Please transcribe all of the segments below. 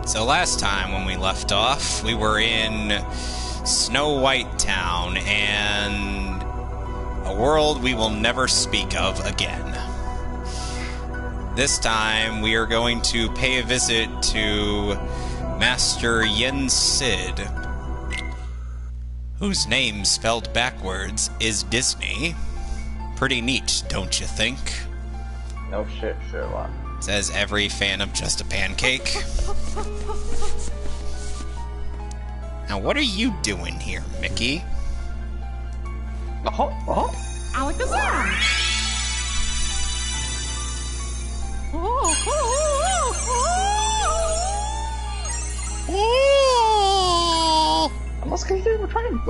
So last time when we left off, we were in Snow White Town and a world we will never speak of again. This time we are going to pay a visit to Master Yen Sid, whose name spelled backwards is Disney. Pretty neat, don't you think? No shit, Sherlock. Says every fan of Just a Pancake. Now, what are you doing here, Mickey? Alakazam! I must continue trying.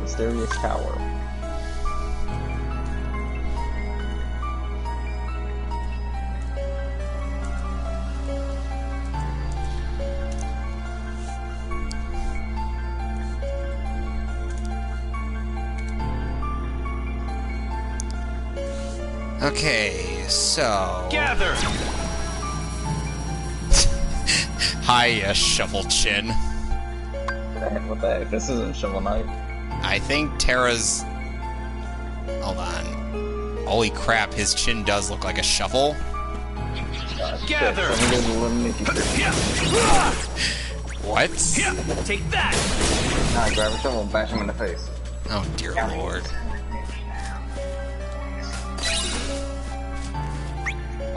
Mysterious tower. Okay, so... Gather! Hiya, Shovel Chin. What the heck? This isn't Shovel Knight. I think Terra's... Hold on. Holy crap, his chin does look like a shovel. Gather! What? Take that! Nah, grab a shovel and bash him in the face. Oh, dear lord.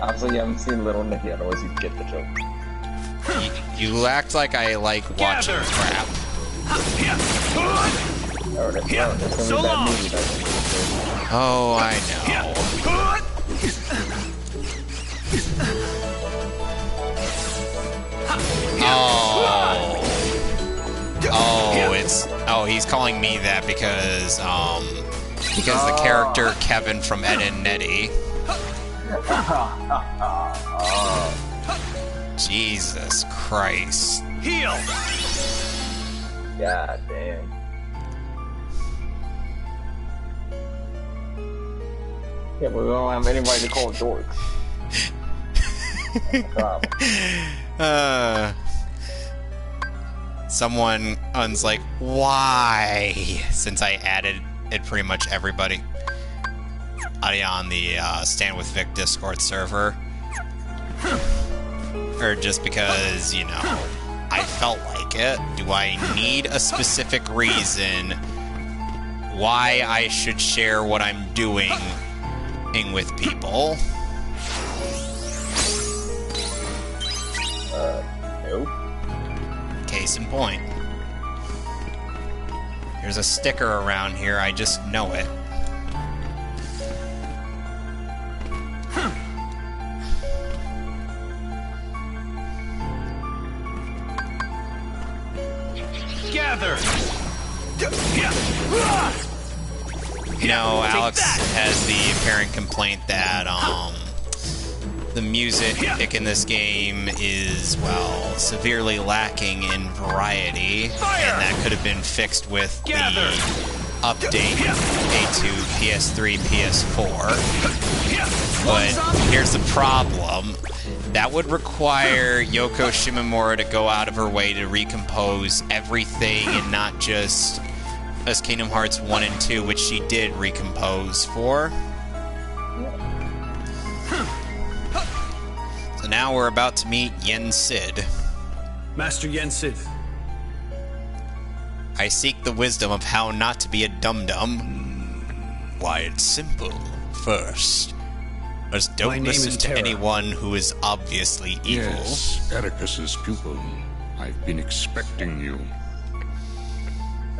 Obviously, you haven't seen Little Nicky, otherwise you'd get the joke. You act like I like watching Gather. crap. So long. Oh, I know. Oh, it's... Oh, he's calling me that because the character Kevin from Ed and Nettie. Jesus Christ. Heal! God damn. Yeah, but we don't have anybody to call dorks. Someone's like, why? Since I added it pretty much everybody on the Stand With Vic Discord server. Or just because, you know, I felt like it. Do I need a specific reason why I should share what I'm doing with people? Nope. Case in point. There's a sticker around here, I just know it. Gather! You know, Alex has the apparent complaint that the music in this game is, well, severely lacking in variety, and that could have been fixed with the update to PS3, PS4. But here's the problem. That would require Yoko Shimomura to go out of her way to recompose everything and not just as Kingdom Hearts 1 and 2, which she did recompose for. So now we're about to meet Yen Sid. Master Yen Sid. I seek the wisdom of how not to be a dum-dum. Why, it's simple. First, just don't listen to Terra. anyone who is obviously evil. Yes, Ericus's pupil. I've been expecting you.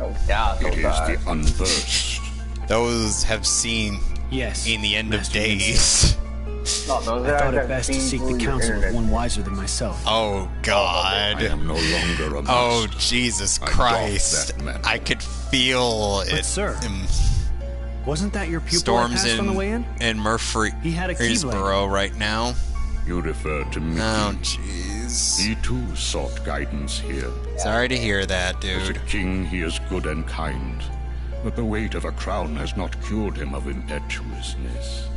Oh God, It is the unversed. Those have seen Yes. in the end of Master Yen days. No, those I are thought it that best to feed seek through the your counsel of internet. one wiser than myself. Oh, God. I am no longer a Oh, master. Jesus I doff Christ. that mantle. I could feel But it. sir, in wasn't that your pupil I Storms passed on the way in? in He had a keyblade. Murfreesboro right now. You refer to Mickey. Oh, jeez. He too sought guidance here. Sorry to hear that, As a dude. king, he is good and kind, but the weight of a crown has not cured him of impetuousness.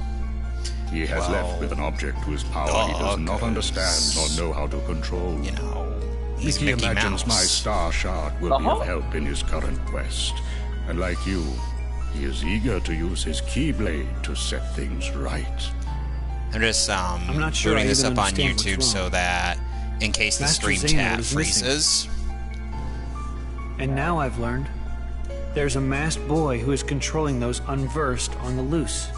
He has left with an object whose power he does not understand nor know how to control. You know, he's Mickey Mickey imagines my Mouse. star shard will be of help in his current quest. And like you, he is eager to use his keyblade to set things right. I'm just I'm not sure booting I this even up on understand what's YouTube so wrong. that in case the Master stream Xehanort chat is missing. freezes. And now I've learned there's a masked boy who is controlling those unversed on the loose.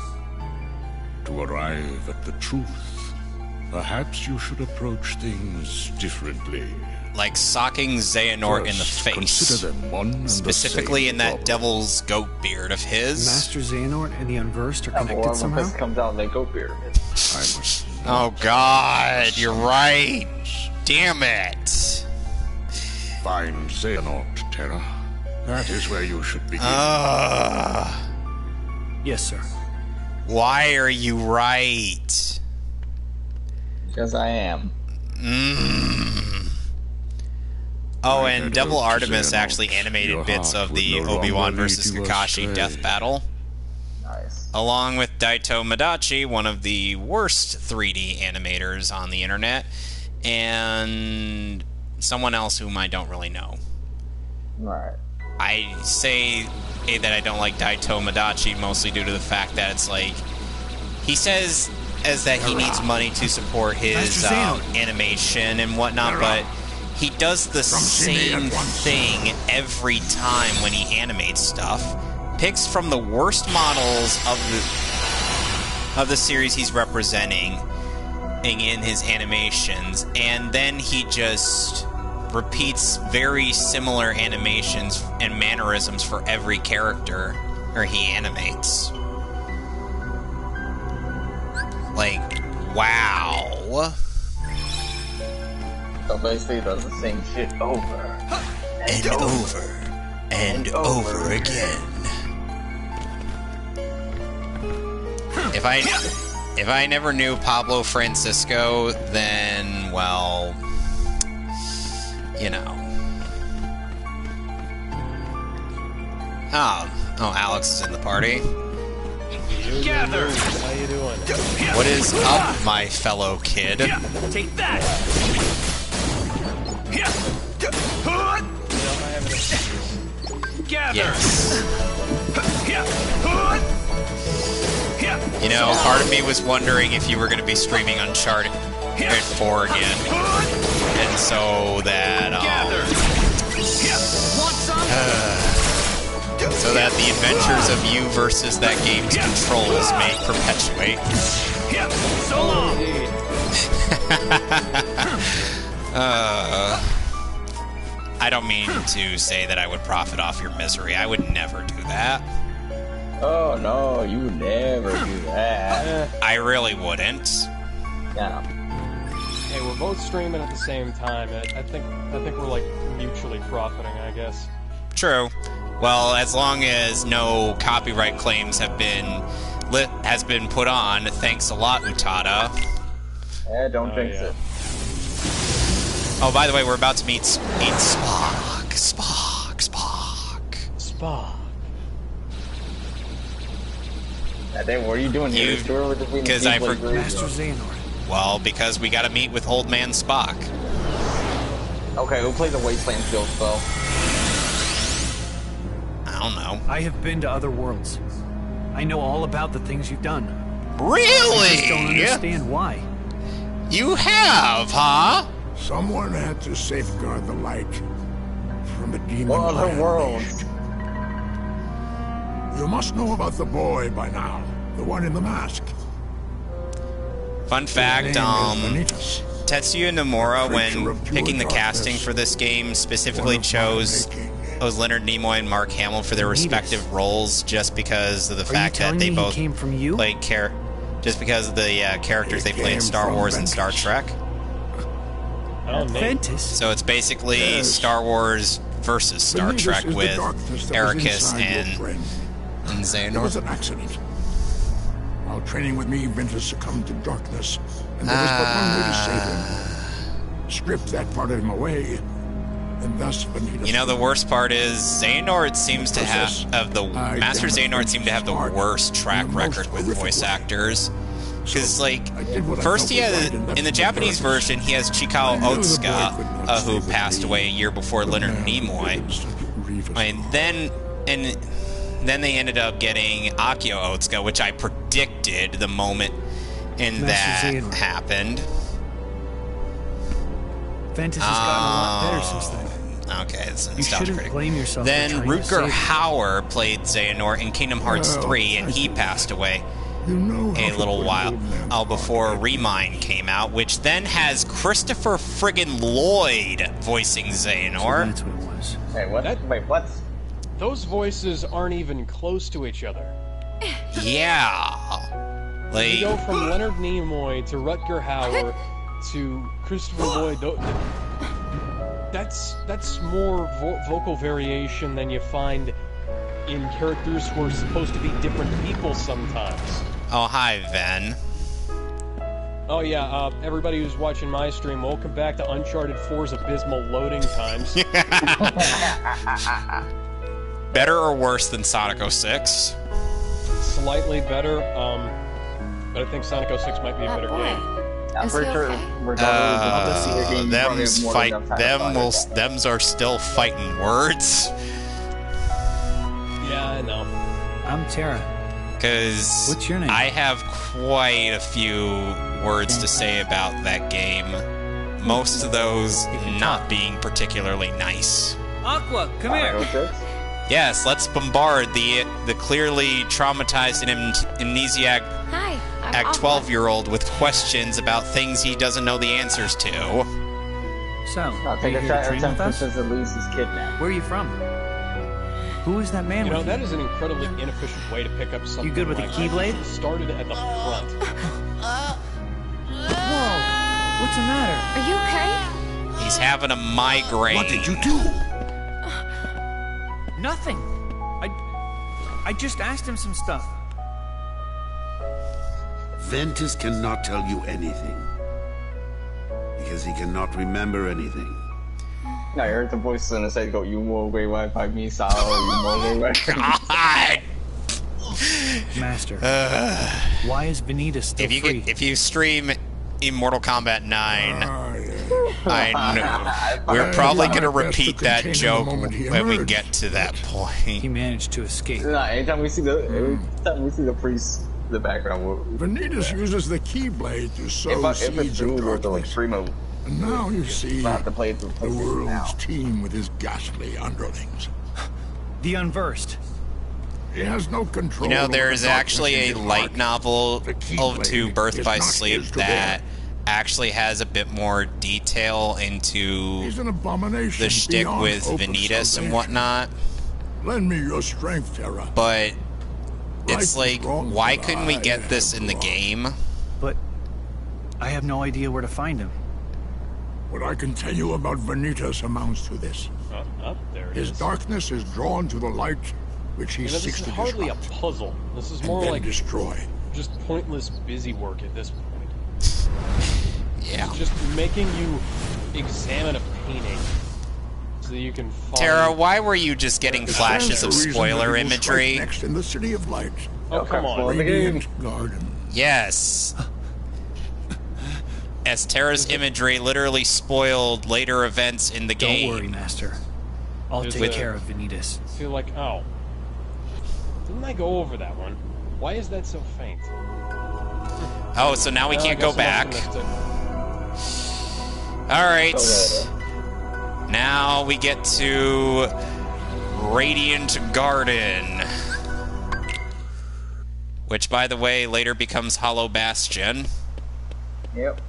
To arrive at the truth, perhaps you should approach things differently. Like socking Xehanort in the First, face. consider them one and the Specifically same in that problem. devil's goat beard of his. Master Xehanort and the unversed are Yeah, but connected one somehow? of us comes out and they go beard. I must Oh, God, you're right. Damn it. find Xehanort, Terra. That is where you should begin. Yes, sir. Why are you right? Because I am. Oh, I and had Devil hoped Artemis Xehanort, actually animated your bits heart of would the no longer Obi-Wan lead versus you Kakashi astray. death battle, Nice. along with Daito Madachi, one of the worst 3D animators on the internet, and someone else whom I don't really know. Right. I say that I don't like Daito Madachi mostly due to the fact that it's like he says as that he needs money to support his Master Xehanort. animation and whatnot, but he does the same thing every time when he animates stuff. Picks from the worst models of the series he's representing in his animations, and then he just repeats very similar animations and mannerisms for every character or he animates. Like, wow. So basically, he does the same shit over And over and over again. If I never knew Pablo Francisco, then, well, you know. Oh, Alex is in the party. Gather! How you doing? What is up, my fellow kid? Take that! Gather! Yes. You know, part of me was wondering if you were going to be streaming Uncharted 4 again. And so that, so that the adventures of you versus that game's controls may perpetuate. So long! I don't mean to say that I would profit off your misery. I would never do that. Oh no, you never do that. I really wouldn't. Yeah. Hey, we're both streaming at the same time. I think we're like mutually profiting, I guess. True. Well, as long as no copyright claims have been put on, thanks a lot, Utada. Yeah, don't Oh, jinx yeah. it. Oh, by the way, we're about to meet Spock. Spa. Yeah, Dave, what are you doing here? You- Sure with the Venus 'cause I Keyblade Master Graveyard. Xehanort. Well, because we gotta meet with Old Man Spock. Okay, who plays the Wasteland Field spell? I don't know. I have been to other worlds. I know all about the things you've done. I just don't Really? understand why. You have, huh? Someone had to safeguard the light from the demon. What I other unleashed. worlds? You must know about the boy by now, the one in the mask. Fun fact, His name is Vanitas. Tetsuya Nomura, Creature when of pure picking the casting darkness. for this game, specifically One of my chose making. Leonard Nimoy and Mark Hamill for their Vanitas. respective roles, just because of the Are you fact that telling they me both he came from you? played just because of the characters they play in Star Wars and Star Trek. Oh, Nate. Ventus? So it's basically Star Wars versus Star Trek with Ericus and It was Xehanort. an accident. While training with me, Ventus succumbed to darkness, and there was but one way to save him. Strip that part of him away, and thus Vanitas... You know, the worst part is Xehanort seems to have Master Xehanort seemed to have the worst track record with voice actors. Because, like, first he has, in the Japanese version, he has Chikao Otsuka, who passed away a year before Leonard Nimoy. And then they ended up getting Akio Otsuka, which I predicted the moment that happened. Ventus has gotten a lot better since then. Okay, it's a You nostalgia shouldn't critic. blame yourself for Then trying to Rutger save Hauer played Xehanort in Kingdom Hearts 3, and he passed away a little while before Remind came out, which then has Christopher friggin' Lloyd voicing So Xehanort. that's what it was. Hey, what? Wait, what? Those voices aren't even close to each other. Yeah. You go Like, from Leonard Nimoy to Rutger Hauer to Christopher Lloyd. That's more vocal variation than you find in characters who are supposed to be different people sometimes. oh, hi, Ven. Oh yeah, everybody who's watching my stream, welcome back to Uncharted 4's abysmal loading times. Better or worse than Sonic 06? Slightly better, but I think Sonic 06 might be a better game. I'm Is pretty he sure okay? regardless of the game, you probably have more than enough time to find it. Them's are still fighting words. Yeah, I know. I'm Terra. Because What's your name? I have quite a few words to say about that game. Most of those not being particularly nice. Aqua, come Sonic 06? Yes, let's bombard the clearly traumatized and amnesiac Hi, I'm Act Aqua. 12-year-old with questions about things he doesn't know the answers to. So, I'll are take you a here shot to every train time with us? Princess Elise is kidnapped. Where are you from? Who is that man You know, with that is an incredibly inefficient way to pick up something. You good with a like Keyblade? that. You started at the front. Whoa! What's the matter? Are you okay? He's having a migraine. What did you do? Nothing. I just asked him some stuff. Ventus cannot tell you anything. Because he cannot remember anything. No, I heard the voices on the side go, you more way Wi-Fi me sao, you more way Wi-Fi. God! Master, why is Vanitas still free? If you stream Immortal Kombat 9, I know we're I probably tried gonna my best to repeat that contain the joke moment he when we emerged. get to that He point. managed to escape. No, anytime we see the priest in the background, Vanitas uses the Keyblade to sow if it's seeds true, of we're the darkness. extreme of And now you see not to play it through the PlayStation now. world's team with his ghastly underlings. The Unversed. He has no control. You know, over there's the actually darkness a in his light heart. novel The Keyblade to Birth is by not Sleep his to that bear. actually has a bit more detail into He's an abomination the shtick beyond with hope of Vanitas and salvation. whatnot. Lend me your strength, Terra. But Right it's is like, wrong, why but couldn't we I get this have in the wrong. game? But I have no idea where to find him. What I can tell you about Vanitas amounts to this. There it His is. darkness is drawn to the light which he You know, this seeks is to hardly a disrupt puzzle. This is and more then like destroy. just pointless busy work at this point. Yeah. Just making you examine a painting so that you can find... Tara, why were you just getting flashes of Stands to reason that spoiler he will strike imagery? Next in the City of Light, Oh, come on. Well, the game. Radiant Garden. Yes. As Terra's imagery literally spoiled later events in the Don't game. worry, Master. I'll Is take it- care of Vanitas. I feel like, oh. Didn't I go over that one? Why is that so faint? Oh, so now we Well, I can't go guess I back. must have missed it. Alright. Now we get to Radiant Garden. Which, by the way, later becomes Hollow Bastion. Yep.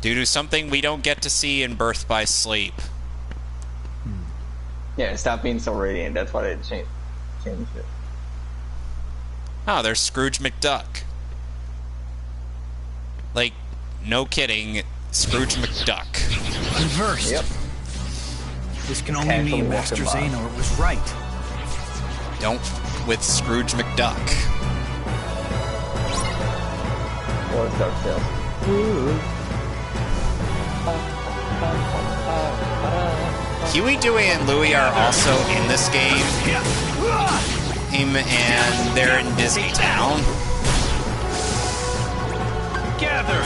Due to something we don't get to see in Birth by Sleep. Yeah, stop being so radiant. That's why they changed it. Oh, there's Scrooge McDuck. Like, no kidding, Scrooge McDuck. Unversed. Yep. This can only mean Master Xehanort was right. Don't with Scrooge McDuck. Or it's Dark Tales. Huey, Dewey, and Louie are also in this game. And they're in Disney Town. Gather.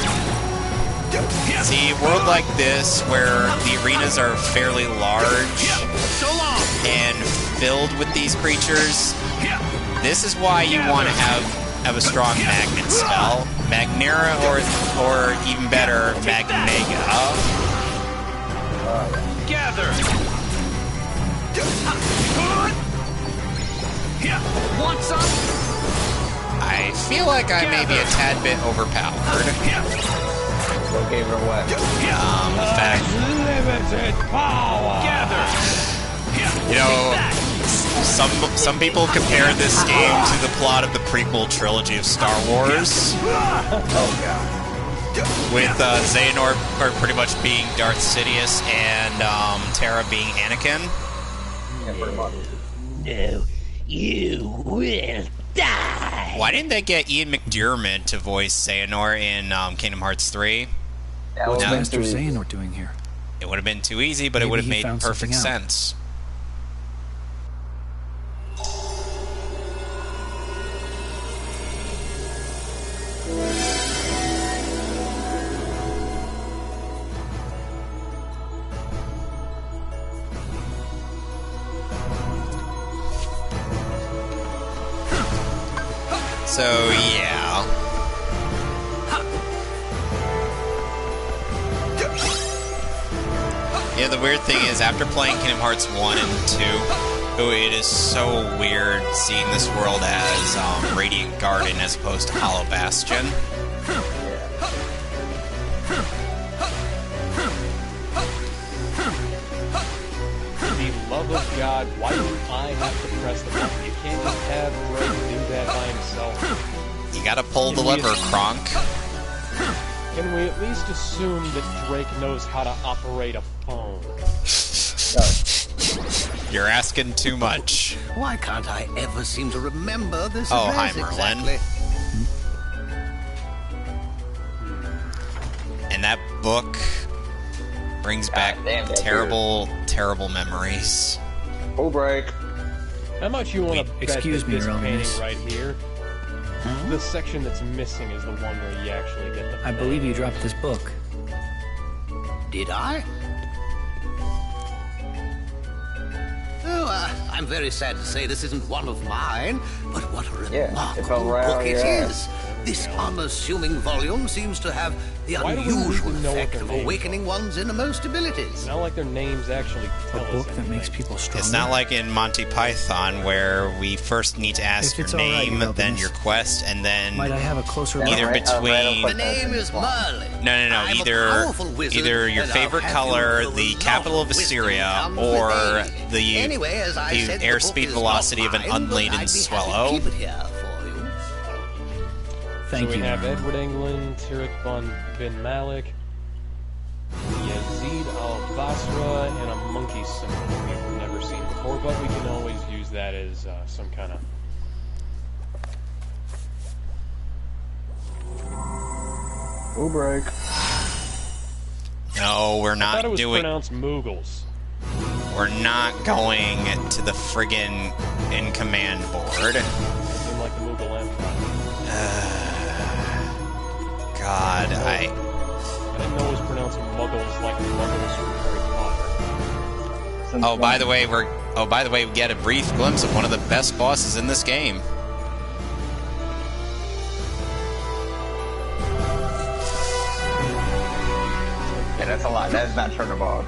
See, a world like this, where the arenas are fairly large and filled with these creatures, this is why you want to have a strong magnet spell. Magnera, or even better, Magmega. Gather. Want some? I feel like I may be a tad bit overpowered. What gave her what? The fact, Limited power. Gather. you know, some people compare this game to the plot of the prequel trilogy of Star Wars. With Xehanort pretty much being Darth Sidious and Terra being Anakin. Yeah, pretty much. No, you will die. Why didn't they get Ian McDiarmid to voice Xehanort in Kingdom Hearts 3? What's No. Master Xehanort doing here? It would have been too easy, but it Maybe would have he made found perfect something out. sense. So, yeah. Yeah, the weird thing is, after playing Kingdom Hearts 1 and 2, it is so weird seeing this world as Radiant Garden as opposed to Hollow Bastion. For the love of God, why do I have to press the button? You can't just have Drake do that by himself. You gotta pull the lever, Kronk. Can we at least assume that Drake knows how to operate a phone? You're asking too much. Why can't I ever seem to remember this Oh, address hi, Merlin. exactly? And that book brings back damn that terrible, terrible memories. Oh, break. How much you want to bet excuse that me, this Your painting Holiness. right here, the section that's missing is the one where you actually get the I believe you dropped this book. Did I? Oh, I'm very sad to say this isn't one of mine, but what a Yeah, it remarkable fell right out book of it your is. This unassuming volume seems to have the Why do we need unusual to know what effect their of names awakening one's innermost abilities. It's not like their names actually A tell us book that anything. makes people stronger. It's not like in Monty Python where we first need to ask If your it's all right, name, Your then Holiness. your quest, and then Might I have a closer Yeah, look? either right, between The name is Merlin. no, I'm a either powerful wizard, either your and I'll favorite have color, you know the a capital lot of of wisdom Assyria, comes or with age. the Anyway, as I said, the book airspeed is velocity not of an mine, but unladen I'd be happy to swallow. keep it here for you. Thank So you, we have Merlin. Edward England, Tariq bin Malik, Yazid al-Basra, and a monkey symbol that we've never seen before, but we can always use that as some kind of... Oh, break. No, we're I thought it not was doing. pronounced Moogles. We're not going to the friggin' in command board. Seem like the Moogle Empire. God, I didn't know it was pronounced Muggles like the Muggles from Harry Potter. Oh, by the way, we get a brief glimpse of one of the best bosses in this game. Yeah, that's a lot. That is not Chernobog.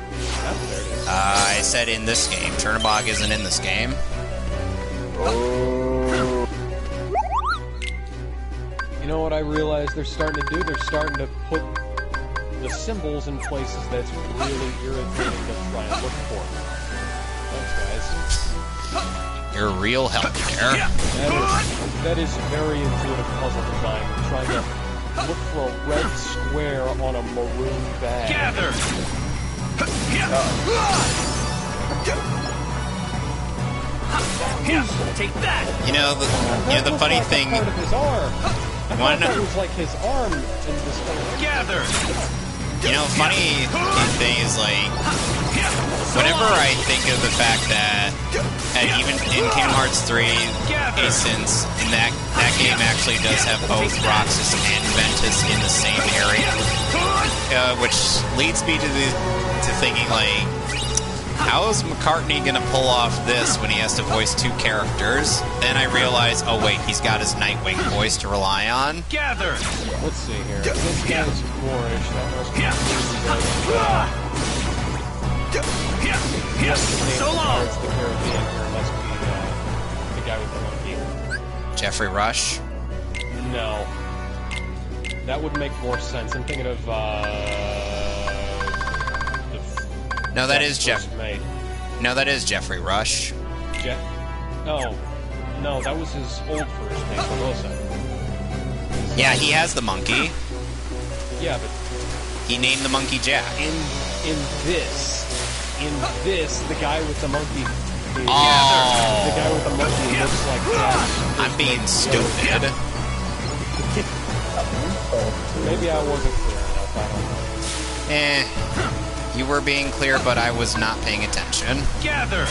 I said in this game. Chernobog isn't in this game. Oh. You know what I realized they're starting to do? They're starting to put the symbols in places that's really irritating to try and look for. Thanks, guys. Your real help there. That is very intuitive puzzle design. Trying to look for a red square on a maroon bag. Gather! Take that! You know the funny like thing. Part of his arm. I One- thought that was like his arm in this thing. Gather! You know, funny thing is like, whenever I think of the fact that, even in Kingdom Hearts 3, since in that game actually does have both Roxas and Ventus in the same area, which leads me to thinking like, how is McCartney gonna pull off this when he has to voice two characters? Then I realize, oh wait, he's got his Nightwing voice to rely on. Gather! Let's see here. This guy's Moorish. That must be So long! The Caribbean here must be the guy with the monkey. Jeffrey Rush. No. That would make more sense. I'm thinking of No, that is Jeff. No, that is Jeffrey Rush. Oh, no, that was his old first name, Formosa. Yeah, he has the monkey. Yeah, but he named the monkey Jack. In this, the guy with the monkey. The guy with the monkey looks like Jack. I'm being stupid. Maybe I wasn't clear enough. I don't know. You were being clear, but I was not paying attention. Gather!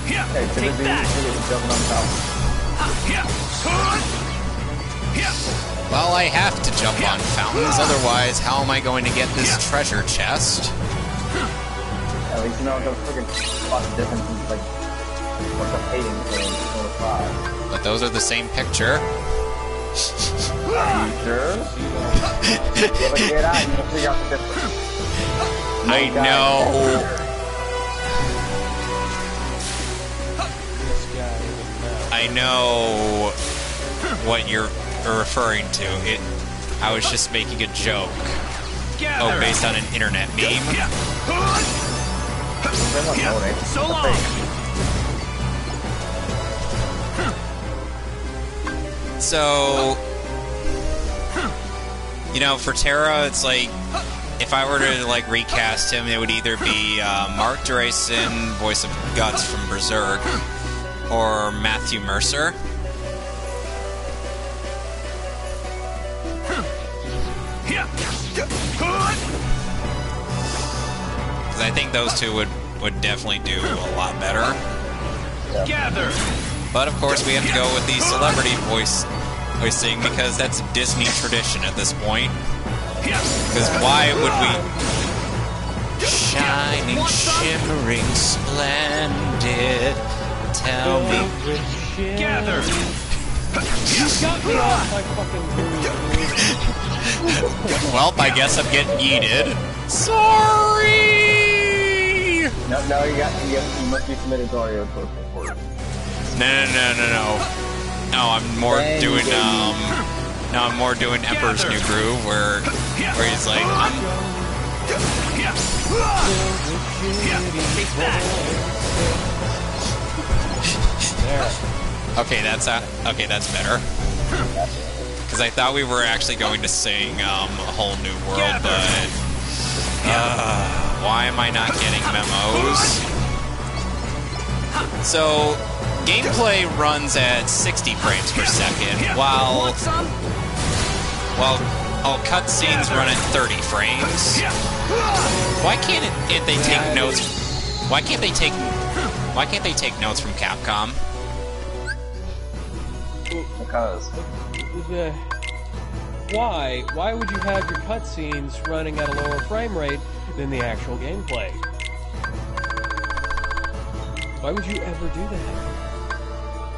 Hey, take that! Well, I have to jump on fountains, otherwise how am I going to get this treasure chest? At least you know the freaking lots of differences, like what's the hating for 5. But those are the same picture. Are you sure? Yeah, but get out and you'll figure out the difference. I know. I know what you're referring to. I was just making a joke. Oh, based on an internet meme. So long! So, you know, for Terra, it's like, if I were to like recast him, it would either be Mark Drayson, voice of Guts from Berserk, or Matthew Mercer. Because I think those two would definitely do a lot better. Gather! But of course, we have to go with the celebrity voicing because that's a Disney tradition at this point. Because why would we... Shining, shimmering, splendid. Tell me. Gather! You got me off my fucking Well, I guess I'm getting yeeted. Sorry! No, you must be submitted to Oreo first. No. No, I'm more doing I'm more doing Emperor's New Groove where he's like, Okay, that's better. Because I thought we were actually going to sing A Whole New World, but why am I not getting memos? So, gameplay runs at 60 frames per second, while all cutscenes run at 30 frames. Why can't they take notes? Why can't they take notes from Capcom? Because. Why? Why would you have your cutscenes running at a lower frame rate than the actual gameplay? Why would you ever do that?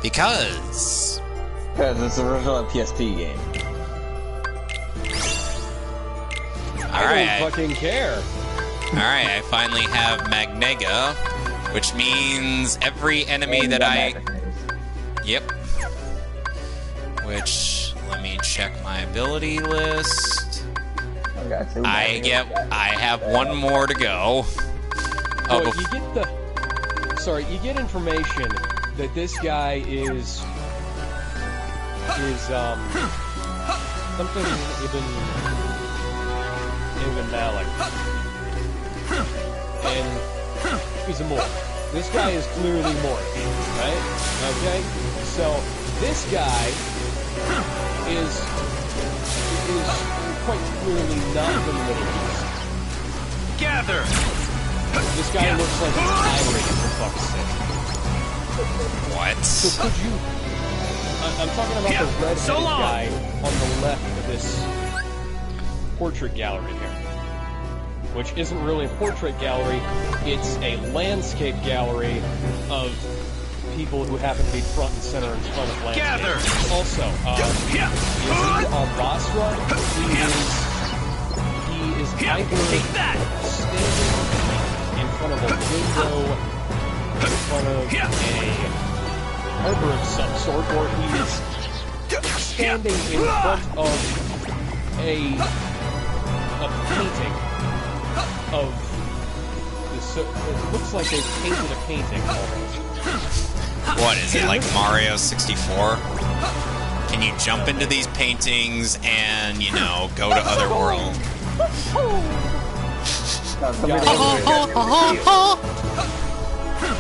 Because it's the original PSP game. I don't fucking care. Alright, I finally have Magnega, which means every enemy that I... Yep. Which, let me check my ability list. I have one more to go. You get information that this guy is something Ibn Malik, and he's a Moor. This guy is clearly Moor, right? Okay, so this guy is quite clearly not from the Middle East. Gather! This guy looks like he's irate, for fuck's sake. What? So could you... I'm talking about the red-headed guy on the left of this portrait gallery here. Which isn't really a portrait gallery, it's a landscape gallery of people who happen to be front and center in front of landscape. Gather! Also, is he al-Basra? He is either standing in front of a window, in front of a harbor of some sort, or he is standing in front of a painting of this. It looks like they painted a painting almost. What, is it like Mario 64? Can you jump into these paintings and, you know, go to other worlds?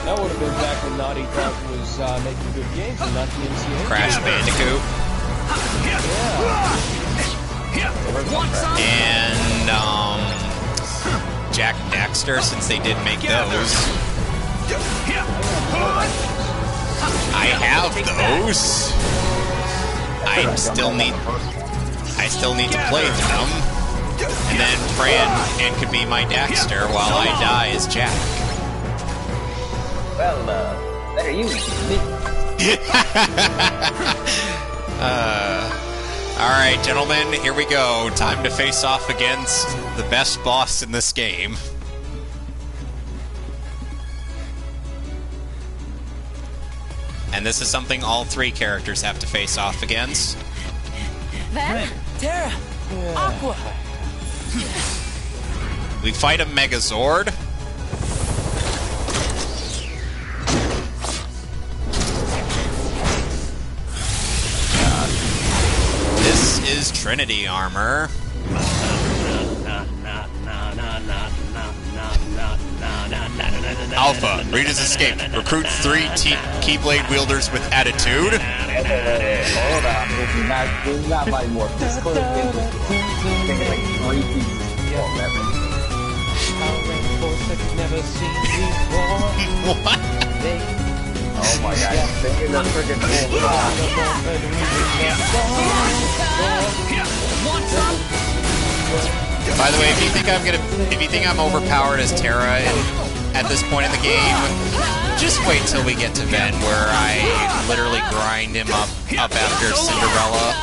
That would have been back when Naughty Dog was making good games and not the MCA. Crash Bandicoot. And, Jack Daxter, since they did make those. I have those. I still need to play them. And then Fran and could be my Daxter while I die as Jack. Well, better you. Alright, gentlemen, here we go. Time to face off against the best boss in this game. And this is something all three characters have to face off against. Then, Terra! Aqua! We fight a Megazord. This is Trinity armor. Alpha, Rita's escaped. Recruit 3 Keyblade wielders with attitude. Hold on, this is not my more. This could have been thinking like 3 pieces. What? Oh my god, thinking the freaking By the way, if you think I'm overpowered as Terra at this point in the game, just wait till we get to Ven, where I literally grind him up after Cinderella.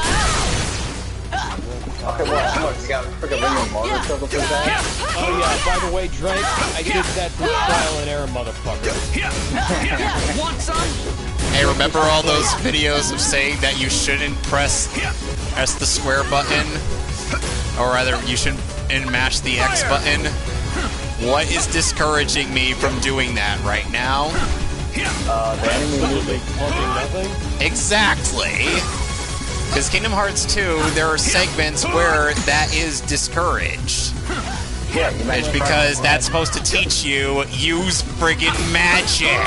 Okay, well, you got freaking regular motorcycle for that? Oh yeah, by the way, Drake, I did that through trial and error, motherfucker. Want some? Hey, remember all those videos of saying that you shouldn't press the square button? Or rather, you shouldn't mash the X button? What is discouraging me from doing that right now? The enemy music. Nothing? Exactly! Because Kingdom Hearts 2, there are segments where that is discouraged. Yeah, it's because that's supposed to teach you, use friggin' magic!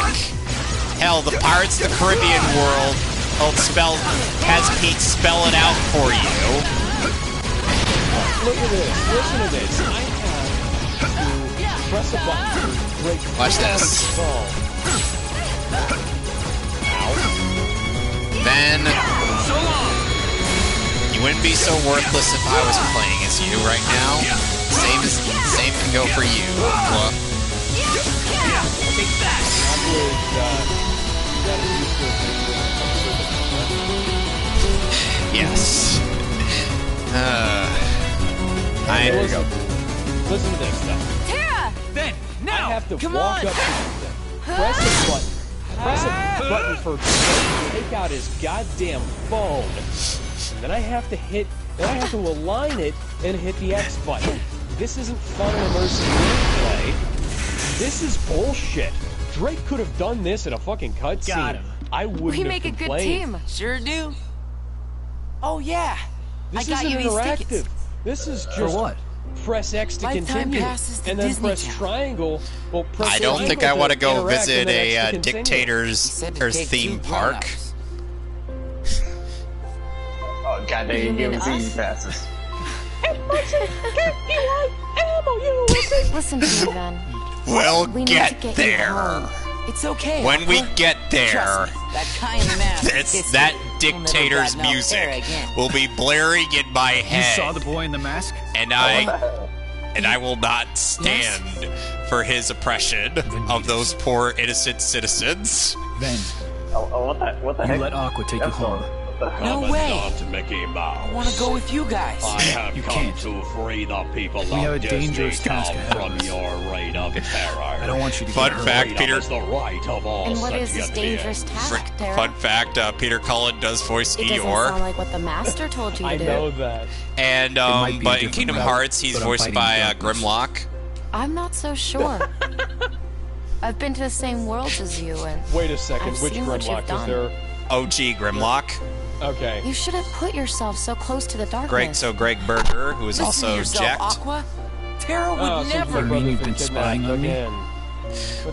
Hell, the Pirates of the Caribbean world has Pete spell it out for you. Look at this. Listen to this. I have to press a button to break. Watch this. Then you wouldn't be so worthless if I was playing as you right now. Same can go for you. Yes. There you go. Listen to this stuff. Terra! Then, now! I have to Come walk on. up to press a button. Press a button for take out his goddamn phone. And then I have to align it and hit the X button. This isn't fun and immersive gameplay. This is bullshit. Drake could have done this in a fucking cutscene. Got him. I wouldn't We have make a good complained. team. Sure do. Oh yeah. This I got isn't you these interactive. tickets. This is just For what? press X to Lifetime continue, passes to and then Disney press Channel. triangle. Well, press I don't think I triangle want to go interact, visit and then X a to continue. dictator's Said to or take theme 2 park. grown-ups. Oh god, they You give mean me us? passes. Listen to me then. We'll We need to get get you there. home. It's okay. When we Aqua. get there, Trust me, that kind of mask. it's that dictator's Terra music again. will be blaring in my You head, saw the boy in the mask? and I will not stand for his oppression of those poor innocent citizens. Then, What the you heck? let Aqua take you home. No way. Mickey Mouse. I want to go with you guys. I have You come can't. to free the people We have a of Disney dangerous task come ahead of from us. your reign of terror. I don't want you to Fun get hurt. fact, Freedom Peter. is the right of all And what is this sentient dangerous beings. task, Terra? Fun fact: Peter Cullen does voice It doesn't Eeyore, sound like what the master told you to I do. know that. and might be a but in different Kingdom route, Hearts he's but I'm voiced fighting by darkness. Grimlock. I'm not so sure. I've been to the same worlds as you, and Wait a second. I've Which seen what you've Grimlock is done. there? OG Grimlock. Okay. you shouldn't put yourself so close to the darkness. Greg Berger, who is Listen to also yourself, Jacked. Aqua. Terra would Oh, never. my You mean brother's you've been kidnapped spying on me? again.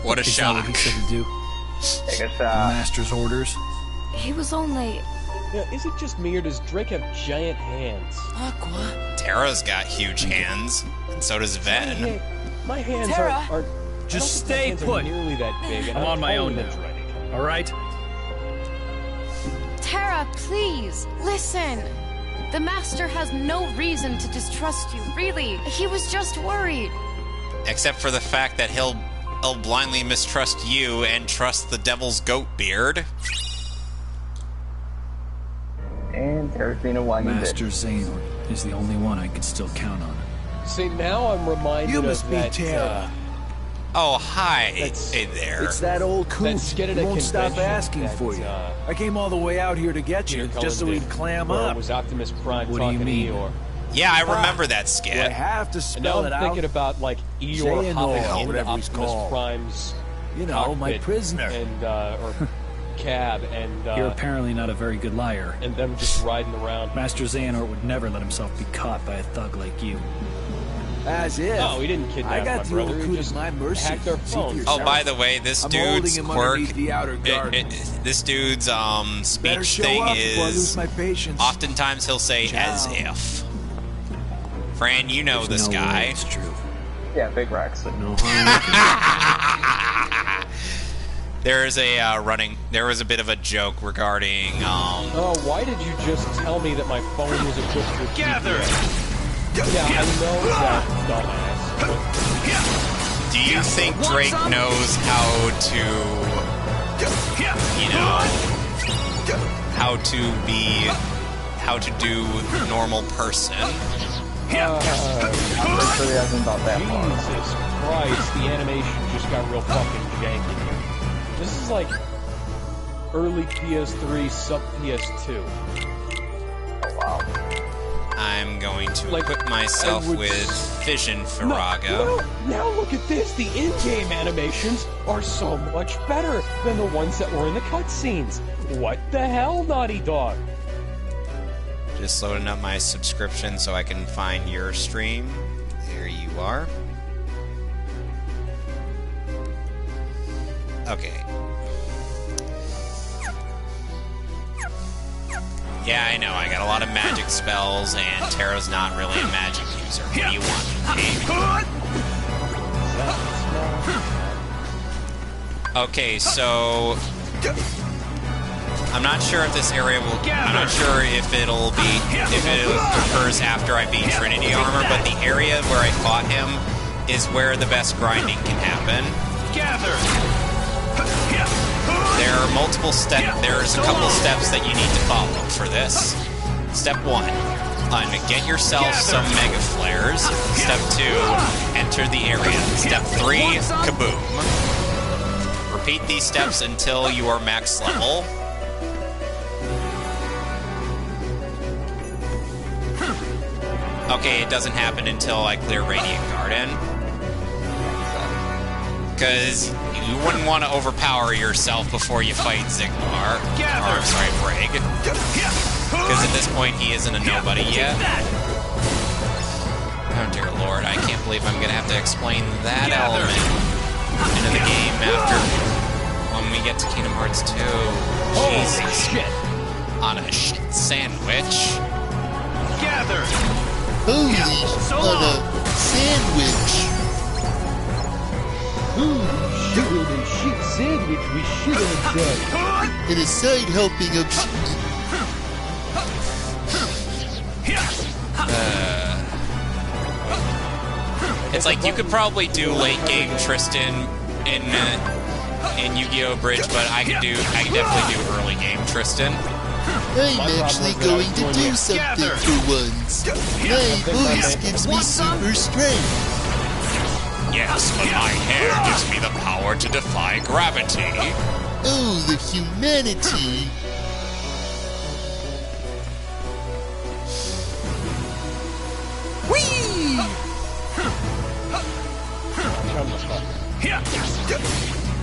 What a Is that shock! what he said to do? Take a The shot. master's orders? He was only Yeah, is it just me or does Drake have giant hands? Aqua. Terra's got huge hands, and so does Ven. My hands Terra. aren't. Just I don't think my stay hands are put. nearly that big. And I'm on my taller own than now. Drake. All right? Terra, please listen. The master has no reason to distrust you. Really, he was just worried. Except for the fact that he'll blindly mistrust you and trust the devil's goat beard. And Terra's being a whiny Master bitch. Xehanort is the only one I could still count on. See, now I'm reminded You must of be that. Terra. Oh, hi. That's- Hey there. It's that old coot. skit at He a won't stop convention asking that, for you. I came all the way out here to get you, Peter just so Cullen we'd did, clam where up. Was Optimus Prime What do you talking mean? to Eeyore? Yeah, I remember that Do I skit. have to And now spell I'm it thinking out? about like Eeyore Xehanort, hopping into whatever he's Optimus called. Prime's You know, my cockpit prisoner. and or cab and You're apparently not a very good liar. and them just riding around. Master Xehanort would never let himself be caught by a thug like you. As if. No, he didn't kidnap I got my the brother. old He coot just at my mercy. hacked our See for phones. yourself. Oh, by the way, this I'm holding dude's him quirk, underneath the outer garden. this dude's Better speech show thing up before I lose is my patience. oftentimes he'll say as Ciao. if. Fran, you know There's this no way guy. it's true. Yeah, Big Rex. No harm. There was a bit of a joke regarding Oh, why did you just tell me that my phone was equipped with Gather! GPS? Yeah, I know that, dumbass. do you think Drake knows how to how to do normal person? I'm pretty sure he hasn't got that far. Jesus Christ, the animation just got real fucking janky. This is like early PS3, sub PS2. Oh, wow. I'm going to Like, equip myself I would with Fission No, Firago. now look at this. The in-game animations are so much better than the ones that were in the cutscenes. What the hell, Naughty Dog? Just loading up my subscription so I can find your stream. There you are. Okay. Yeah, I know. I got a lot of magic spells, and Terra's not really a magic user. What do you want, Dave? Okay, so I'm not sure if this area will. I'm not sure if it occurs after I beat Trinity Armor, but the area where I fought him is where the best grinding can happen. Gather! There are multiple steps. There's a couple steps that you need to follow for this. Step 1, get yourself some Mega Flares. Step 2, enter the area. Step 3, kaboom. Repeat these steps until you are max level. Okay, it doesn't happen until I clear Radiant Garden. Because you wouldn't want to overpower yourself before you fight Zigmar. Or, I'm sorry, Brag. Because at this point, he isn't a nobody yet. Oh dear lord, I can't believe I'm going to have to explain that element into the game after when we get to Kingdom Hearts 2. Jesus. Shit. On a shit sandwich. Gather. Holy, on a sandwich. Holy shit sandwich we should have done. And a side helping of It's like you could probably do late game Tristan in Yu-Gi-Oh! Bridge, but I could definitely do early game Tristan. I'm actually going to do something for once. My voice gives me super strength. Yes, but my hair gives me the power to defy gravity. Oh, the humanity. Whee!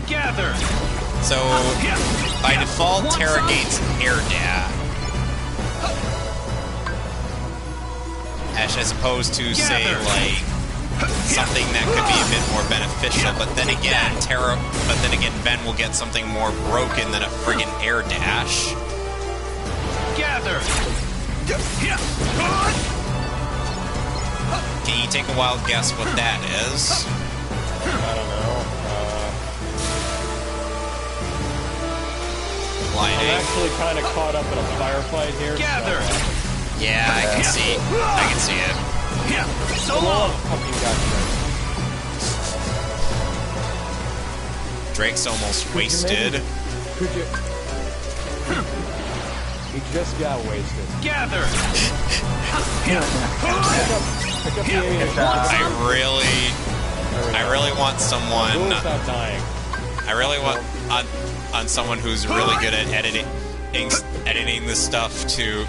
Gather. So, by default, Terra gains air dash. As opposed to, say, like, something that could be a bit more beneficial, but then again, Ben will get something more broken than a friggin' air dash. Gather. Can you take a wild guess what that is? I don't know. Lighting. I'm actually kind of caught up in a firefight here. Gather. So, yeah, I can see it. So long. Fucking got Drake. Drake's almost wasted. Could you? He just got wasted. Gather. Pick up the ammunition. I really want someone. Without dying. I really want on someone who's really good at editing this stuff to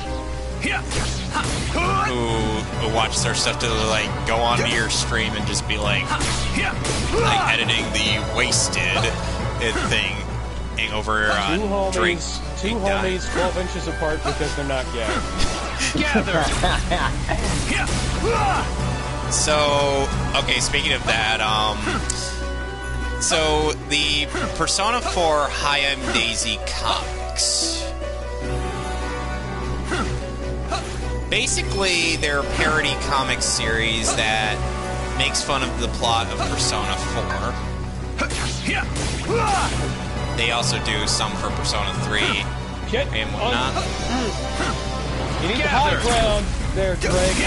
who watches our stuff to like go onto your stream and just be like editing the wasted thing over Drake. Two homies 12 inches apart because they're not gay. Gather. So, okay, speaking of that, so the Persona 4 Hi, I'm Daisy comics. Basically, they're a parody comic series that makes fun of the plot of Persona 4. They also do some for Persona 3 and whatnot. You need the high ground there, Drake.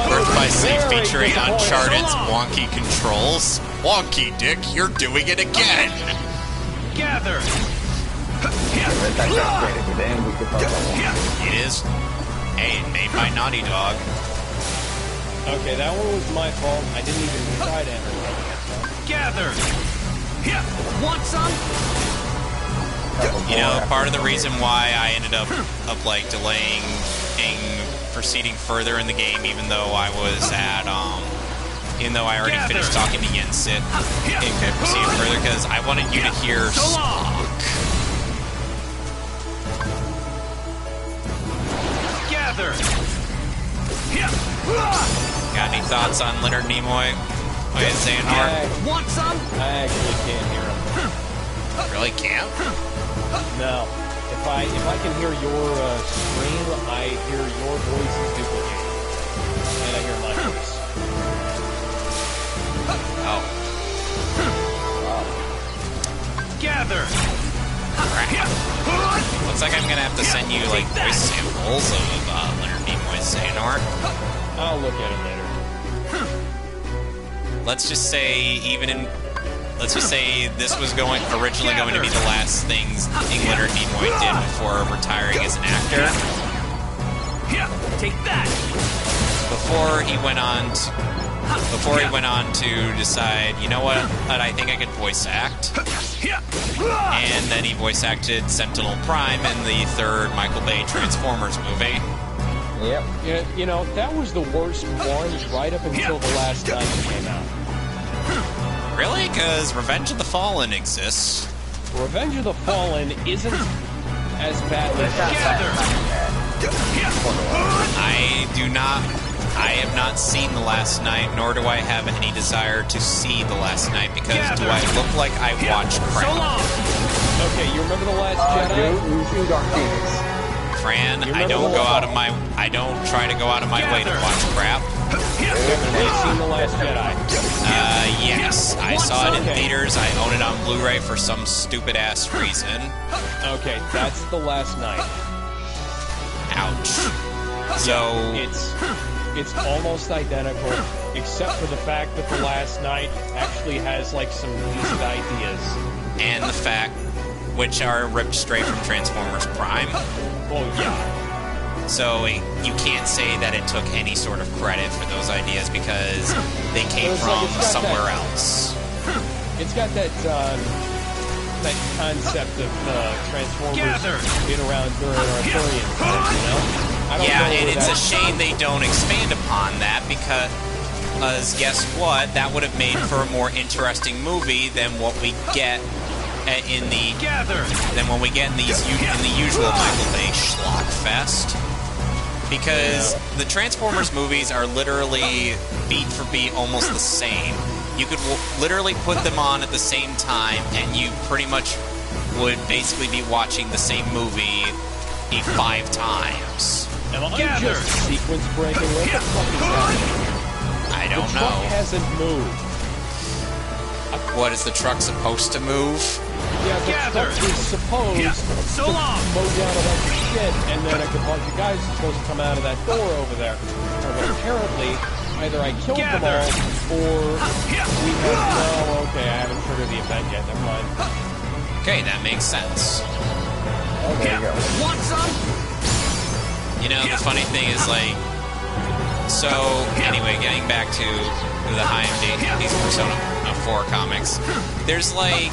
Birth by Sleep featuring Uncharted's wonky controls. Wonky, Dick, you're doing it again! Gather! It is. Hey, made by Naughty Dog. Okay, that one was my fault. I didn't even try to enter. Gather! Want some? You know, part of the reason why I ended up like delaying proceeding further in the game, even though I was at even though I already finished talking to Yensit and could proceed further, because I wanted you to hear Spock. Gather. Got any thoughts on Leonard Nimoy? Wait, Xehanort? Want some? I actually can't hear him. Really can't? No. If I can hear your scream, I hear your voice is duplicated. And I hear my voice. Oh. Gather! Looks like I'm gonna have to send you, like, voice samples of Leonard Nimoy's Xehanort. I'll look at it later. Let's just say, let's just say this was originally going to be the last things Leonard Nimoy did before retiring as an actor. Take that. Before he went on to decide, you know what, I think I could voice act. And then he voice acted Sentinel Prime in the third Michael Bay Transformers movie. Yep. Yeah, you know, that was the worst one right up until the last time it came out. Really? Because Revenge of the Fallen exists. Revenge of the Fallen isn't as badly I have not seen The Last Night, nor do I have any desire to see The Last Night, because do I look like I watched crap? Okay, you remember The Last Jedi? Fran, I don't try to go out of my way to watch crap. Have you seen The Last Jedi? Yes. I saw it in theaters. I own it on Blu-ray for some stupid-ass reason. Okay, that's The Last Night. Ouch. So... It's almost identical, except for the fact that The Last Night actually has, like, some decent ideas. And the fact, which are ripped straight from Transformers Prime. Well, yeah. So you can't say that it took any sort of credit for those ideas because they came from somewhere else. It's got that concept of Transformers being around during Arthurian times, you know? Yeah, and it's a shame they don't expand upon that because guess what? That would have made for a more interesting movie than what we get in the usual Michael Bay schlock fest. Because the Transformers movies are literally beat for beat almost the same. You could literally put them on at the same time, and you pretty much would basically be watching the same movie 5 times. Am I just sequence breaking? What the fuck is that? I don't know. The truck hasn't moved. What, is the truck supposed to move? Yeah, the truck is supposed to mow down a bunch of shit, and then a bunch of guys are supposed to come out of that door over there. But apparently, either I killed them all, or we have... No, okay, I haven't triggered the event yet. Never mind. Okay, that makes sense. Oh, there you go. Want some? You know, the funny thing is, like... So, anyway, getting back to the these Persona 4 comics, there's, like...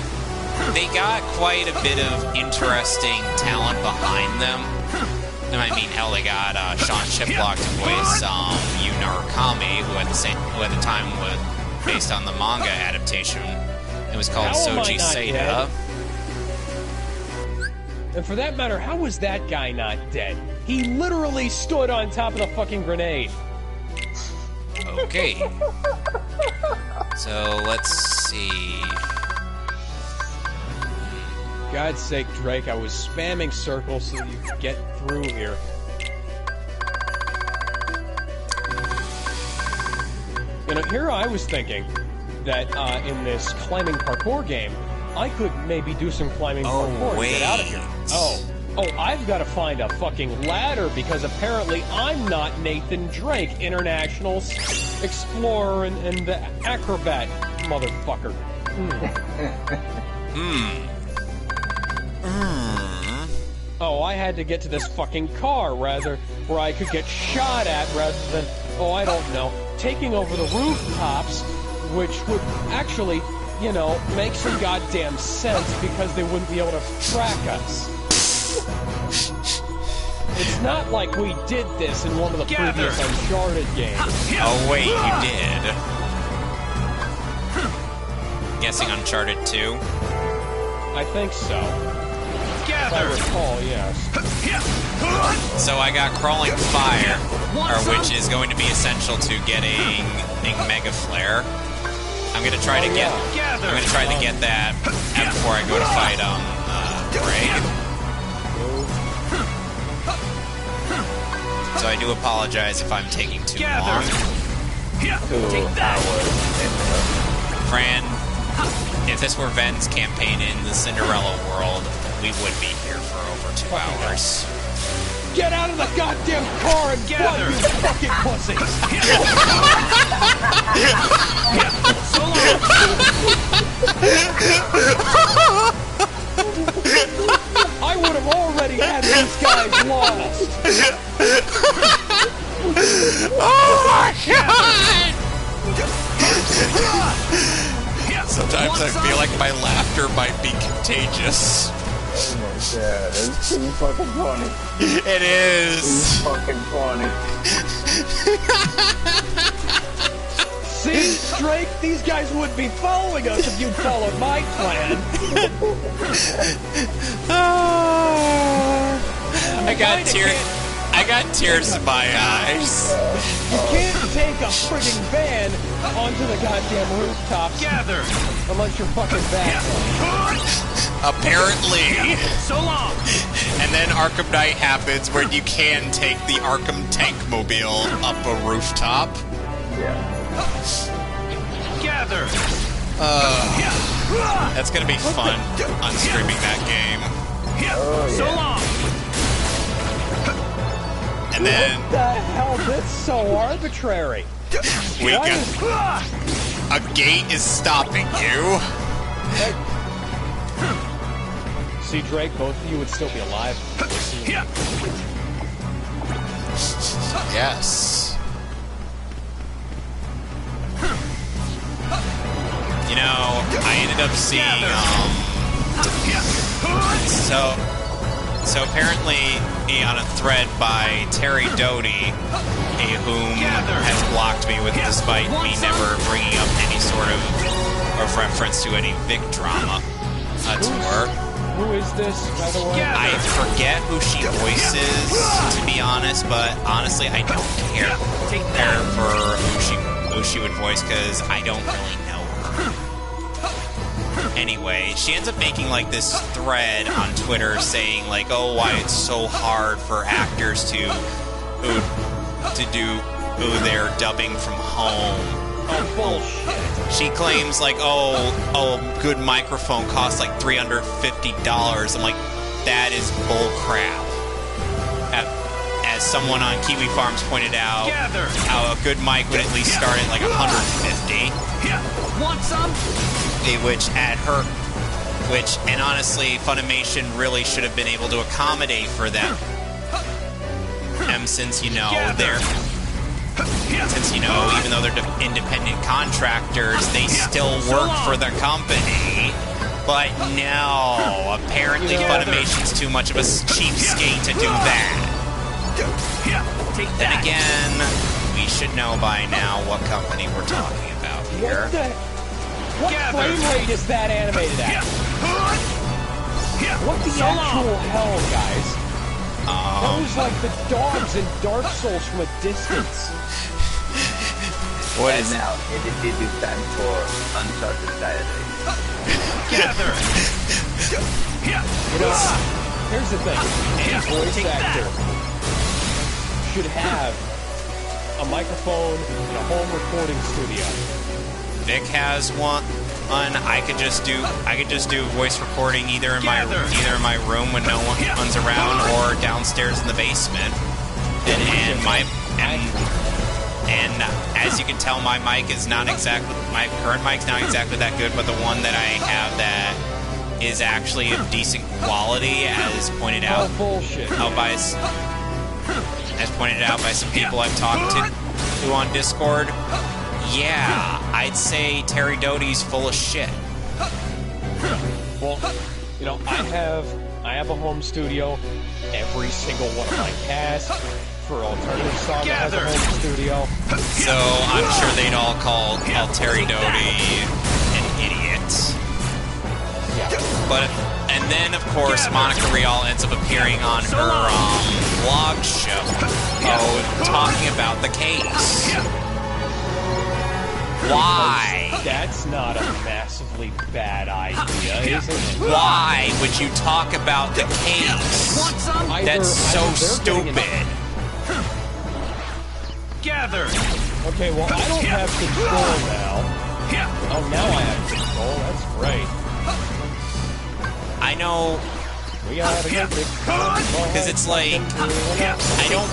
They got quite a bit of interesting talent behind them. I mean, hell, they got Sean Chiplock to voice Yu Narukami, who at the time was based on the manga adaptation. It was called Soji Seda. And for that matter, how was that guy not dead? He literally stood on top of the fucking grenade. Okay. So, let's see... God's sake, Drake, I was spamming circles so that you could get through here. You know, here I was thinking that in this climbing parkour game, I could maybe do some climbing parkour and get out of here. Oh, I've got to find a fucking ladder because apparently I'm not Nathan Drake, international explorer and the acrobat motherfucker. Oh, I had to get to this fucking car where I could get shot at rather than, oh, I don't know, taking over the rooftops, which would actually, you know, make some goddamn sense because they wouldn't be able to track us. It's not like we did this in one of the previous Uncharted games. Oh, wait, you did. Guessing Uncharted 2? I think so. If I recall, yes. So I got Crawling Fire, which is going to be essential to getting Mega Flare. I'm gonna try to get that before I go to fight Greg. So I do apologize if I'm taking too long. Fran, if this were Ven's campaign in the Cinderella world, we would be here for over 2 hours. Get out of the goddamn car and get you fucking pussies! So I would have already had these guys lost. Oh my god! Sometimes I feel like my laughter might be contagious. Oh my god, it's too fucking funny. It is. It's fucking funny. See, Drake, these guys wouldn't be following us if you'd followed my plan. I got tears in my eyes. You can't take a frigging van onto the goddamn rooftops. Gather! Unless you're fucking bad. Apparently. So long! And then Arkham Knight happens where you can take the Arkham Tankmobile up a rooftop. Gather! That's gonna be fun on streaming that game. So long! And then What the hell? That's so arbitrary. we got a gate is stopping you. See, Drake, both of you would still be alive. Yes. You know, I ended up seeing So apparently, on a thread by Terry Doty, whom has blocked me despite me never bringing up any sort of reference to any Vic drama to her. Who is this, by the way? I forget who she voices, to be honest, but honestly, I don't care for who she would voice because I don't really know her. Anyway, she ends up making like this thread on Twitter saying like, oh, why it's so hard for actors to do their dubbing from home. Oh, bullshit. She claims like, oh, good microphone costs like $350. I'm like, that is bull crap. As someone on Kiwi Farms pointed out, how a good mic would at least start at like $150. Want some? And honestly, Funimation really should have been able to accommodate for them. Since you know, even though they're independent contractors, they still work for the company. But no, apparently Funimation's too much of a cheapskate to do that. Then again, we should know by now what company we're talking about here. What frame rate is that animated at? What the actual hell, guys? That was like the dogs in Dark Souls from a distance. What is now? It do stand for Uncharted Saturday. Gather! You know, here's the thing. Any voice actor should have a microphone in a home recording studio. Vic has one. I could just do voice recording either in my room when no one's around or downstairs in the basement. And as you can tell, my current mic's not exactly that good, but the one that I have that is actually of decent quality, as pointed out by some people I've talked to on Discord. Yeah, I'd say Terry Doty's full of shit. Well, you know, I have a home studio. Every single one of my casts for Alternative Saga has a home studio. So I'm sure they'd all call Terry Doty an idiot. Yeah. And then of course Monica Rial ends up appearing on her vlog show, talking about the case. Why? That's not a massively bad idea, is it? Why would you talk about the case? Want some? That's so stupid. Gather! Okay, well, I don't have control now. Oh, now I have control. That's great. I know. We gotta go because it's like, I don't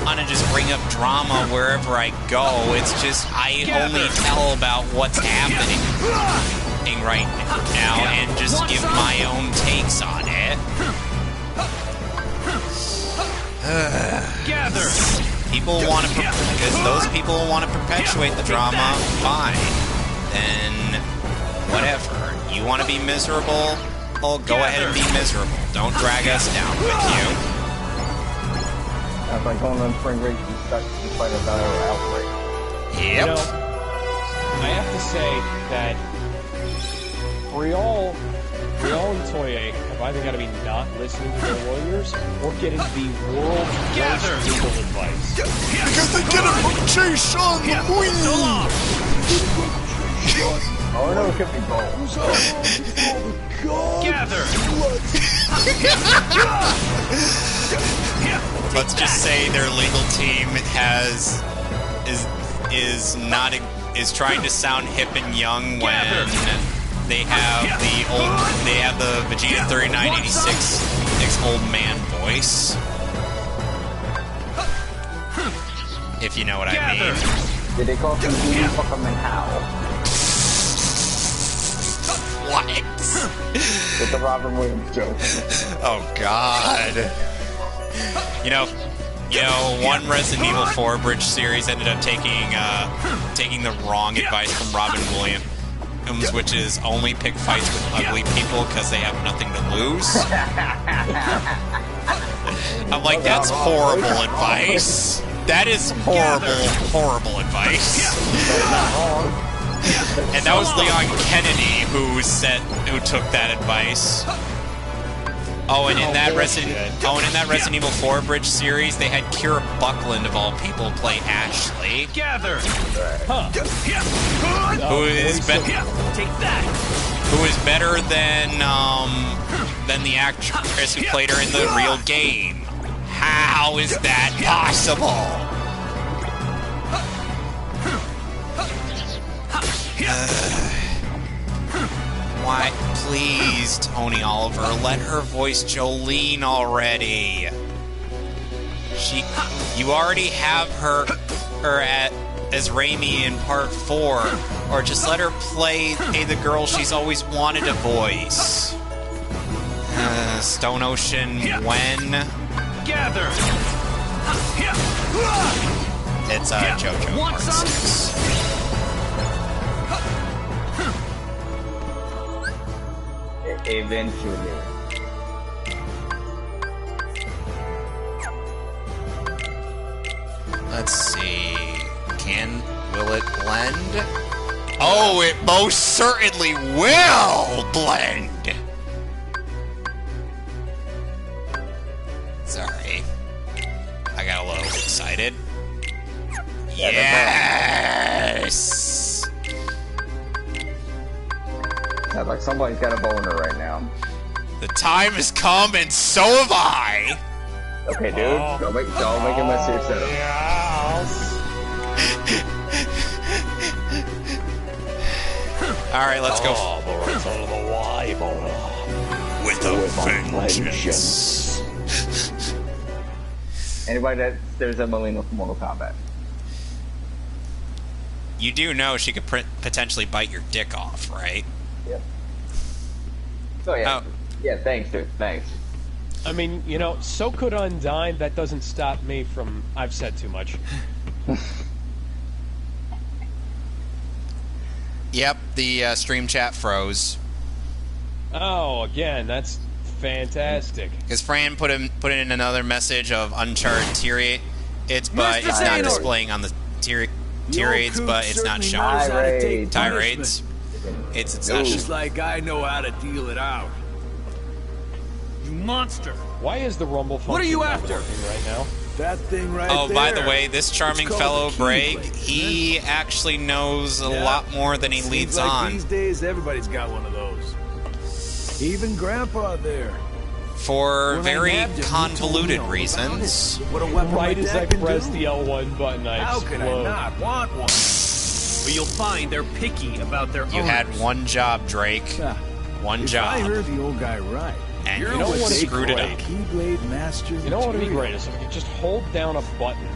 want to just bring up drama wherever I go. It's just, I only tell about what's happening right now and just give my own takes on it. People want to, because those people want to perpetuate the drama, fine. Then, whatever. You want to be miserable? Well, go ahead and be miserable. Don't drag us down with you. That's like going on spring break and start to fight a viral outbreak. Yep. You know, say that Brielle and Toye have either got to be not listening to their lawyers or getting the world's worst legal advice. Because they get it from Jay Sean the Moon! Oh no, it could be both. Gather! Let's just say their legal team is trying to sound hip and young when they have the Vegeta 3986 old man voice. If you know what I mean. Did they call some duty fuck him and how? What? With the Robin Williams joke. Oh God. You know, one Resident Evil 4 Bridge series ended up taking the wrong advice from Robin Williams, which is only pick fights with ugly people because they have nothing to lose. I'm like, that's horrible advice. That is horrible advice. And that was Leon Kennedy who took that advice. Oh, and in that Resident Evil 4 Bridge series, they had Kira Buckland of all people play Ashley. Gather! Who is better than the actress who played her in the real game. How is that possible? Why, please, Tony Oliver, let her voice Jolene already. You already have her as Raimi in Part 4, or just let her play the girl she's always wanted to voice. Stone Ocean when? Gather! It's JoJo Part 6. Eventually. Let's see. Will it blend? Oh, it most certainly will blend! Sorry. I got a little excited. Yes! Sounds like somebody's got a boner right now. The time has come, and so have I! Okay, dude. Don't make it mess yourself. Alright, let's go. With a vengeance. Anybody that there's a Melina from Mortal Kombat. You do know she could potentially bite your dick off, right? Yep. So yeah. Oh. Yeah, thanks, dude. Thanks. I mean, so could Undyne. That doesn't stop me from... I've said too much. Yep, the stream chat froze. Oh, again, that's fantastic. Because Fran put in another message of Uncharted tier 8, but it's not displaying on the tier 8s, but it's not showing tirades. It's not just like I know how to deal it out. You monster! Why is the rumble function what are you after right now? That thing right there. Oh, by the way, this charming fellow, Bragg, he actually knows a lot more than he leads on. These days, everybody's got one of those. Even Grandpa there. For very convoluted reasons. What a weapon right as I press do. the L1 button, I How explode. could I not want one? But you'll find they're picky about their You had one job, Drake. One job. I heard the old guy right. And you screwed it up. Keyblade master. You know what would be great is if you could just hold down a button.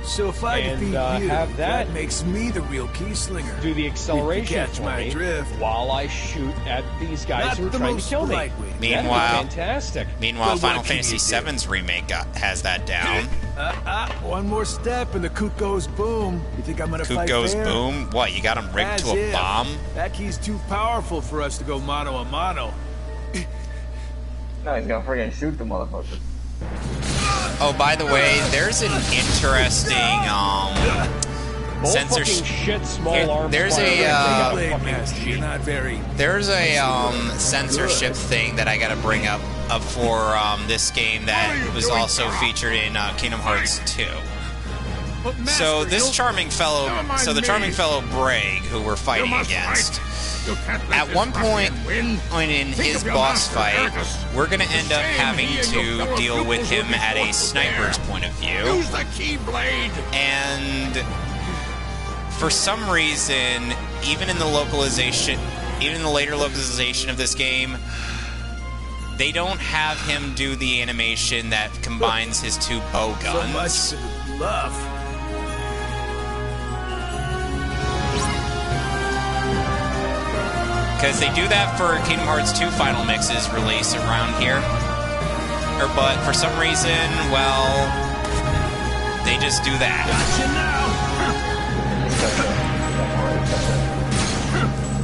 So if I defeat you, have that makes me the real key slinger. Do the acceleration for me while I shoot at these guys who are trying to kill me. Meanwhile, fantastic. Meanwhile, Final Fantasy VII's remake has that down. One more step and the coot goes boom. You think I'm gonna fight fair? Coot goes boom? What, you got him rigged to a bomb? That key's too powerful for us to go mano a mano. No, he's gonna friggin' shoot the motherfucker. Oh, by the way, there's an interesting fucking shit, small arms. There's not very. There's a censorship thing that I gotta bring up for this game that was also featured in Kingdom Hearts 2. So this charming fellow, the charming fellow Braig, who we're fighting against, at one point in his boss fight, we're gonna end up having to deal with him at a sniper's point of view. Use the Keyblade. And for some reason, even in the later localization of this game, they don't have him do the animation that combines his two bow guns. So much for the bluff. Because they do that for Kingdom Hearts 2 Final Mix's release around here. But for some reason, well, they just do that.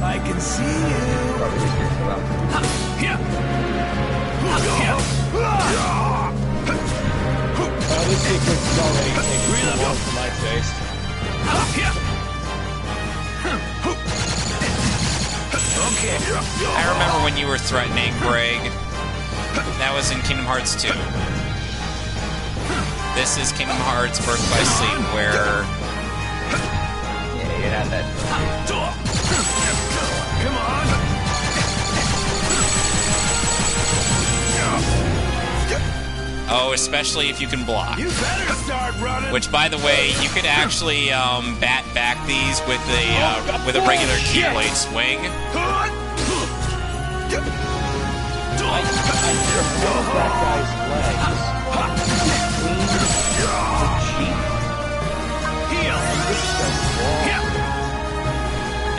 I can see you. This sequence is already taking too long for my taste. I remember when you were threatening Braig. That was in Kingdom Hearts 2. This is Kingdom Hearts Birth by Sleep, where... Yeah, you had that. Come on. Oh, especially if you can block. You better start running. Which, by the way, you could actually bat back these with a regular Keyblade swing. I broke that guy's legs between the cheek and the wall.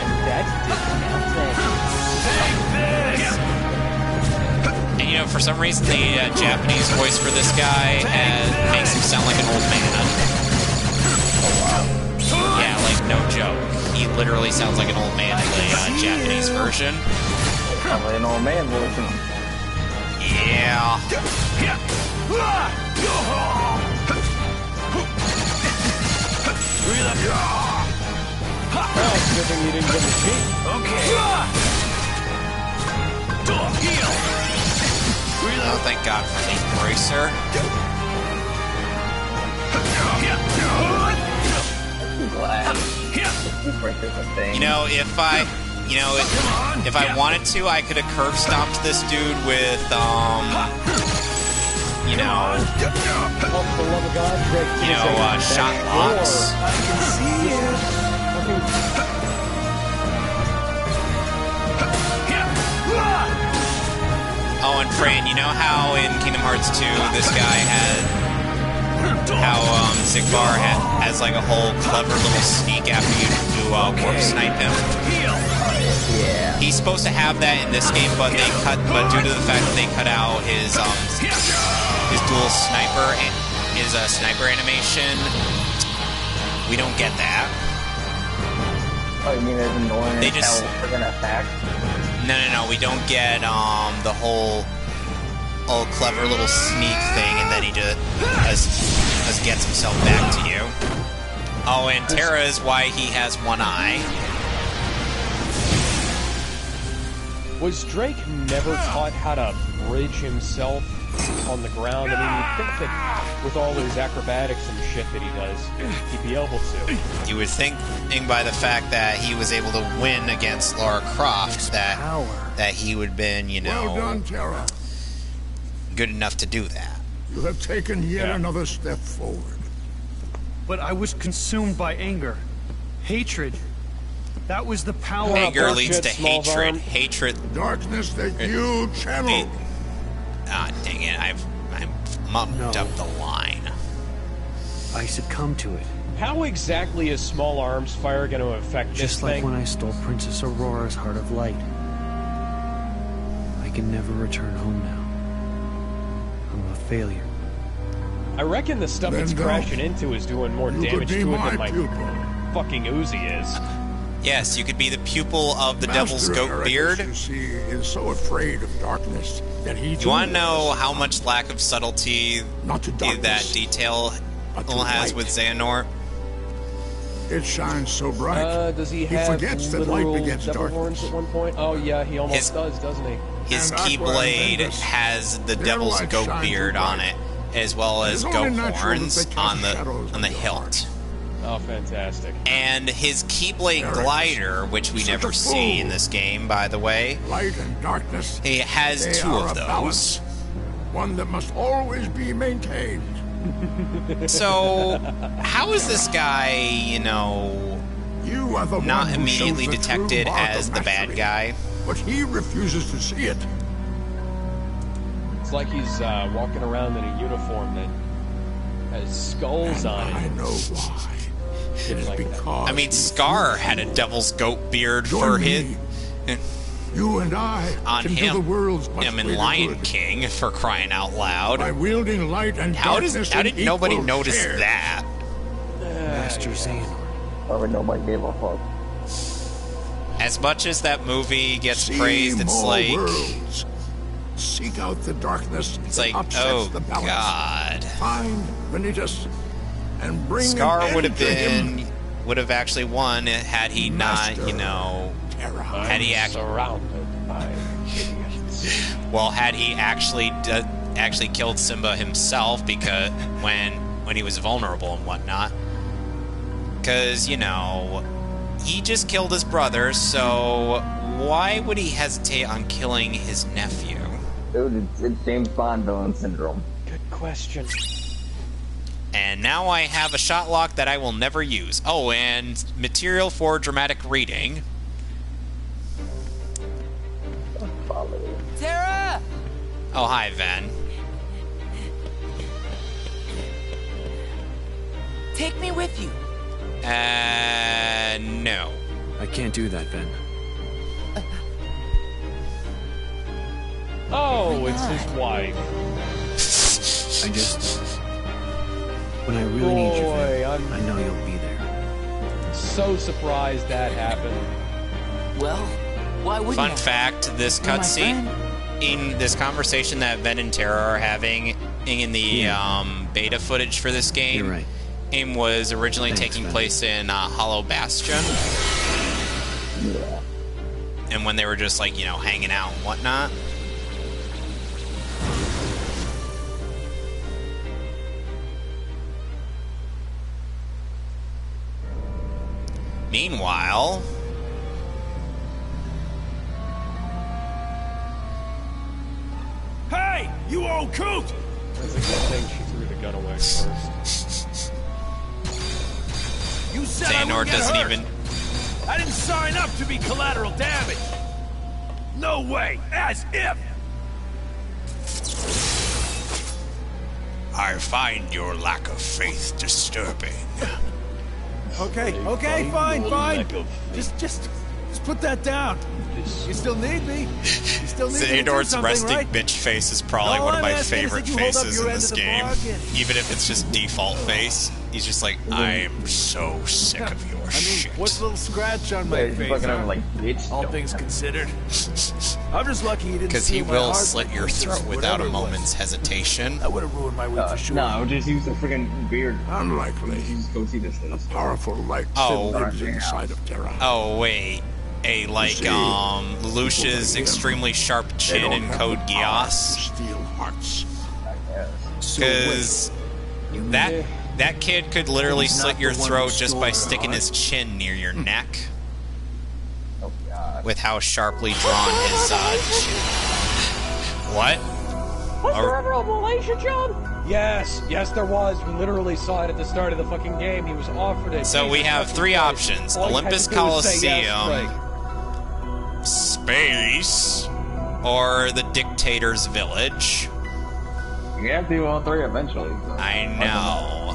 And that did nothing. And, you know, for some reason, the Japanese voice for this guy makes him sound like an old man. Yeah, like, no joke. He literally sounds like an old man in the Japanese version. Probably an old man voicing him. Yeah. Oh, good thing you didn't get the cheek. Oh, thank God for the bracer. I'm glad. You know, if I wanted to, I could have curve stomped this dude with, shot locks. I can see you. Oh, and Fran, you know how in Kingdom Hearts 2, this guy Zigbar has like a whole clever little sneak after you do warp snipe him? Yeah. He's supposed to have that in this game, but due to the fact that they cut out his dual sniper and his sniper animation, we don't get that. Oh, you mean there's annoying They just friggin' attack? No, we don't get the whole clever little sneak thing, and then he just gets himself back to you. Oh, and Terra is why he has one eye. Was Drake never taught how to bridge himself on the ground? I mean, you'd think that with all his acrobatics and shit that he does, he'd be able to. You would think by the fact that he was able to win against Lara Croft that he would have been, Well done, Terra. good enough to do that. You have taken yet another step forward. But I was consumed by anger. Hatred. That was the power. Anger leads to hatred. Hatred. Darkness that you channeled. Ah, dang it! I mucked up the line. I succumbed to it. How exactly is small arms fire going to affect this Just like thing? when I stole Princess Aurora's Heart of Light. I can never return home now. I'm a failure. I reckon the stuff it's crashing into is doing more damage to it than my fucking Uzi is. Yes, you could be the pupil of the Devil's Goat Beard. You see, is so afraid of darkness that he. You want to know how much lack of subtlety that detail has with Xehanort? It shines so bright. Does he have forgets that light literal begets devil horns darkness. at one point? Oh yeah, he almost does, doesn't he? His And that's where Keyblade Ventus, has the their devil's light goat shines beard so on bright. it, as well It as is goat only natural that horns they cast on the shadows on your hilt. Oh, fantastic. And his Keyblade There it is. glider, which we Such never a see fool. in this game, by the way, Light and darkness. he has They 2 are of a those. balance, one that must always be maintained. So, how is this guy, you know, You are the not one who immediately shows the true detected mark of as the bad mastery, guy? But he refuses to see it. It's like he's walking around in a uniform that has skulls on it. I know why. It is because I mean, Scar had a devil's goat beard Join for me. his... You and I on can do the world's much him in greater Lion good King, for crying out loud. by wielding light and How darkness did in nobody equal notice shares. that? Master Xehanort. Probably nobody gave a fuck. As much as that movie gets See praised, it's more like... worlds. Seek out the darkness It's that like, upsets oh, the balance. God. Find Vanitas and bring Scar an would end have to him. been... would have actually won had he not, you know... Terra. Had he actually... Surrounded by idiots. Well, had he actually actually killed Simba himself, because when he was vulnerable and whatnot, because, you know, he just killed his brother, so why would he hesitate on killing his nephew? Dude, it's James Bond villain syndrome. Good question. And now I have a shot lock that I will never use. Oh, and material for dramatic reading. Terra! Oh, hi, Ven. Take me with you. No. I can't do that, Ben. Oh, it's his wife. I just... When I really need you, Boy, Ben, I know you'll be there. So surprised that happened. Well, why wouldn't Fun I? fact, this You're my cutscene, friend. in this conversation that Ven and Terra are having in the beta footage for this game, You're right. game was originally Thanks, taking Ven. place in Hollow Bastion. Yeah. And when they were just, like, you know, hanging out and whatnot. Meanwhile... Hey, you old coot! That's a good thing she threw the gun away first. You said I Xehanort wouldn't get doesn't hurt. even... I didn't sign up to be collateral damage. No way, as if. I find your lack of faith disturbing. Okay, fine. Just put that down. You still need me. You still need me to do Xehanort's something, resting right? bitch face is probably All one of I'm my asking is favorite that you hold up faces your in end this of the game. bargain. Even if it's just default face. He's just like, I'm so sick of your shit. What's a little scratch on my Yeah, he's face? fucking huh? over like, bitch. All don't. things considered. I'm just lucky he didn't Because he steal my will heart slit like your this, throat without whatever a it was. moment's hesitation. That would have ruined my week for sure. No, just use the freaking beard. Unlikely. Just go see this. A powerful light Oh. still lives inside of Terra. Oh, wait. Lucia's extremely sharp chin in Code Geass. Steel hearts. Because that kid could literally slit your throat just by sticking his chin near your neck. Oh, God. With how sharply drawn his chin. What? Was there ever a relationship? Yes, there was. We literally saw it at the start of the fucking game. He was offered it. So we Jesus have fucking three Christ. options. All you had Olympus to do was say yes, Coliseum, Craig. space, or the Dictator's Village. You have to do all three eventually. So. I know.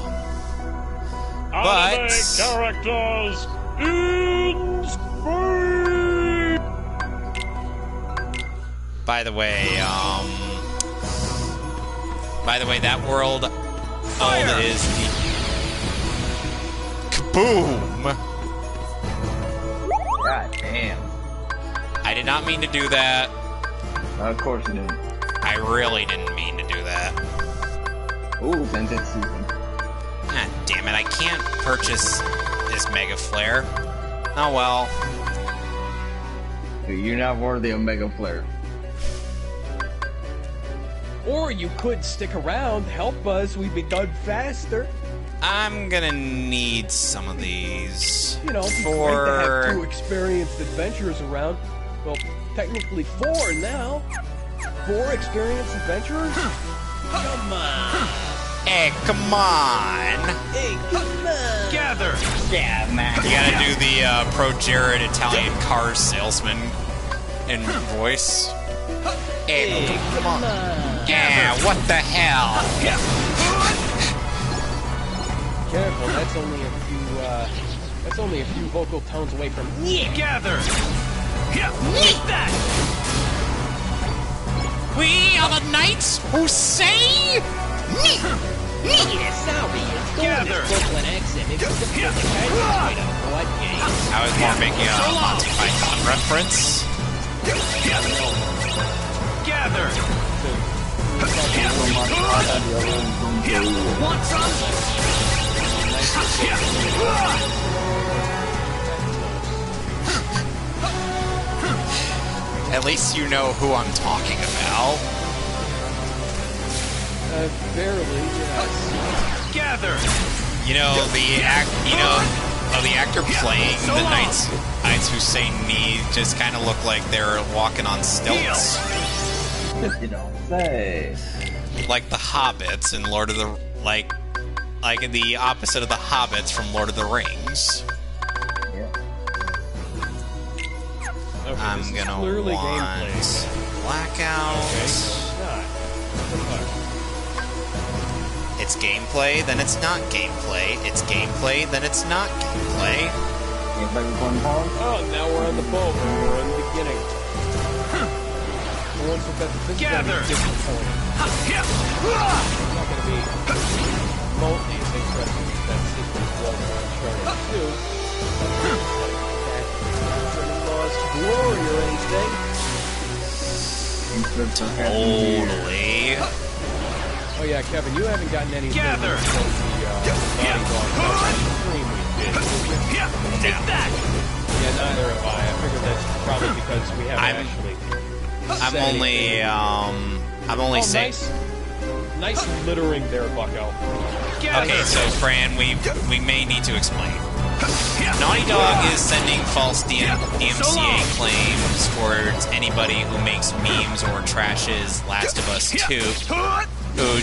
Anime But characters in space. by the way, that world is the kaboom. God damn. I did not mean to do that. Of course you didn't. I really didn't mean to do that. Ooh, sentence season. God damn it, I can't purchase is Mega Flare. Oh well. Dude, you're not worthy of Mega Flare. Or you could stick around, help us, we'd be done faster. I'm gonna need some of these. You know, it'd be great to have 2 experienced adventurers around. Well, technically 4 now. 4 experienced adventurers? Come on. Hey, come on. Hey, come on. Gather. Yeah, man. You gotta do the Pro Jared Italian car salesman in voice. Hey, come on. Yeah, what the hell? Careful, that's only a few vocal tones away from Gather. Eat that. We are the knights who say me. Gather. I was more making a Monty Python reference. Gather. Want some? At least you know who I'm talking about. Barely, yes. Gather. You know the actor playing the knights who say "me" just kind of look like they're walking on stilts. You don't say. Like the hobbits in Lord of the like the opposite of the hobbits from Lord of the Rings. Yeah. Okay, I'm gonna want blackout. Okay. It's gameplay, then it's not gameplay. It's gameplay, then it's not gameplay. Oh, now we're on the boat. We're in the beginning. Once we've got the physical, Gather. it's not going to be remotely as interesting as that sequence was on Uncharted 2. Lost glory or anything. Totally. Oh yeah, Kevin, you haven't gotten anything Gather. from the Naughty Dog stream we did. Take that. Yeah, neither have I. I figured that's probably because we haven't actually. I'm only saying. Nice littering there, Bucko. Okay, so Fran, we may need to explain. Naughty Dog is sending false DMCA claims towards anybody who makes memes or trashes Last of Us 2,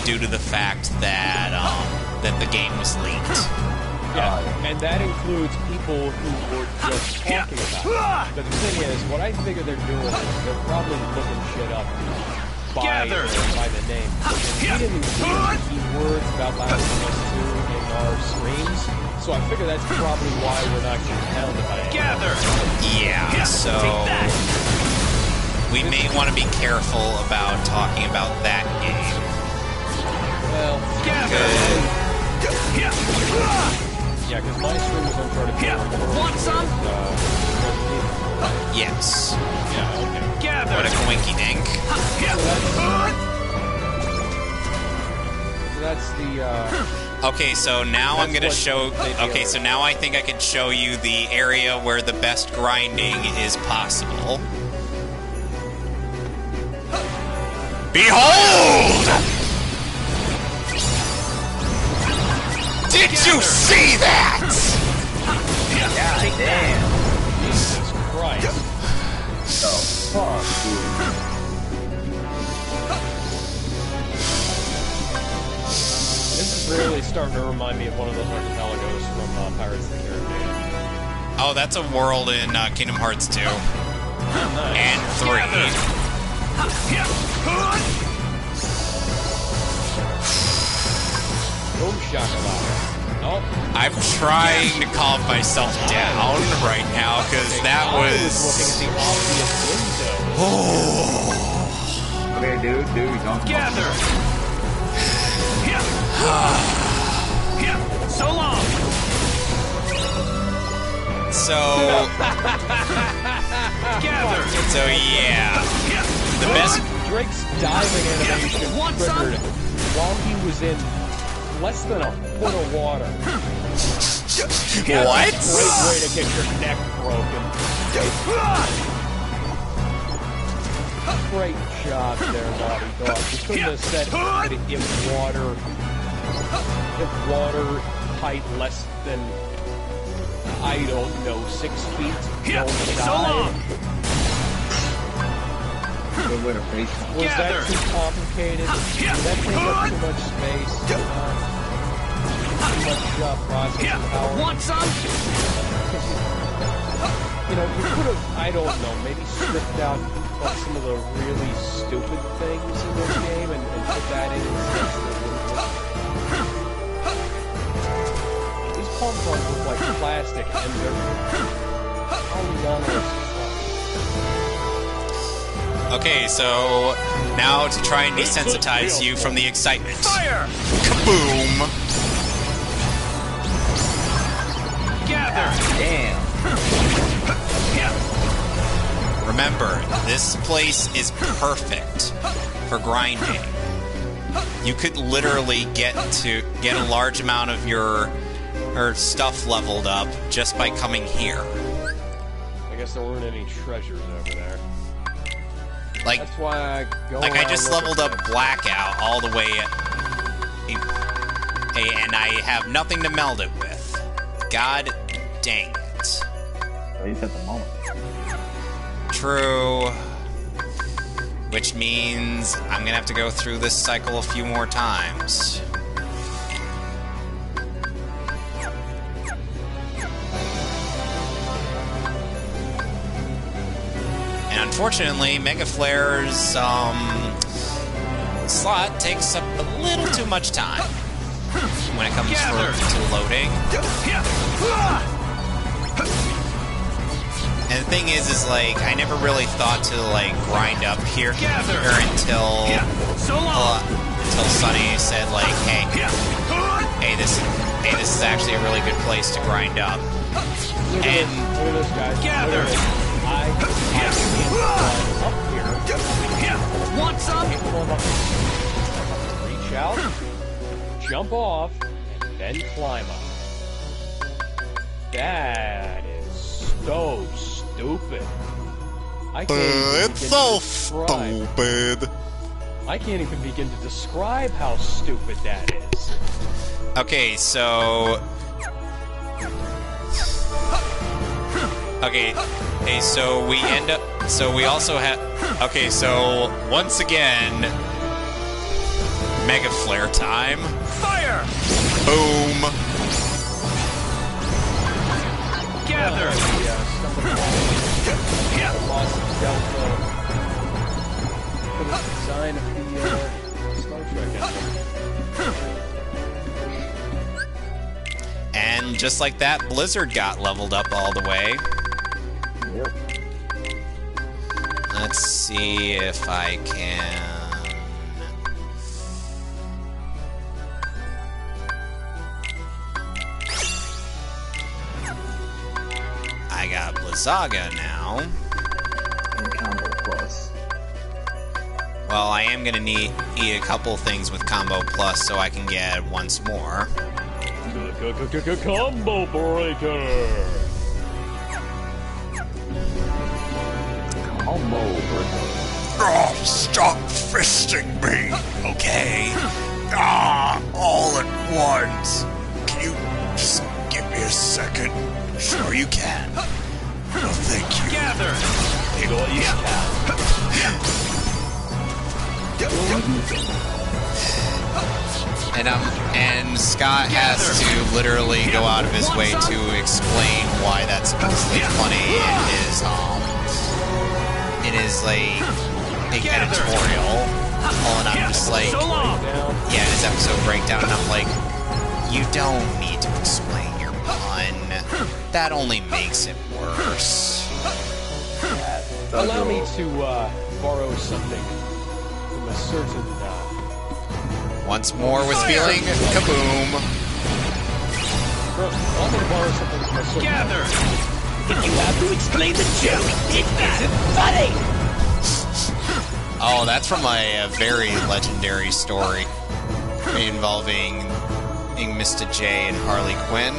due to the fact that that the game was leaked. Yeah, and that includes people who were just talking about it. But the thing is, what I figure they're doing is they're probably looking shit up by the name. And we didn't include keywords about Last of Us 2 in our streams, so I figure that's probably why we're not getting hounded by it. Yeah, so we may want to be careful about talking about that game. Well, yeah, because my stream was Uncharted 4. Want some? Yes. Yeah, okay. Gather. What a coinky dink. So that's the, Okay, so now I'm gonna show. Okay, so now I think I can show you the area where the best grinding is possible. Behold! Did you see that? God damn. Jesus Christ. The fuck, dude. This is really starting to remind me of one of those archipelagos from Pirates of the Caribbean. Oh, that's a world in Kingdom Hearts 2. Nice. And 3. Boom shakalaka. Oh. I'm trying to calm myself down right now because that was. Looking at the obvious window. Oh. Okay, dude, don't. Gather. So long. So. Gather. So yeah. The best. Drake's diving animation triggered while he was in less than a foot of water. What? Great way to get your neck broken. Great job there, Naughty Dog. You couldn't have said that if water height less than, I don't know, 6 feet, don't die. Good way to face it. Was that too complicated? Did that take up too much space? Too much processing power? Want some? You know, you could have, I don't know, maybe stripped out some of the really stupid things in this game and put that in instead. These pom-poms look like plastic and they're polygonal. Okay, so now to try and desensitize you from the excitement. Fire! Kaboom! Gather! Damn. Remember, this place is perfect for grinding. You could literally get a large amount of your stuff leveled up just by coming here. I guess there weren't any treasures over there. Like, that's why I go I just leveled up Blackout all the way, and I have nothing to meld it with. God dang it. At least at the moment. True. Which means I'm gonna have to go through this cycle a few more times. And unfortunately, Mega Flare's slot takes up a little too much time when it comes to loading. And the thing is like, I never really thought to like grind up here until Sonny said like, hey, this is actually a really good place to grind up. And look at this, guys. Gather! I can't up here. Want some? Reach out, jump off, and then climb up. That is so stupid. I can't even It's so stupid. I can't even begin to describe how stupid that is. okay, so so we end up. So we also have. Okay, so once again, Mega Flare time. Fire! Boom. Gather! Lost Delta for the design of the Star Trek engine. And just like that, Blizzard got leveled up all the way. Yep. Let's see if I can. I got Blizzaga now. And Combo Plus. Well, I am gonna need a couple things with Combo Plus so I can get once more. Combo Breaker! Combo Breaker. Oh, stop fisting me, okay? All at once. Can you just give me a second? Sure you can. Oh, thank you. Gather! And Scott has to literally go out of his way to explain why that's supposedly funny in his like editorial. And I'm just like, yeah, his episode breakdown, and I'm like, you don't need to explain your pun. That only makes it worse. Allow me to borrow something from a certain. Once more with feeling, kaboom. Allow me to borrow something from a certain. Gather! If you have to explain the joke, it isn't funny! Oh, that's from a very legendary story involving Mr. J and Harley Quinn.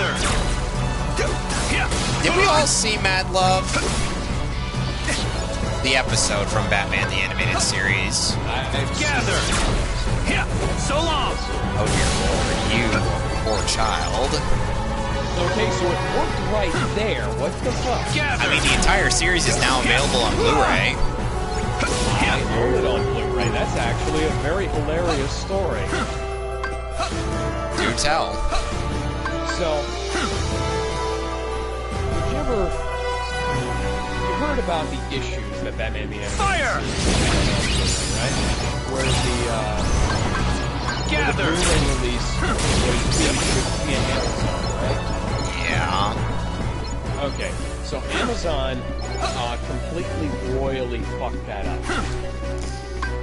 Gather! Did we all see Mad Love? The episode from Batman the Animated Series. Gather! So long! Oh dear lord, you poor child. Okay, so it worked right there. What the fuck? I mean, the entire series is now available on Blu-ray. I own it on Blu-ray. That's actually a very hilarious story. Do tell. So, you heard about the issues that Batman the Animated Fire! Right? Where the Blu-ray release was being shipped via Amazon, right? Yeah. Okay, so Amazon completely royally fucked that up.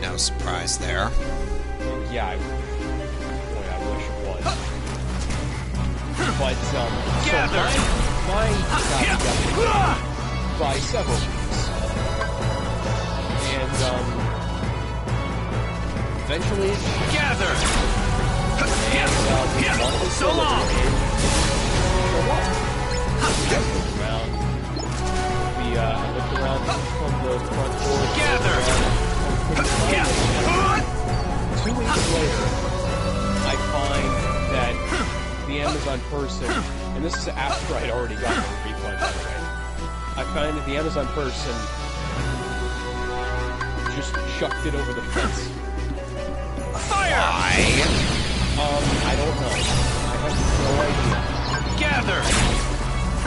No surprise there. Yeah, boy, I wish it was. But, so my copy got delayed by several weeks. And, eventually... Gather! And, So long! I looked around from the front door. Gather! 2 weeks later, I find that the Amazon person, and this is after I'd already gotten a refund, by the way, I find that the Amazon person just chucked it over the fence. Fire! Why? I don't know. I have no idea. Gather!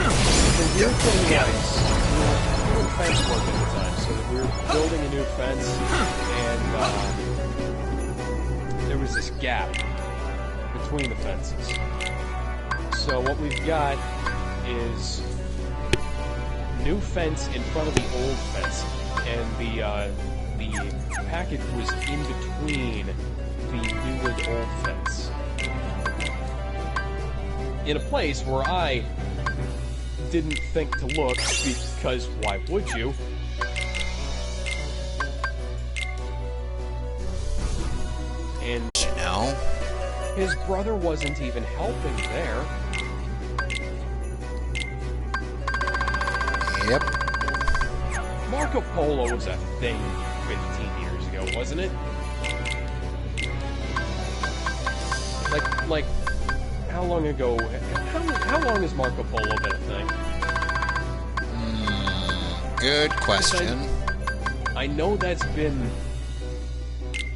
The weird thing was, we were doing fence work at the time, so we were building a new fence, and there was this gap between the fences. So what we've got is new fence in front of the old fence, and the package was in between the new and old fence. In a place where I didn't think to look, because why would you? And you know, his brother wasn't even helping there. Yep. Marco Polo was a thing 15 years ago, wasn't it? Like, how long ago? How long has Marco Polo been a thing? Good question. I know that's been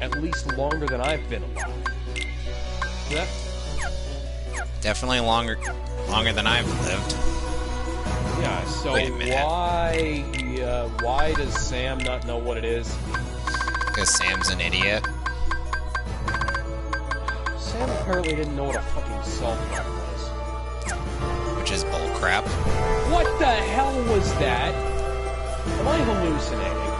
at least longer than I've been alive. That Definitely longer than I've lived. Yeah. So Wait a minute. why does Sam not know what it is? Because Sam's an idiot. Sam apparently didn't know what a fucking salt block was. Which is bullcrap. What the hell was that? Am I hallucinating?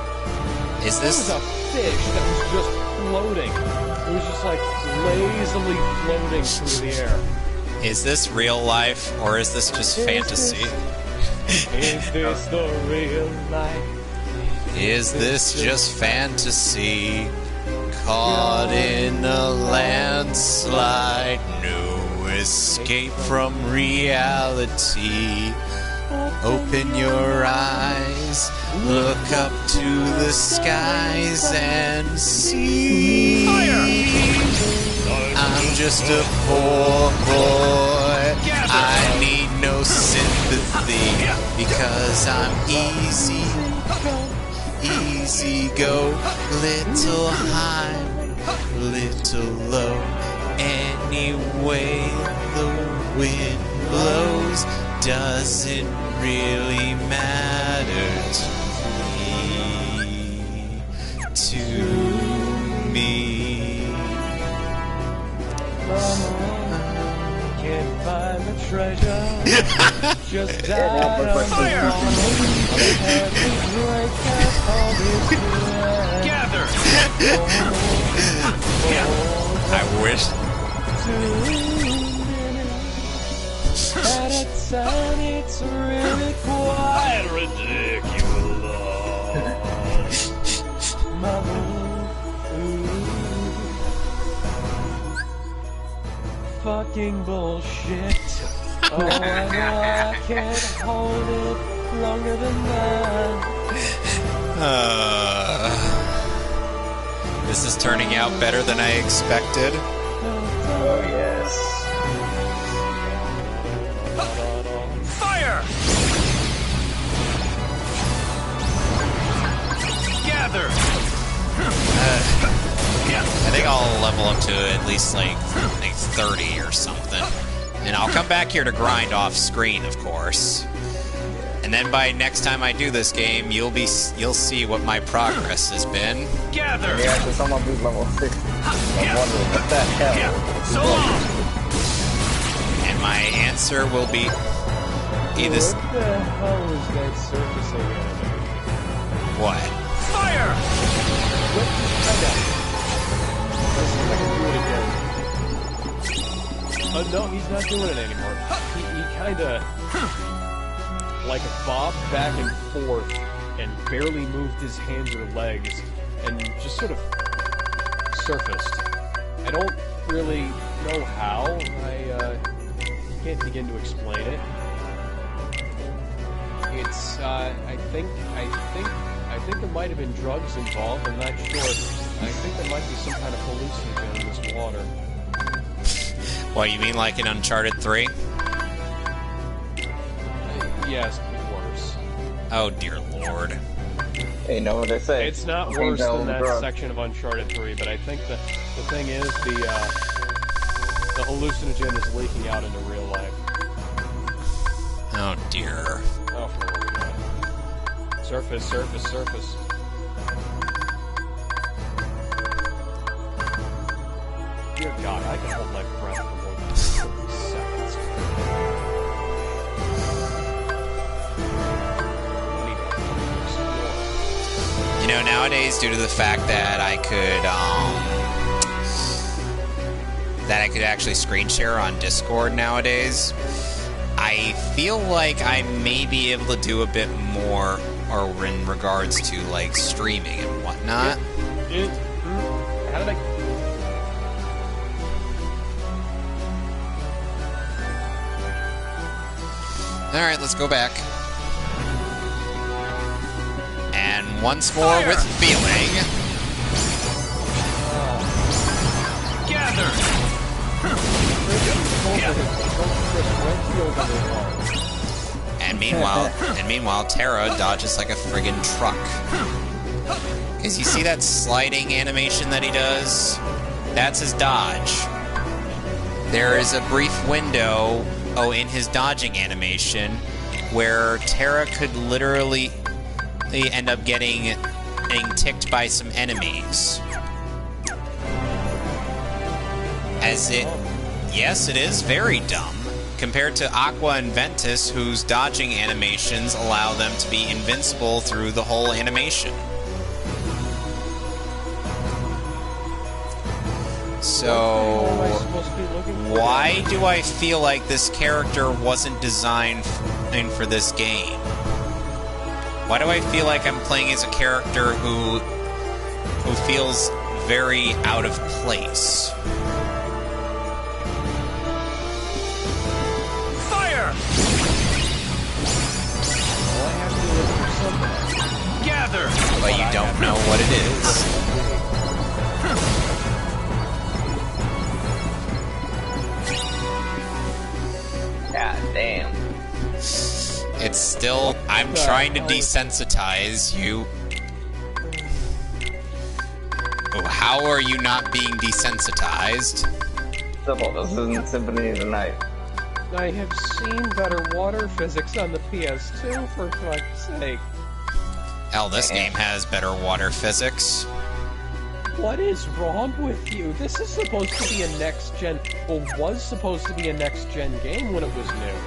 Is this... There was a fish that was just floating. It was just like lazily floating through the air. Is this real life, or is this just fantasy? Is this the real life? Is this just fantasy? Caught in a landslide, no escape from reality. Open your eyes, look up to the skies and see. I'm just a poor boy, I need no sympathy, because I'm easy go, little high, little low. Anyway the wind blows doesn't really matter to me. Can't find the treasure. Just died on the Fire! Gather! I wish. At a time, it's really quite ridiculous. Mama, fucking bullshit. Oh, I know I can't hold it longer than that. This is turning out better than I expected. Oh, yes. Fire! Gather! I think I'll level up to at least like 30 or something. And I'll come back here to grind off screen, of course. And then by next time I do this game, you'll see what my progress has been. Gather! Yeah, so someone who's level 60. I'm wondering what the hell. So long! And my answer will be either. What the hell is that surfacing enemy? What? Fire! Let's see if I can do it again. No, he's not doing it anymore. He kinda like bobbed back and forth and barely moved his hands or legs and just sort of surfaced. I don't really know how. I can't begin to explain it. It's I think there might have been drugs involved. I'm not sure. I think there might be some kind of hallucinogen in this water. What, you mean like in Uncharted 3? Yes, worse. Oh, dear lord. Hey, you know what they say. It's not worse than that section of Uncharted 3, but I think the thing is the hallucinogen is leaking out into real life. Oh, dear. Oh, for God. Surface. Dear God, I can hold my breath for more than 30 seconds. You know, nowadays, due to the fact that I could actually screen share on Discord nowadays, I feel like I may be able to do a bit more, or in regards to like streaming and whatnot. How did I? All right, let's go back. And once more with feeling. Gather! And meanwhile, Terra dodges like a friggin' truck. Because you see that sliding animation that he does? That's his dodge. There is a brief window, in his dodging animation, where Terra could literally end up getting ticked by some enemies. Yes, it is very dumb. Compared to Aqua and Ventus, whose dodging animations allow them to be invincible through the whole animation. So, why do I feel like this character wasn't designed for this game? Why do I feel like I'm playing as a character who feels very out of place? Fire! All I have to do is do something. Gather! But you don't know what it is. God damn. It's still... I'm trying to desensitize you. Oh, how are you not being desensitized? Simple, this isn't Symphony of the Night. I have seen better water physics on the PS2, for fuck's sake. Hell, this game has better water physics. What is wrong with you? This is supposed to be a next-gen... Well, was supposed to be a next-gen game when it was new.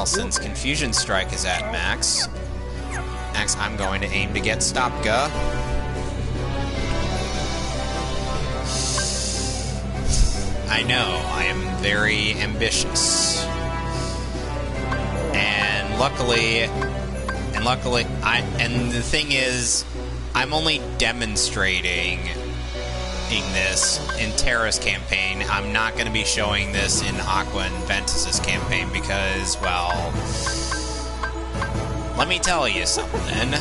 Since Confusion Strike is at max, I'm going to aim to get Stopka. I know, I am very ambitious. And luckily, the thing is, I'm only demonstrating this in Terra's campaign. I'm not going to be showing this in Aqua and Ventus's campaign because, well, let me tell you something.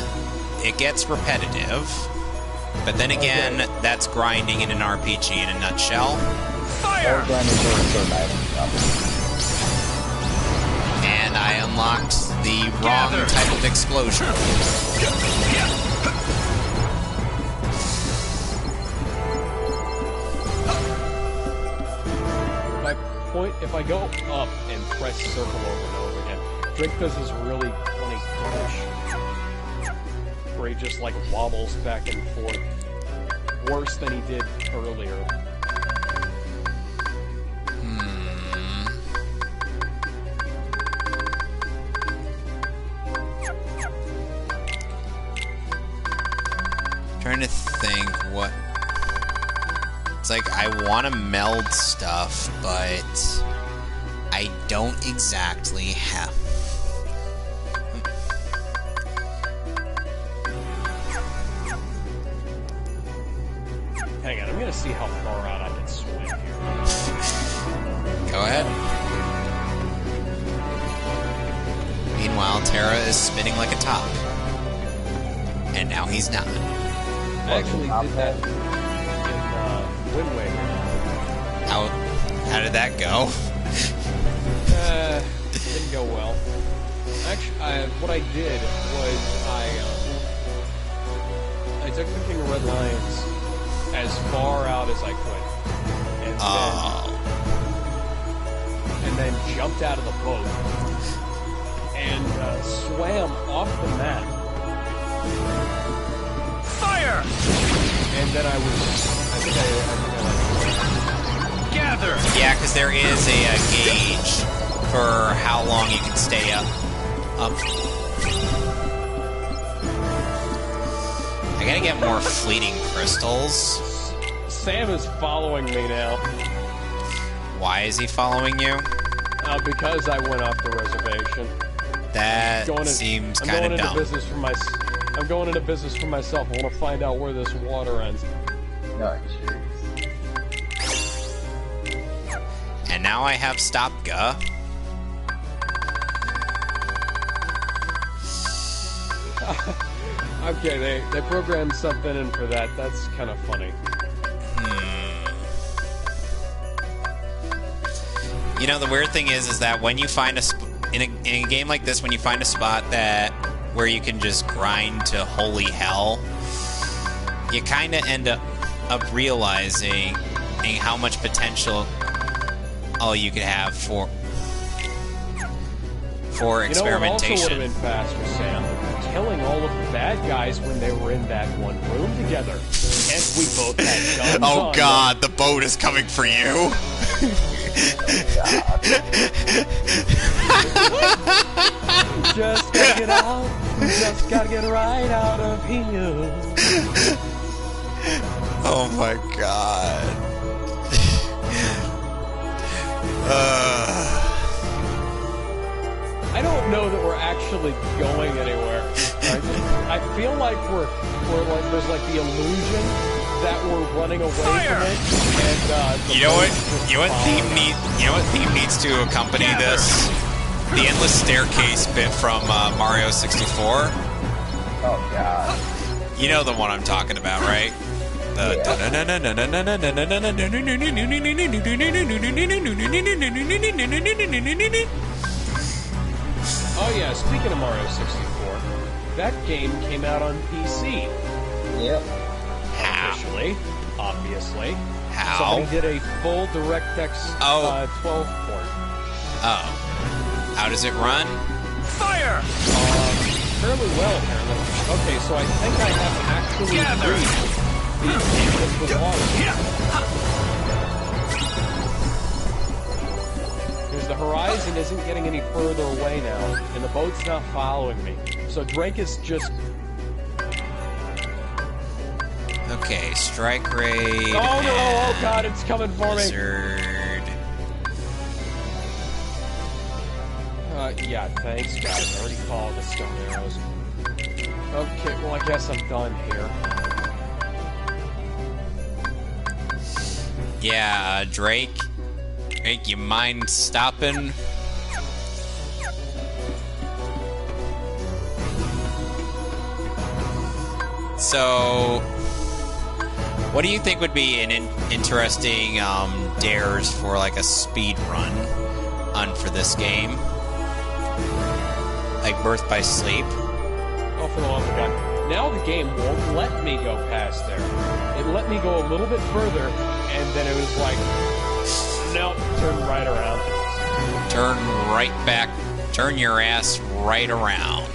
It gets repetitive, but then again, that's grinding in an RPG in a nutshell. Fire! And I unlocked the wrong type of explosion. If I go up and press circle over and over again, Drake does this really funny glitch where he just like wobbles back and forth, worse than he did earlier. Trying to think what. It's like I want to meld stuff, but I don't exactly have. Hang on, I'm gonna see how far out I can swim here. Go ahead. Meanwhile, Terra is spinning like a top. And now he's not. I actually did that in Wind Waker. How did that go? Didn't go well. Actually, what I did was I took the King of Red Lions as far out as I could, and then jumped out of the boat and swam off the map. Fire! And then I think I gather. Yeah, because there is a gauge for how long you can stay up. I gotta get more fleeting crystals. Sam is following me now. Why is he following you? Because I went off the reservation. That seems kind of dumb. I'm going into business for myself. I want to find out where this water ends. No, and now I have Stopga. Okay, they programmed something in for that. That's kind of funny. You know, the weird thing is that when you find in a game like this, when you find a spot where you can just grind to holy hell, you kind of end up realizing how much potential you could have for experimentation. You know what also would have been faster, Sam? Killing all of the bad guys when they were in that one room together. And we both had guns Oh on God, the boat is coming for you. Just gotta get out. Just gotta get right out of here. Oh my God. I don't know that we're actually going anywhere. I feel like we're like there's like the illusion that we're running away from it. And you know what theme needs to accompany this? The endless staircase bit from Mario 64. Oh God. You know the one I'm talking about, right? Oh yeah, speaking of Mario 64, that game came out on PC. Yep. Officially, obviously. How? Somebody did a full DirectX 12 port. Oh. How does it run? Fire! Fairly well, apparently. Okay, so I think I have actually reached the end of the water. Because the horizon isn't getting any further away now, and the boat's not following me. So Drake is just... Okay, strike raid. Oh no! Oh God, it's coming for Wizard. Yeah, thanks, guys. I already followed the stone arrows. Okay, well, I guess I'm done here. Yeah, Drake, you mind stopping? So, what do you think would be an interesting dares for like a speed run for this game? Like Birth by Sleep? Oh, for the love of God. Now the game won't let me go past there. It let me go a little bit further, and then it was like, no, turn right around. Turn right back. Turn your ass right around.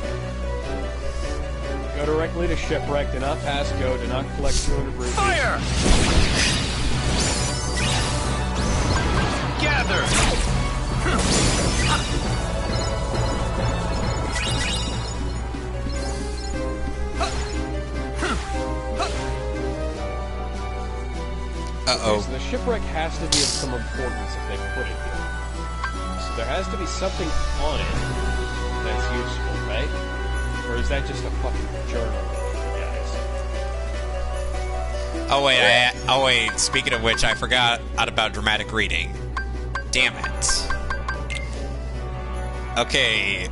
Go directly to Shipwreck. Do not pass go. Do not collect 200 rupees. Fire! Gather! Uh-oh. Okay, so the Shipwreck has to be of some importance if they put it here. So there has to be something on it that's useful, right? Or is that just a fucking journal, guys? Oh wait, speaking of which, I forgot about dramatic reading. Damn it. Okay,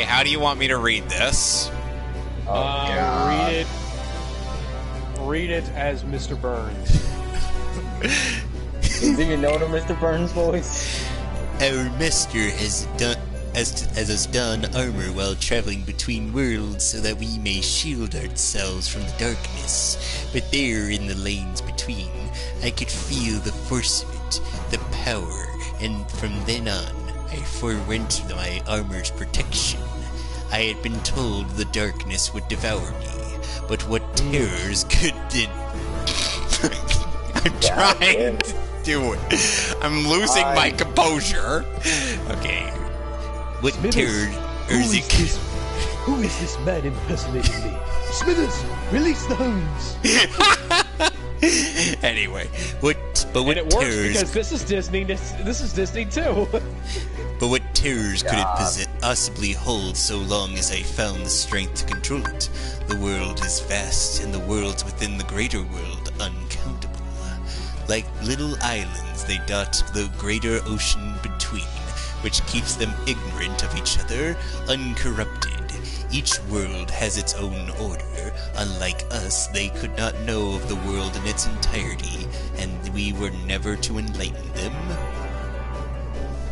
how do you want me to read this? Read it as Mr. Burns. Do you know the Mr. Burns voice? Our master has done armor while traveling between worlds so that we may shield ourselves from the darkness. But there in the lanes between, I could feel the force of it, the power, and from then on, I forewent my armor's protection. I had been told the darkness would devour me, but what terrors could it... I'm trying to do it. I'm losing my composure. Okay. What terrors Who is this man impersonating me? Smithers, release the hounds. Anyway, and it works because this is Disney. This is Disney too. But what terrors could it possibly hold so long as I found the strength to control it? The world is vast, and the worlds within the greater world uncountable. Like little islands, they dot the greater ocean between, which keeps them ignorant of each other, uncorrupted. Each world has its own order. Unlike us, they could not know of the world in its entirety, and we were never to enlighten them.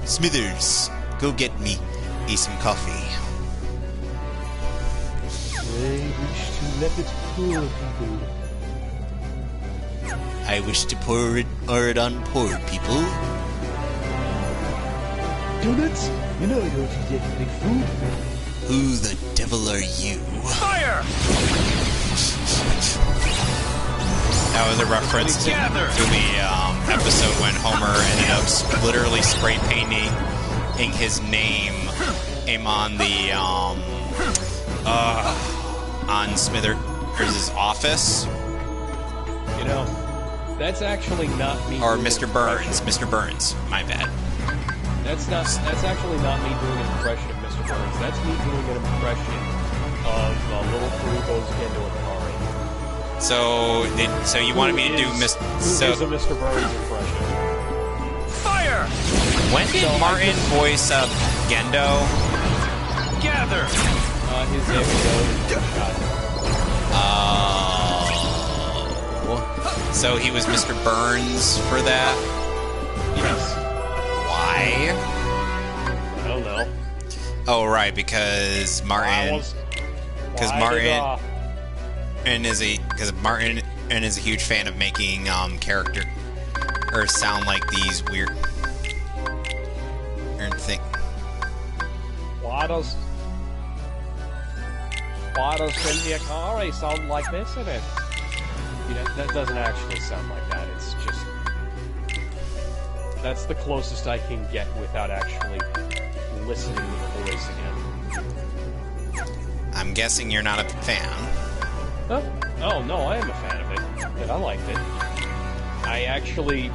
Smithers, go get me some coffee. They wish to let it poor people. I wish to pour it on poor people. Donuts? You know I don't eat anything food. Who the devil are you? Fire! That was a reference to the episode when Homer ended up literally spray painting his name on the on Smithers' office. You know, that's actually not me. Or Mr. Burns. Mr. Burns. My bad. That's actually not me doing an impression of Mr. Burns. That's me doing an impression of Little Furugo's Gendo Akari. So you wanted me to do Who is a Mr. Burns impression? Fire! When did Martin voice Gendo? Gather! His episode shot. So he was Mr. Burns for that? Yes. Why? I don't know. Oh, right, because Martin is a huge fan of making character or sound like these weird thing. Why does Gendo Akari sound like this in it? You know, that doesn't actually sound like that. It's just that's the closest I can get without actually listening to the voice again. I'm guessing you're not a fan. Huh? Oh, no, I am a fan of it. And I liked it. I actually,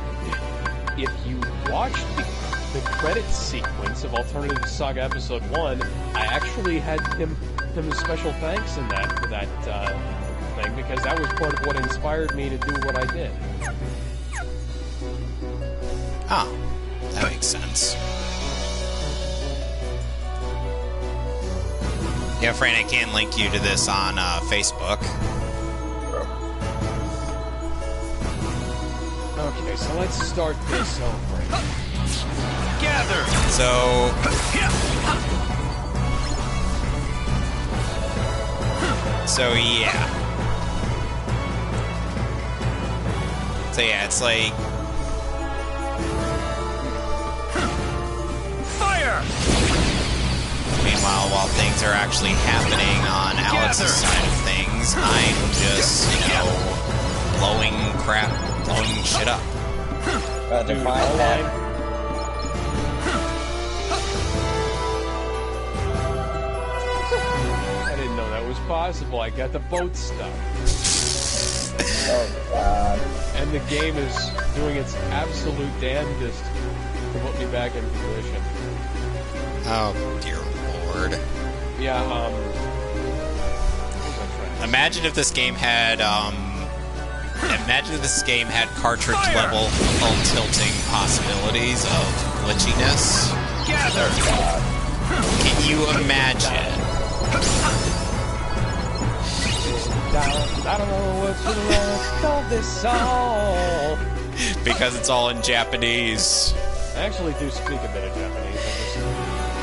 if you watched the credits sequence of Alternative Saga Episode 1, I actually had him a special thanks in that for that thing, because that was part of what inspired me to do what I did. Oh, that makes sense. Yeah, Fran, I can link you to this on Facebook. Okay, so let's start this over. Gather! So... yeah. So yeah, it's like... Fire! Meanwhile, while things are actually happening on Alex's side of things, I'm just, you know, blowing shit up. The final line. I didn't know that was possible. I got the boat stuck. Oh, God. And the game is doing its absolute damnedest to put me back in position. Oh, dear Lord. Yeah, Imagine if this game had, cartridge level tilting possibilities of glitchiness. Gather! Can you imagine? I don't know what to call this song. Because it's all in Japanese. I actually do speak a bit of Japanese. I just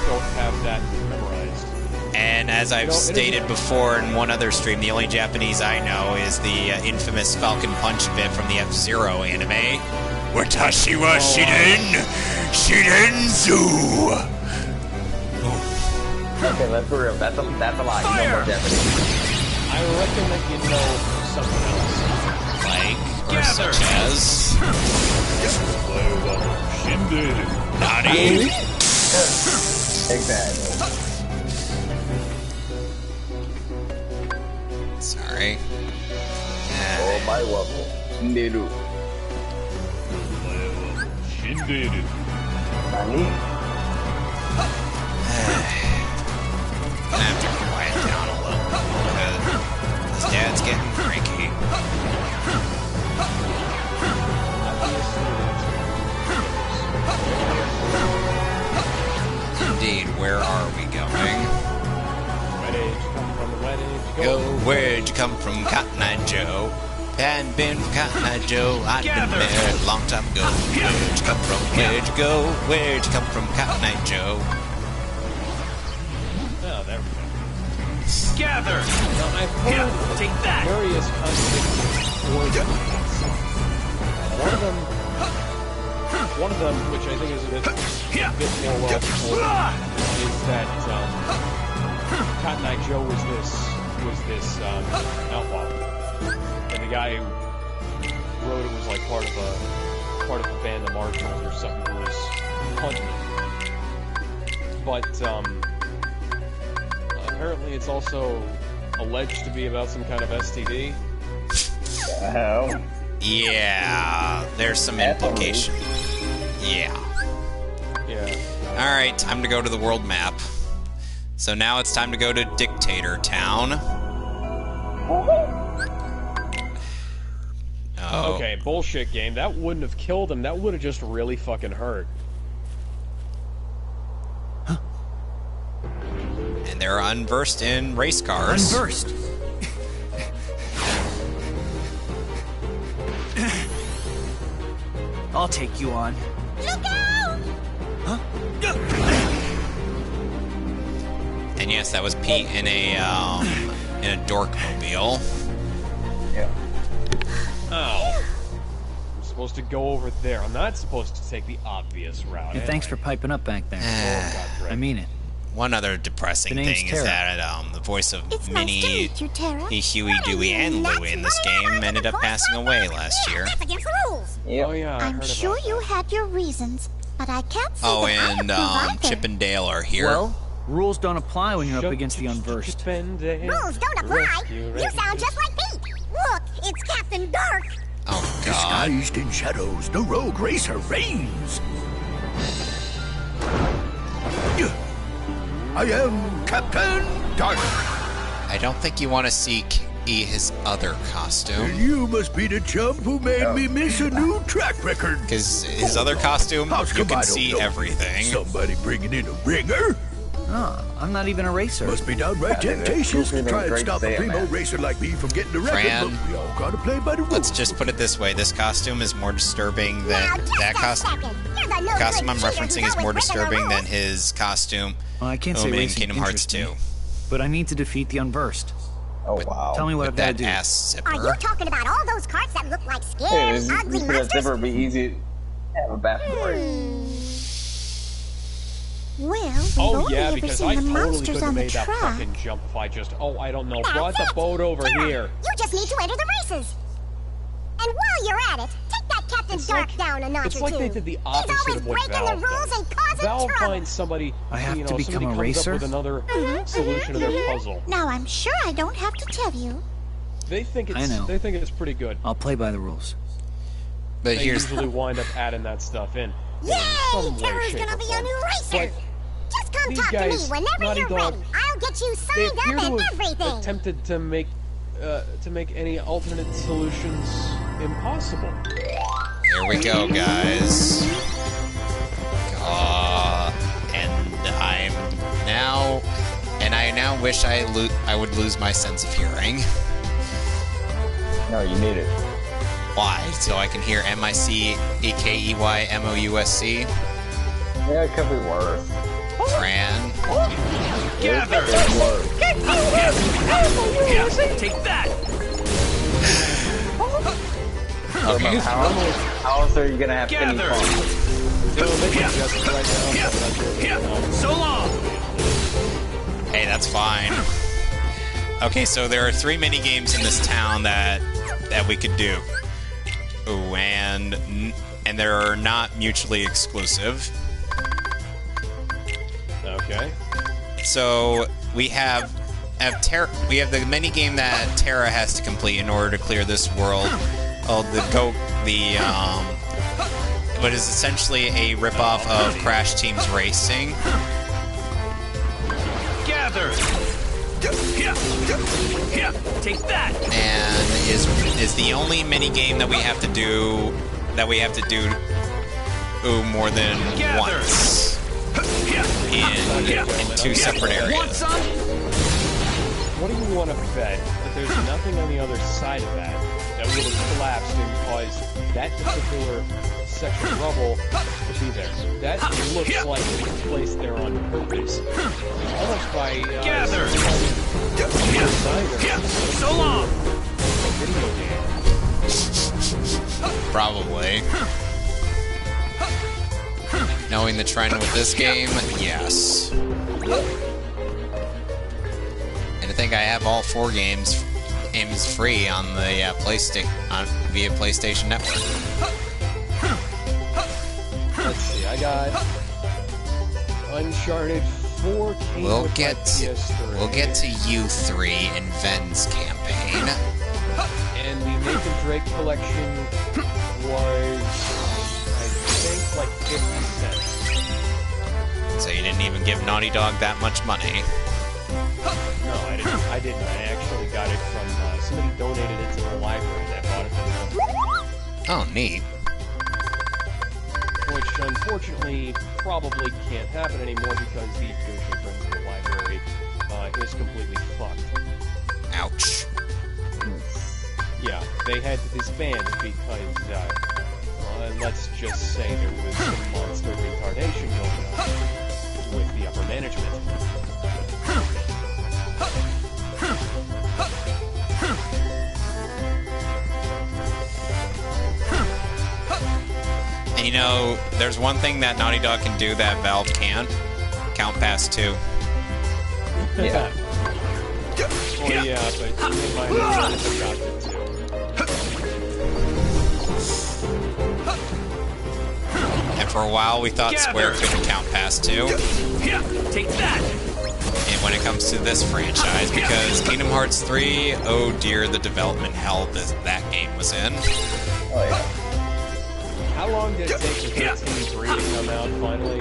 don't have that memorized. And as I've stated before in one other stream, the only Japanese I know is the infamous Falcon Punch bit from the F-Zero anime. Watashi wa Shiden! Shidenzu! Okay, let's be real. That's a lot. You know more Japanese. I reckon that you know something else. Like, or such as... Nani? Exactly. Sorry. Oh, my waffle. Shinderu. Shinderu. Nani? Gonna have to quiet down a little because his dad's getting cranky. Indeed, where are we going? Go, where'd you come from, Cotton Eye Joe? Hadn't been from Cotton Eye Joe, I'd been there a long time ago. Where'd you come from? Where'd you go? Where'd you come from, Cotton Eye Joe? Oh, there we go. Gather! Now, I've heard various contradictory origins. One of them, which I think is a bit more well supported, is that Cotton Eye Joe was this outlaw, and the guy who wrote it was like part of a band of marshals or something who was hunting him. But apparently, it's also alleged to be about some kind of STD. The hell? Yeah, there's some implication. Yeah. Alright, time to go to the world map. So now it's time to go to Dictator Town. Oh. Okay, bullshit game. That wouldn't have killed him. That would have just really fucking hurt. And they're unversed in race cars. Unversed? I'll take you on. Look out! Huh? And yes, that was Pete in a dorkmobile. Yeah. Oh. I'm supposed to go over there. I'm not supposed to take the obvious route. Hey, thanks for piping up back there. I mean it. One other depressing thing is that the voice of Minnie, Nice to meet you, Terra. Huey, Dewey, and Louie in this game ended up passing away last year. That's against the rules. Yep. Oh yeah, I I'm heard sure about you that. had your reasons, but I can't see Oh, that I and approve either. Chip and Dale are here. Well, rules don't apply when you're up against the unversed. Rules don't apply. You sound just like Pete. Look, it's Captain Dark. Oh God! Disguised in shadows, the rogue racer reigns. I am Captain Dark. I don't think you want to see his other costume. You must be the chump who made me miss a new track record. Because his other costume, you can see everything. Somebody bringing in a ringer? Oh, I'm not even a racer. Must be downright temptations to try and stop a primo racer like me from getting the record, Fran, but we all gotta play by the rules. Let's just put it this way. This costume is more disturbing than... that costume I'm referencing is more disturbing than his costume Well, I can't say in racing Kingdom Hearts 2. Me, but I need to defeat the Unversed. Oh, wow. Tell me what I've got to do. Ass zipper. Are you talking about all those carts that look like scared, ugly This monsters? zipper would be easy to have a backstory. Well, we've Oh only yeah, ever because seen I the totally monsters could have on the made that track. fucking jump if I just... Oh, I don't know. That's Brought the it. boat over Terra, here. You just need to enter the races. And while you're at it, take that Captain Dark down a notch It's or like two. they did the He's opposite always of what breaking Valve the rules does. and causing Valve trouble. finds somebody, I have you know, to become somebody a comes racer? up with another solution to their puzzle. Now I'm sure I don't have to tell you. They think it's I know. They think it's pretty good. I'll play by the rules. But They here's usually wind up adding that stuff in. Yay! some way, Terra's shape, gonna or be form. a new racer. Just come these talk guys, to me whenever Naughty you're Dog, ready. I'll get you They signed appear up and to have everything. attempted to make any alternate solutions impossible. Here we go, guys. And I now wish I would lose my sense of hearing. No, you need it. Why? So I can hear MICAKEYMOUSC? Yeah, it could be worse. Fran. Gather! Yeah, take that! Okay. How else are you gonna have any Gather! fun? So long! Hey, that's fine. Okay, so there are 3 mini games in this town that we could do. Ooh, and they're not mutually exclusive. Okay. So we have the mini game that Terra has to complete in order to clear this world. What is essentially a ripoff of Crash Team's Racing. Gather! Take that! And is the only mini game that we have to do more than once in 2 separate areas. What do you want to bet that there's nothing on the other side of that would have collapsed and caused that particular section of rubble to be there? That looks like it was placed there on purpose. Almost by Gather! So long! Video game. Probably. Knowing the trend with this game, yes. And I think I have all 4 games free on the via PlayStation Network. Let's see, I got Uncharted 4. We'll get to you 3 in Ven's campaign. And the Nathan Drake collection was, I think, like 50 cents. So you didn't even give Naughty Dog that much money. No, I didn't. I actually got it from somebody donated it to the library that bought it from them. Oh, neat. Which unfortunately probably can't happen anymore because the Goshen Friends library is completely fucked. Ouch. Yeah, they had to disband because let's just say there was some monster retardation going on with the upper management. And you know, there's one thing that Naughty Dog can do that Valve can't. Count past 2. Yeah. Well, yeah, but you might have forgot it too. And for a while we thought Square couldn't count past 2. Take that! And when it comes to this franchise, because Kingdom Hearts 3, oh dear, the development hell that game was in. Oh yeah. How long did it take for 13-3 to come out finally?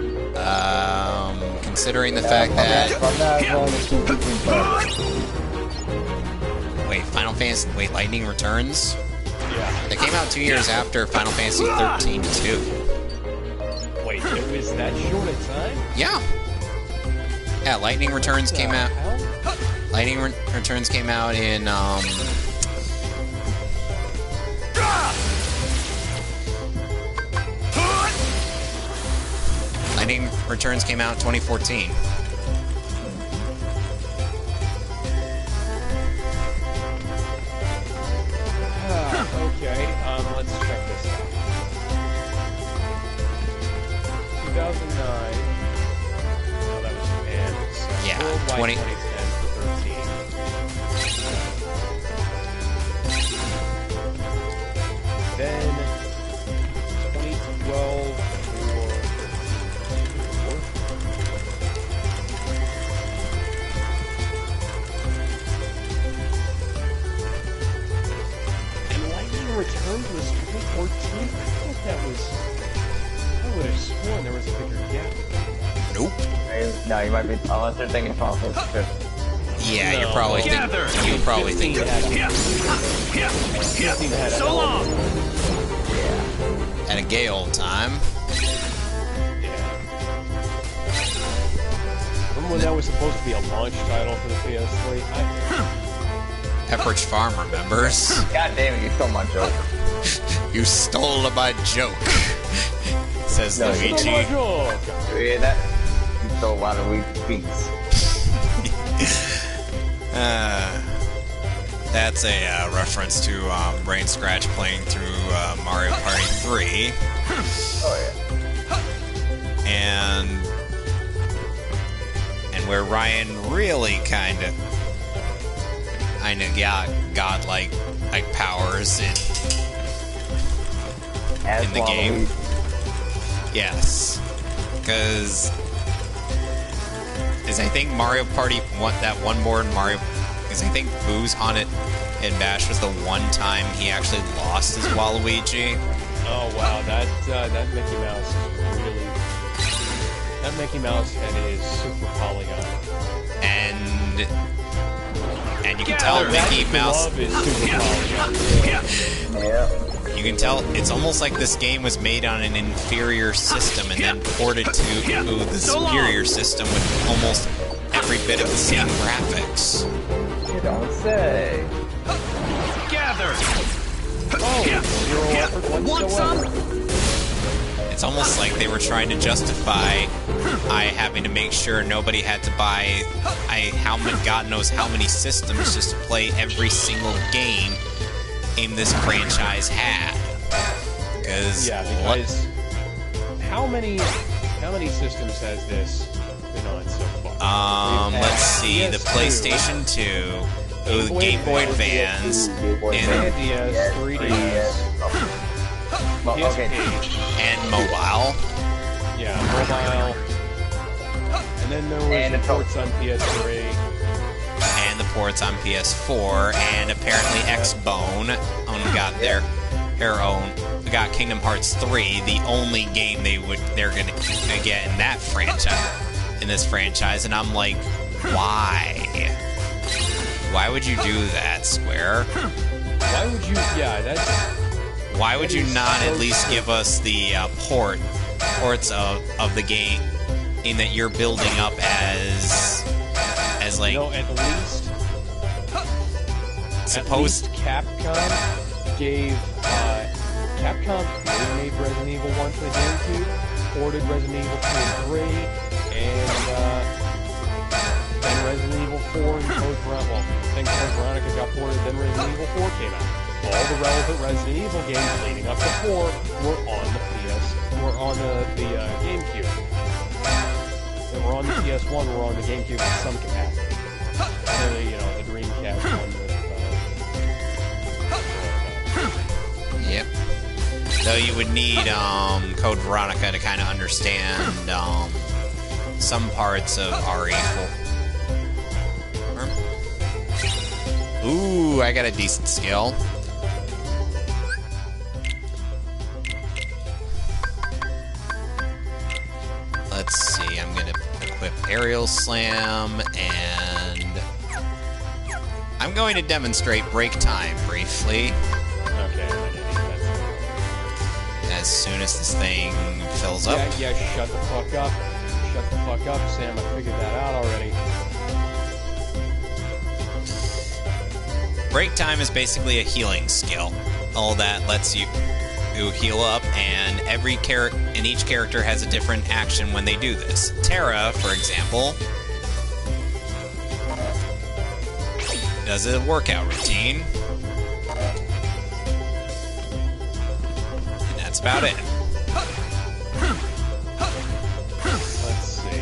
Considering the fact that... From that as long as 2 Wait, Final Fantasy... Wait, Lightning Returns? Yeah. That came out 2 years after Final Fantasy 13 too. Wait, it was that short a time? Yeah. Yeah, Lightning Returns came out... Lightning Returns came out in, Lightning Returns came out in 2014. Okay, let's check this out. 2009. Oh, that was Japan. So Yeah, worldwide 20 2010 for 13. Then 2012 for 4. And Lightning Returns was 2014? I thought that was... I would have sworn there was a bigger gap. Nope. No, you might be, unless you're thinking Final Fantasy 15. Yeah, you're probably thinking. So long. At a gay old time. Remember when that was supposed to be a launch title for the PS3? Pepperidge Farm remembers. God damn it, you stole my joke. You stole my joke. Says Luigi. Yeah, that... You stole a lot of weak beats. That's a reference to Brain Scratch playing through Mario Party 3. Oh yeah. And where Ryan really kind of got godlike powers in the game. Yes, because I think Mario Party that one board Mario. Because I think Boo's Haunted and Bash was the one time he actually lost his Waluigi. Oh wow, that Mickey Mouse is really... That Mickey Mouse head is super polygon. And you can tell Mickey Mouse... Is super polygon. Yeah. You can tell it's almost like this game was made on an inferior system and then ported to the superior system with almost every bit of the same graphics. You don't say. Gather. Want some? It's almost like they were trying to justify having to make sure nobody had to buy God knows how many systems just to play every single game this franchise had. Because how many systems has this been on so far? Let's see, the PlayStation 2, the Game Boy Advance, DS, 3DS, PSP, and mobile. Yeah, mobile. And then there was the ports on PS3. And the ports on PS4, and apparently Xbone got their own. We got Kingdom Hearts 3, the only game they're gonna get in that franchise, in this franchise, and I'm like, why? Why would you do that, Square? Why would you? Yeah, that's. Why would you not at least give us the ports of the game in that you're building up as like? At least Capcom gave Capcom remade Resident Evil 1 for the GameCube, ported Resident Evil 2 and 3, and then Resident Evil 4 and Code Veronica. Then Code Veronica got ported, then Resident Evil 4 came out. All the relevant Resident Evil games leading up to 4 were on the GameCube. They were on the PS1, were on the GameCube in some capacity. The Dreamcast one with... Yep. Though you would need Code Veronica to kind of understand some parts of RE4. Ooh, I got a decent skill. Let's see, I'm gonna equip Aerial Slam and I'm going to demonstrate break time briefly. Okay. As soon as this thing fills up. Yeah, shut the fuck up. Shut the fuck up, Sam. I figured that out already. Break time is basically a healing skill. All that lets you heal up, and each character has a different action when they do this. Terra, for example, does a workout routine. And that's about it. Let's see.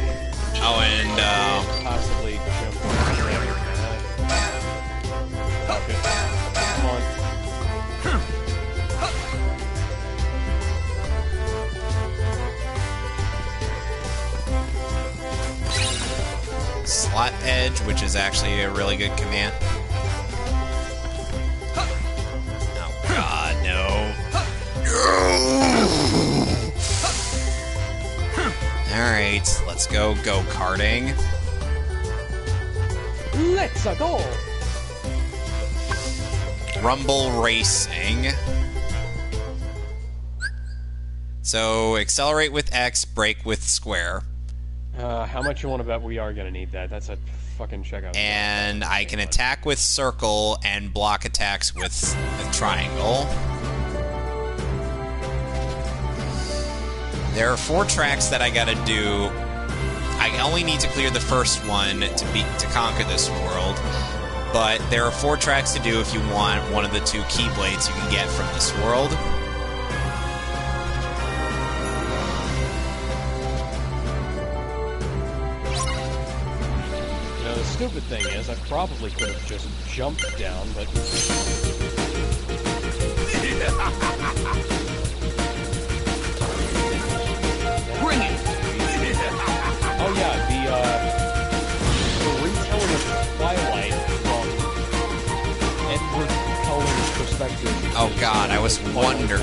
Oh, and possibly jump okay. Come on. slot edge, which is actually a really good command. Oh god, no. Alright, let's go go-karting. Let's go! Rumble racing. So, accelerate with X, brake with square. How much you want to bet we are gonna need that? That's a fucking checkout. And I can attack with circle and block attacks with a triangle. There are 4 tracks that I gotta do. I only need to clear the first one to conquer this world. But there are 4 tracks to do if you want one of the 2 Keyblades you can get from this world. The stupid thing is, I probably could have just jumped down, but... Bring it! Oh yeah, the retelling of Twilight from Edward Cullen's perspective. Oh god, I was wondering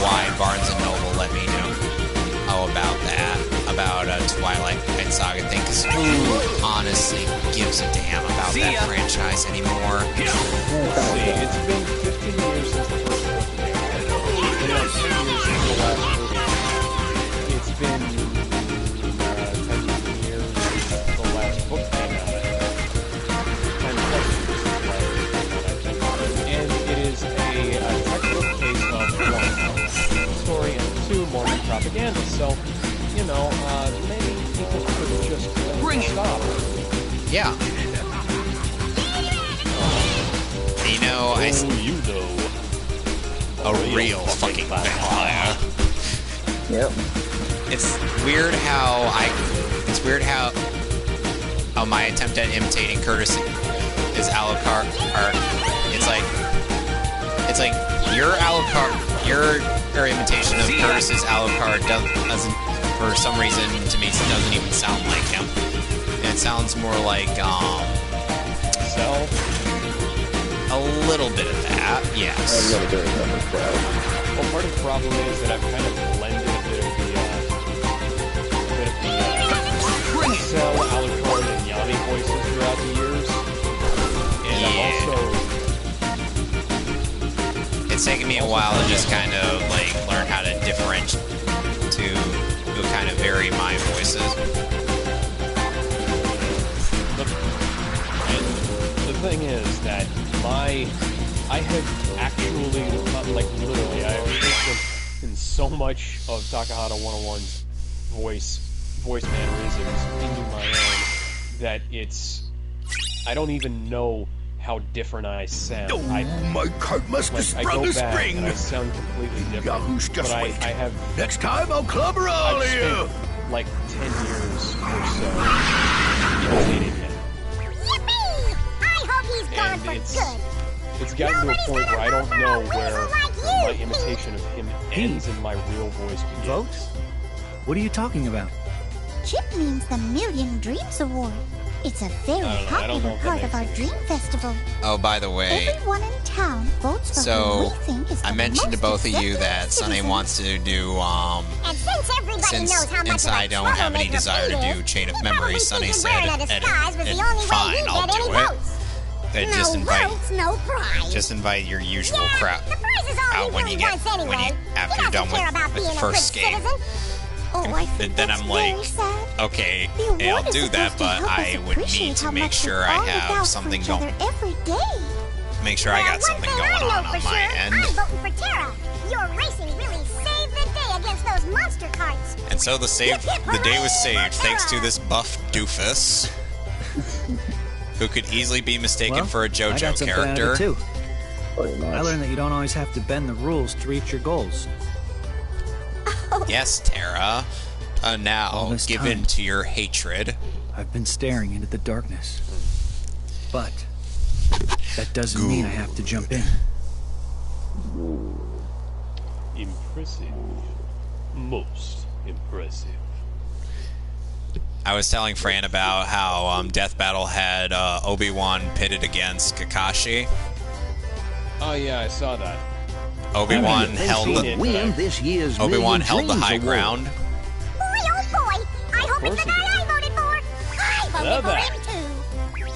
why Barnes & Noble let me know about that. About Twilight Saga thing, because who honestly gives a damn about that franchise anymore? See, it's been 15 years since the first book came out. It's been 10 years since the last movie. It's been 10 years since the last book came out. 10 plus years since the last book came out, I think. And it is a textbook case of 1, story, and 2, Mormon propaganda. So, you know, maybe people could just stop. Yeah. You know, a real fucking vampire. Yep. It's weird how my attempt at imitating Curtis is Alucard. It's like your Alucard, your imitation of Curtis's Alucard doesn't, for some reason, to me, doesn't even sound like him. It sounds more like, Self? A little bit of that, yes. A little bit of that as well. Well, part of the problem is that I've kind of blended a bit of the Cell, Alucard, and Yami voices throughout the years. And I've also... It's taken me a while to just kind of, like, learn how to differentiate, to kind of vary my voices. The thing is that I have actually, like literally, I have taken in so much of Takahata 101's voice mannerisms into my own that I don't even know how different I sound. Oh, my cart must have sprung a spring. And I sound completely different. Yahoo's just but wait. I have. Next time I'll clobber all of you. Like 10 years or so imitating him. Yippee! I hope he's gone for good. It's gotten to a point where I don't know where my imitation of him ends and my real voice begins. Votes? What are you talking about? Chip means the Million Dreams Award. It's a very popular part of our Dream Festival. Oh, by the way, Everyone in town votes for so who we think is I the mentioned to most both of you exemplary that Sunny citizen. wants to do, And since everybody knows how much since I don't have any desire to do Chain of Memory, Sunny said, fine, I'll do it. Then just invite your usual crowd out when you get, after you're done with the first game. And then I'm like, okay, hey, I'll do that, but I would need to make sure I have something going. Make sure I got something going on my end. I'm voting for Terra. Your racing really saved the day against those monster carts. And so the day was saved thanks to this buff doofus, who could easily be mistaken for a JoJo I got something out of character. it too. I learned that you don't always have to bend the rules to reach your goals. Yes, Terra. Now, give in to your hatred. I've been staring into the darkness. But that doesn't mean I have to jump in. Impressive. Most impressive. I was telling Fran about how Death Battle had Obi-Wan pitted against Kakashi. Oh yeah, I saw that. Obi-Wan held the high ground. Boy, oh boy! I hope it's the guy I voted for! I voted for him too!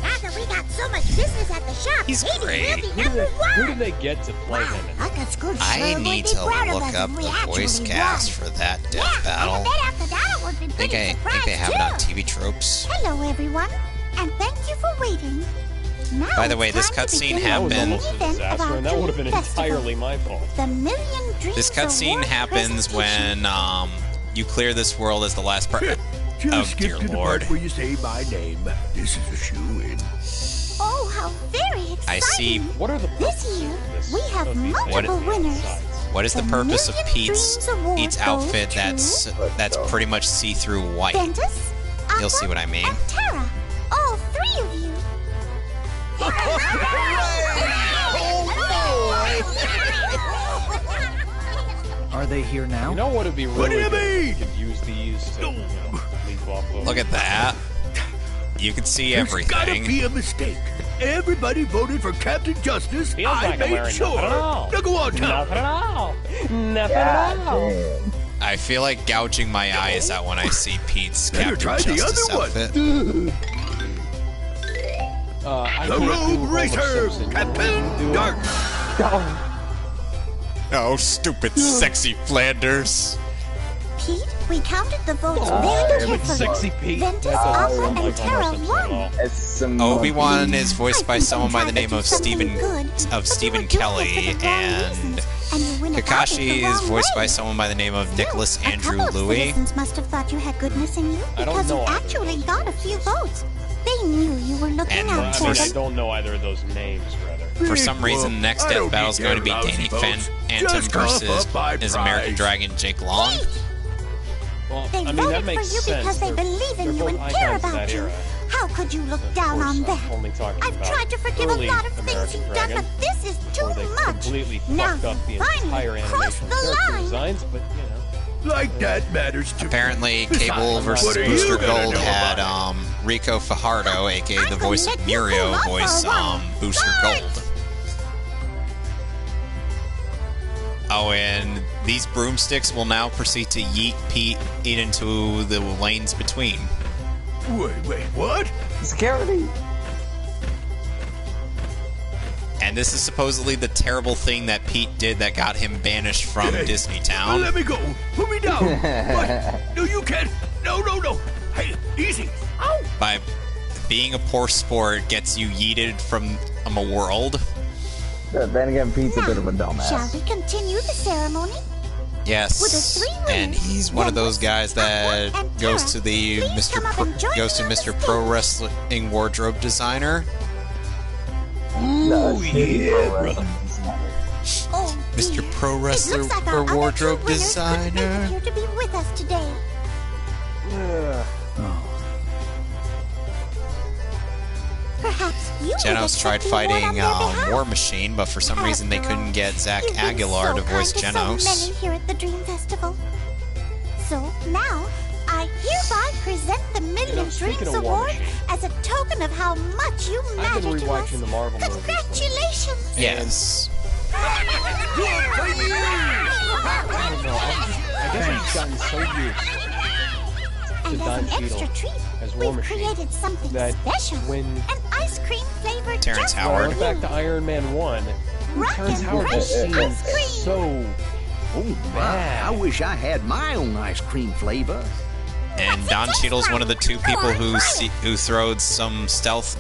Now that we got so much business at the shop, He's great. Who did they get to play him in? I got scored. I need to look up the voice cast for that Death Battle. I think they have it on TV Tropes. Hello, everyone, and thank you for waiting. Now By the way, this cutscene happens. And that would have been entirely my fault. The Million Dreams This cutscene happens when you clear this world as the last part. Oh dear Lord! Where you say my name. This is a shoe-in. Oh, how very exciting! I see. What are the This year we have multiple winners. What is the purpose of Pete's outfit that's pretty much see-through white? Ventus, You'll see what I mean. and Terra, all three of you. Are they here now? You know what would be really good? You could use these to leap off of. Look at that. You can see There's gotta everything. be a mistake. Everybody voted for Captain Justice. Feels I like I'm made wearing sure. nothing at all. Now go on, Tom. Nothing at all. Nothing at all. I feel like gouging my eyes out when I see Pete's Better Captain try the Justice other one. outfit. The Road Racer, Captain Dark. Oh, stupid, sexy Flanders. Pete, we counted the votes very carefully. Sexy Pete. Ventus, That's Aqua, awesome. and Terra won. Obi-Wan is voiced by someone by the name of Stephen Kelly, and Kakashi is voiced by someone by the name of Nicholas Andrew Louis. Citizens must have thought you had goodness in you I don't because you know. actually got a few votes. They knew you were looking And out for for I them. don't know either of those names, rather. For some reason, the next I Death don't Battle is need going to be their Danny lousy votes. Phantom Just cough versus up my his American prize. Dragon Jake Long. Well, They I mean, voted that makes for you sense. because they They're- believe in they're you both and icons care of that about you. era. How could you look Of down course, on that? I'm only talking I've about tried to forgive a early lot of things American you've done, Dragon, but this is too where they much. completely Now fucked up the finally entire crossed animation the character line. designs, but you know. Like that matters to Apparently, Besides, Cable versus what are you Booster gonna Gold know had about Rico Fajardo, aka the I'm voice gonna of let you Mirio, cool off for a voice while. Booster Guards! Gold. Oh, and these broomsticks will now proceed to yeet Pete into the lanes between. Wait, what? Security. And this is supposedly the terrible thing that Pete did that got him banished from Hey, Disney Town. Let me go. Put me down. What? No, you can't. No. Hey, easy. Ow. By being a poor sport gets you yeeted from a world. Then again, Pete's a bit of a dumbass. Shall we continue the ceremony? Yes, With the three and winners, he's one of those guys that Aqua and goes Terra, to the please come up and join goes to me on the Mr. Pro stage. Wrestling wardrobe designer. Ooh, yeah, brother. Oh, Mr. dear. Pro It Wrestler looks like or our other two wardrobe winners couldn't make it designer. here to be with us today. Perhaps you would Genos accept tried the award on fighting their behalf. War Machine, but for some reason they After all, couldn't get Zach You've been Aguilar to so voice kind to Genos. So many here at the Dream Festival. So now, I hereby present the Million speaking Dreams of War Award Machine. as as a token of how much you matter I've been to us. rewatching the Marvel movies. Congratulations! Yes. Good for you! I don't know. I guess I've gotten so used to And Don as an extra Cheadle treat, as War we've Machine created something that special. when An ice cream flavored Terrence just Howard. I went back to Iron Man 1, Terrence and Howard just crunchy seemed ice cream. so bad. I wish I had my own ice cream flavor. And Don Cheadle's one of the two people who throwed some stealth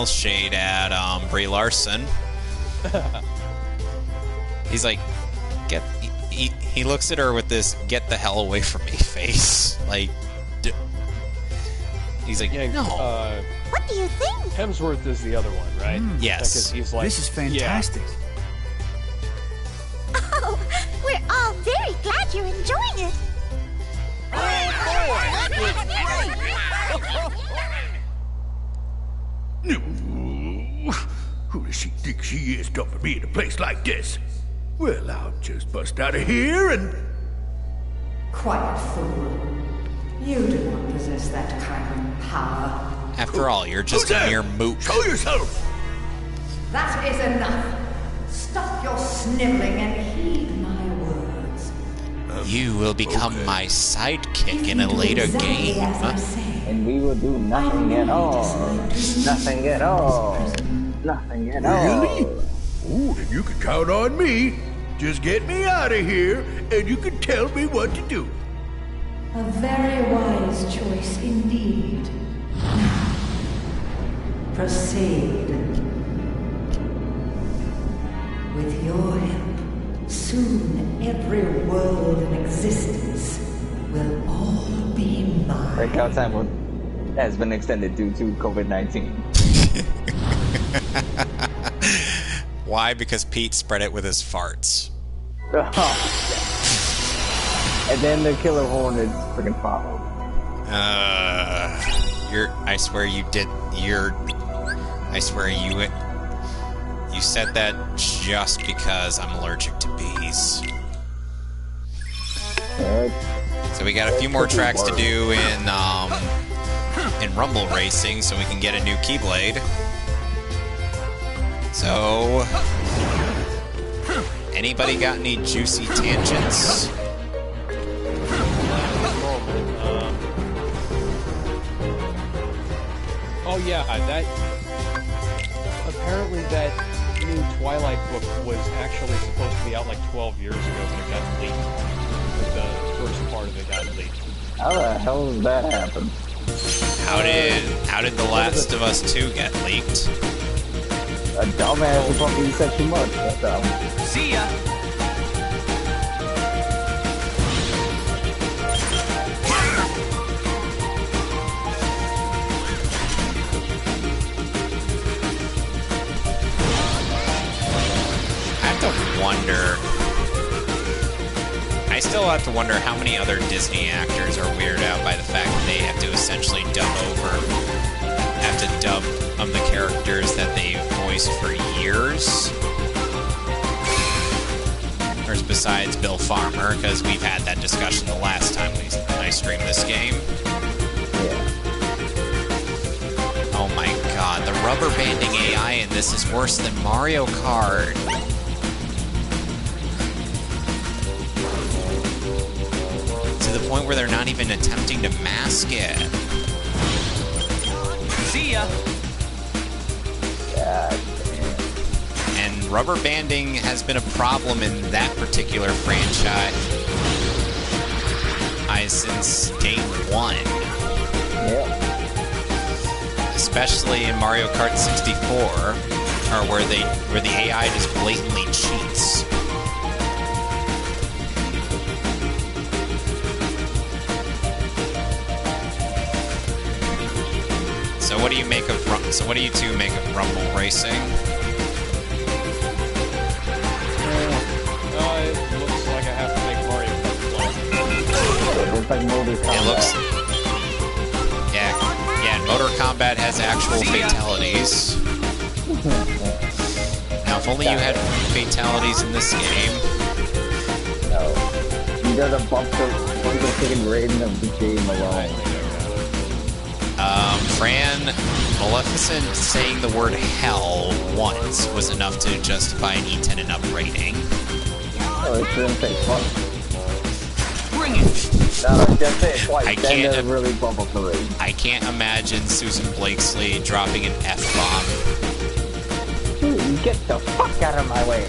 shade at Brie Larson. He's like, he looks at her with this "get the hell away from me" face. Like, he's like, Yeah, no. What do you think? Hemsworth is the other one, right? Yes. Because he's like, This is fantastic. Oh, we're all very glad you're enjoying it. Who does she think she is dumping me in a place like this? Well, I'll just bust out of here and... Quiet, fool. You do not possess that kind of power. After all, you're just a mere moot. Show yourself! That is enough. Stop your sniveling and heed my words. You will become my sidekick in a later game. And we will do nothing at all. Nothing at all. Nothing at all. Really? Oh, then you can count on me. Just get me out of here, and you can tell me what to do. A very wise choice indeed. Now, proceed. With your help, soon every world in existence will all be mine. Breakout time has been extended due to COVID-19. Why? Because Pete spread it with his farts. And then the killer hornets freaking followed. I swear you did. I swear you said that just because I'm allergic to bees. So we got a few more tracks to do in Rumble Racing, so we can get a new Keyblade. So, anybody got any juicy tangents? Oh yeah, that apparently that new Twilight book was actually supposed to be out like 12 years ago, but it got leaked. Like the first part of it got leaked. How the hell does that happen? How did The Last of Us 2 get leaked? A dumbass who probably said too much. That's all. See ya! I still have to wonder how many other Disney actors are weirded out by the fact that they have to essentially dub the characters that they've voiced for years. Or besides Bill Farmer, because we've had that discussion the last time I streamed this game. Oh my god, the rubber banding AI in this is worse than Mario Kart. To the point where they're not even attempting to mask it. See ya! And rubber banding has been a problem in that particular franchise since day one. Especially in Mario Kart 64, or where the AI just blatantly cheats. So what do you make of what do you two make of Rumble Racing? It looks like I have to make Mario Kart. It looks like Motor Combat. It looks. Yeah, and Motor Combat has actual fatalities. Now, if only you had fatalities in this game. No. You gotta bump the freaking rating of the game alone. Fran, Maleficent saying the word hell once was enough to justify an E10 and up rating. Oh, it didn't say twice. Bring it! No, it didn't say it twice. I can't, then really bump up the rating. I can't imagine Susan Blakesley dropping an F-bomb. Dude, get the fuck out of my way.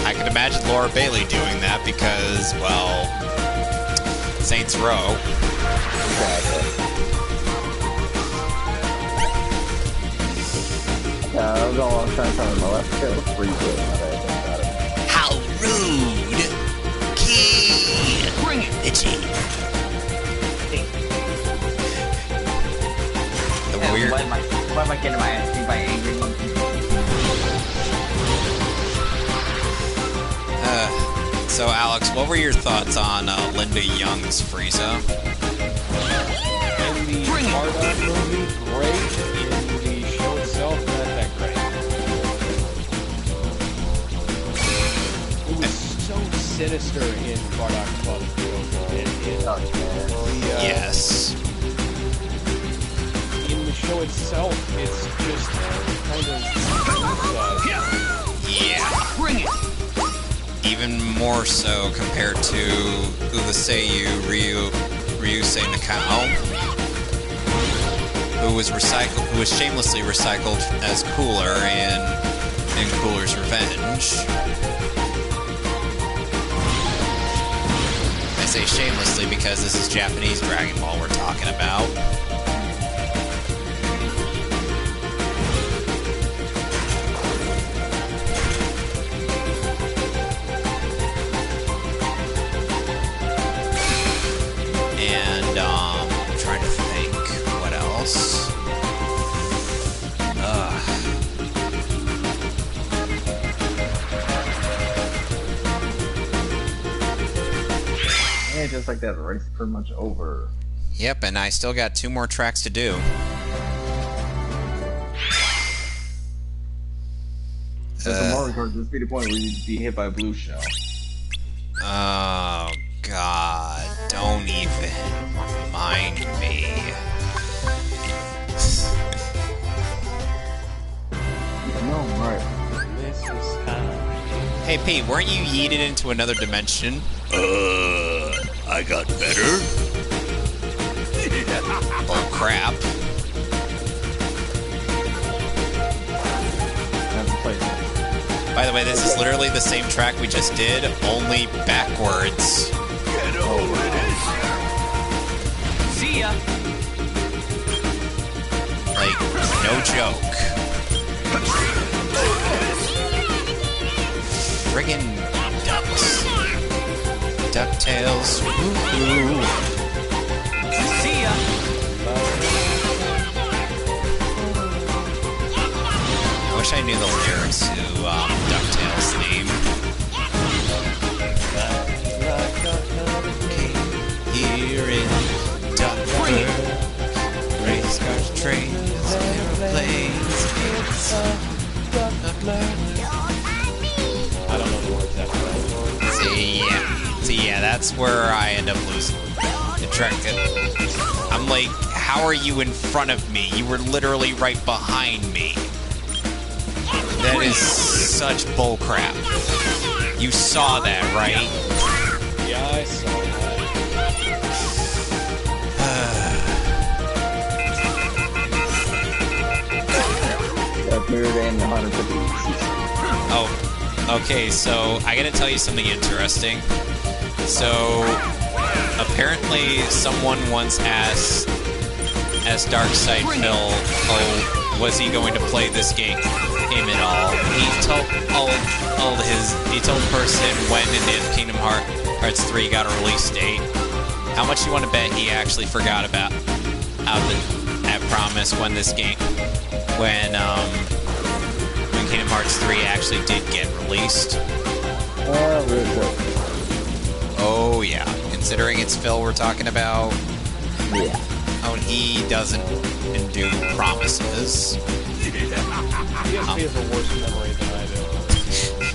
I can imagine Laura Bailey doing that because, well, Saints Row. Exactly. I was trying to tell him my left foot was pretty good. How rude! Key! Bring it! Itchy. The weird. Why am I getting my ass beat by angry monkey? So, Alex, what were your thoughts on Linda Young's Frieza? In the Bardock movie, great. In the show itself, not that great. It was so sinister in Bardock Club. Yes. In the show itself, it's just kind of... Yeah. Bring it! Even more so compared to Urusei Ryusei Nakao, who was shamelessly recycled as Cooler in Cooler's Revenge. I say shamelessly because this is Japanese Dragon Ball we're talking about. Trying to think what else. Yeah, just like that, the race is pretty much over. Yep, and I still got 2 more tracks to do. So the Mario Kart, this be the point where you'd be hit by a blue shell. Oh, God. Don't even remind me. No, right. This is time. Hey, Pete, weren't you yeeted into another dimension? I got better. Oh, crap. By the way, this is literally the same track we just did, only backwards. Get over this. See ya! Like, no joke. Friggin' ducks. DuckTales. Woohoo. See ya! I wish I knew the lyrics to DuckTales theme. Here in Duckburg, race cars, trains, airplanes, I don't know the words that well. See, yeah, that's where I end up losing the track. I'm like, how are you in front of me? You were literally right behind me. That is such bullcrap. You saw that, right? Yeah, I saw That's mirrored in 150. Oh, okay, so I gotta tell you something interesting. So, apparently someone once asked Darkside Phil, oh, was he going to play this game at all? He told the person when and if Kingdom Hearts 3 got a release date. How much you want to bet he actually forgot about that promise when this game, when Kingdom Hearts 3 actually did get released? Really good. Oh yeah, considering it's Phil we're talking about. Yeah. Oh, and he doesn't do promises. He has a worse memory than I do.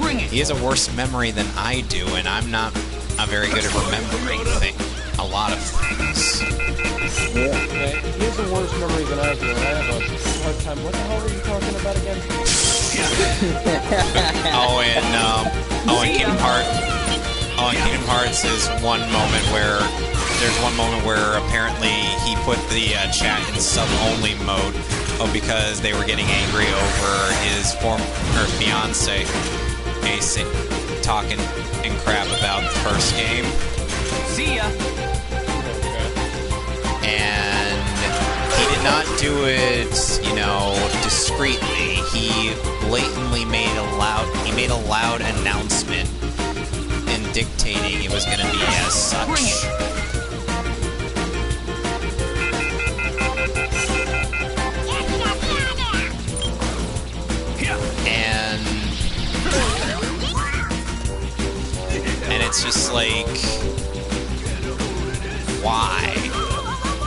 Bring it! He has a worse memory than I do, and I'm not very good at remembering a lot of things. Okay, he has a worse memory than I do, and I have a hard time. What the hell were you talking about again? in Kingdom Hearts is one moment where apparently he put the chat in sub-only mode because they were getting angry over his fiance talking and crap about the first game. See ya. And he did not do it, discreetly. He blatantly made a loud announcement in dictating it was going to be as such. And it's just like, why?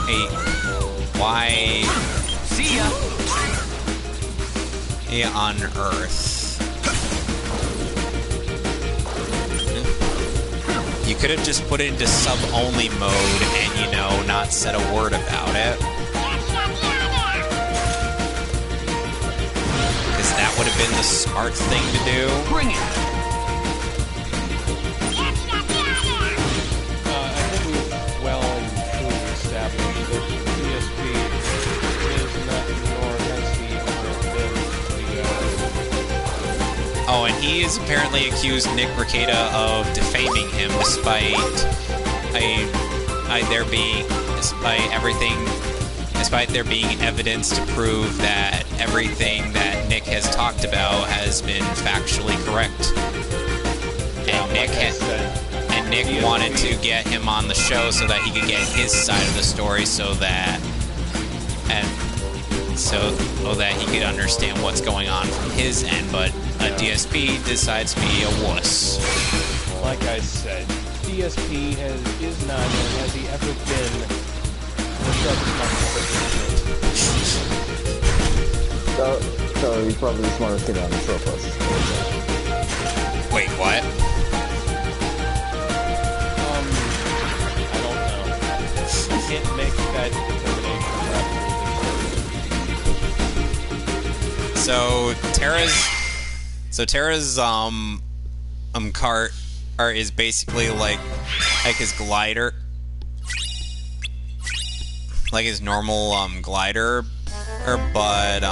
Hey, why? See ya. On Earth. You could have just put it into sub-only mode and, not said a word about it. Because that would have been the smart thing to do. Bring it. I think we've well and truly established that DSP is not, nor has he ever been the... Oh, and he has apparently accused Nick Rekieta of defaming him despite there being evidence to prove that everything that Nick has talked about has been factually correct. And Nick wanted to get him on the show so that he could get his side of the story so that he could understand what's going on from his end, but DSP decides to be a wuss. Like I said, DSP is not, and has he ever been, the sharpest So he's probably the smartest kid on the short bus. Wait, what? I don't know. I can't make that determination. So Terra's cart is basically like his glider, like his normal glider, but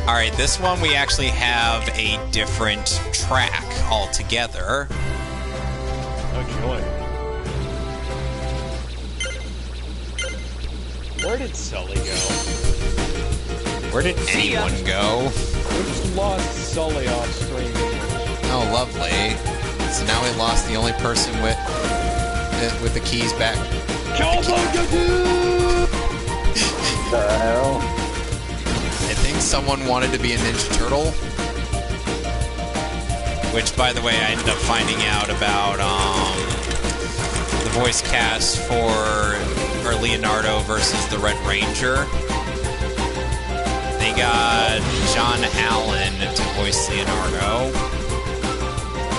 alright, this one we actually have a different track altogether. Oh joy. Where did Sully go? Where did anyone go? We just lost Sully off screen. Oh, lovely. So now we lost the only person with the keys back. The hell? I think someone wanted to be a Ninja Turtle. Which, by the way, I ended up finding out about the voice cast for Leonardo versus the Red Ranger. They got John Allen to voice Leonardo.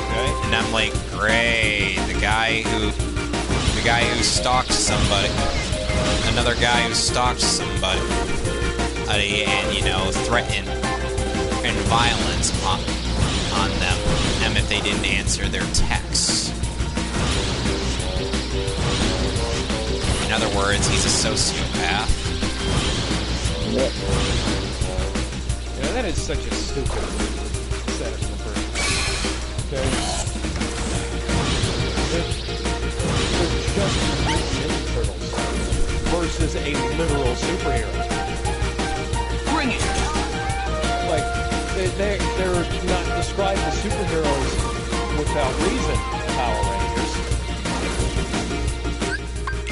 Okay. And I'm like, great. The guy who stalked somebody. Another guy who stalked somebody. And, threatened violence on them if they didn't answer their texts. In other words, he's a sociopath. Yep. Yeah, that is such a stupid setup in the first place. Okay? They're just Ninja Turtles versus a literal superhero. Bring it! Like, they're not described as superheroes without reason, Power Rangers.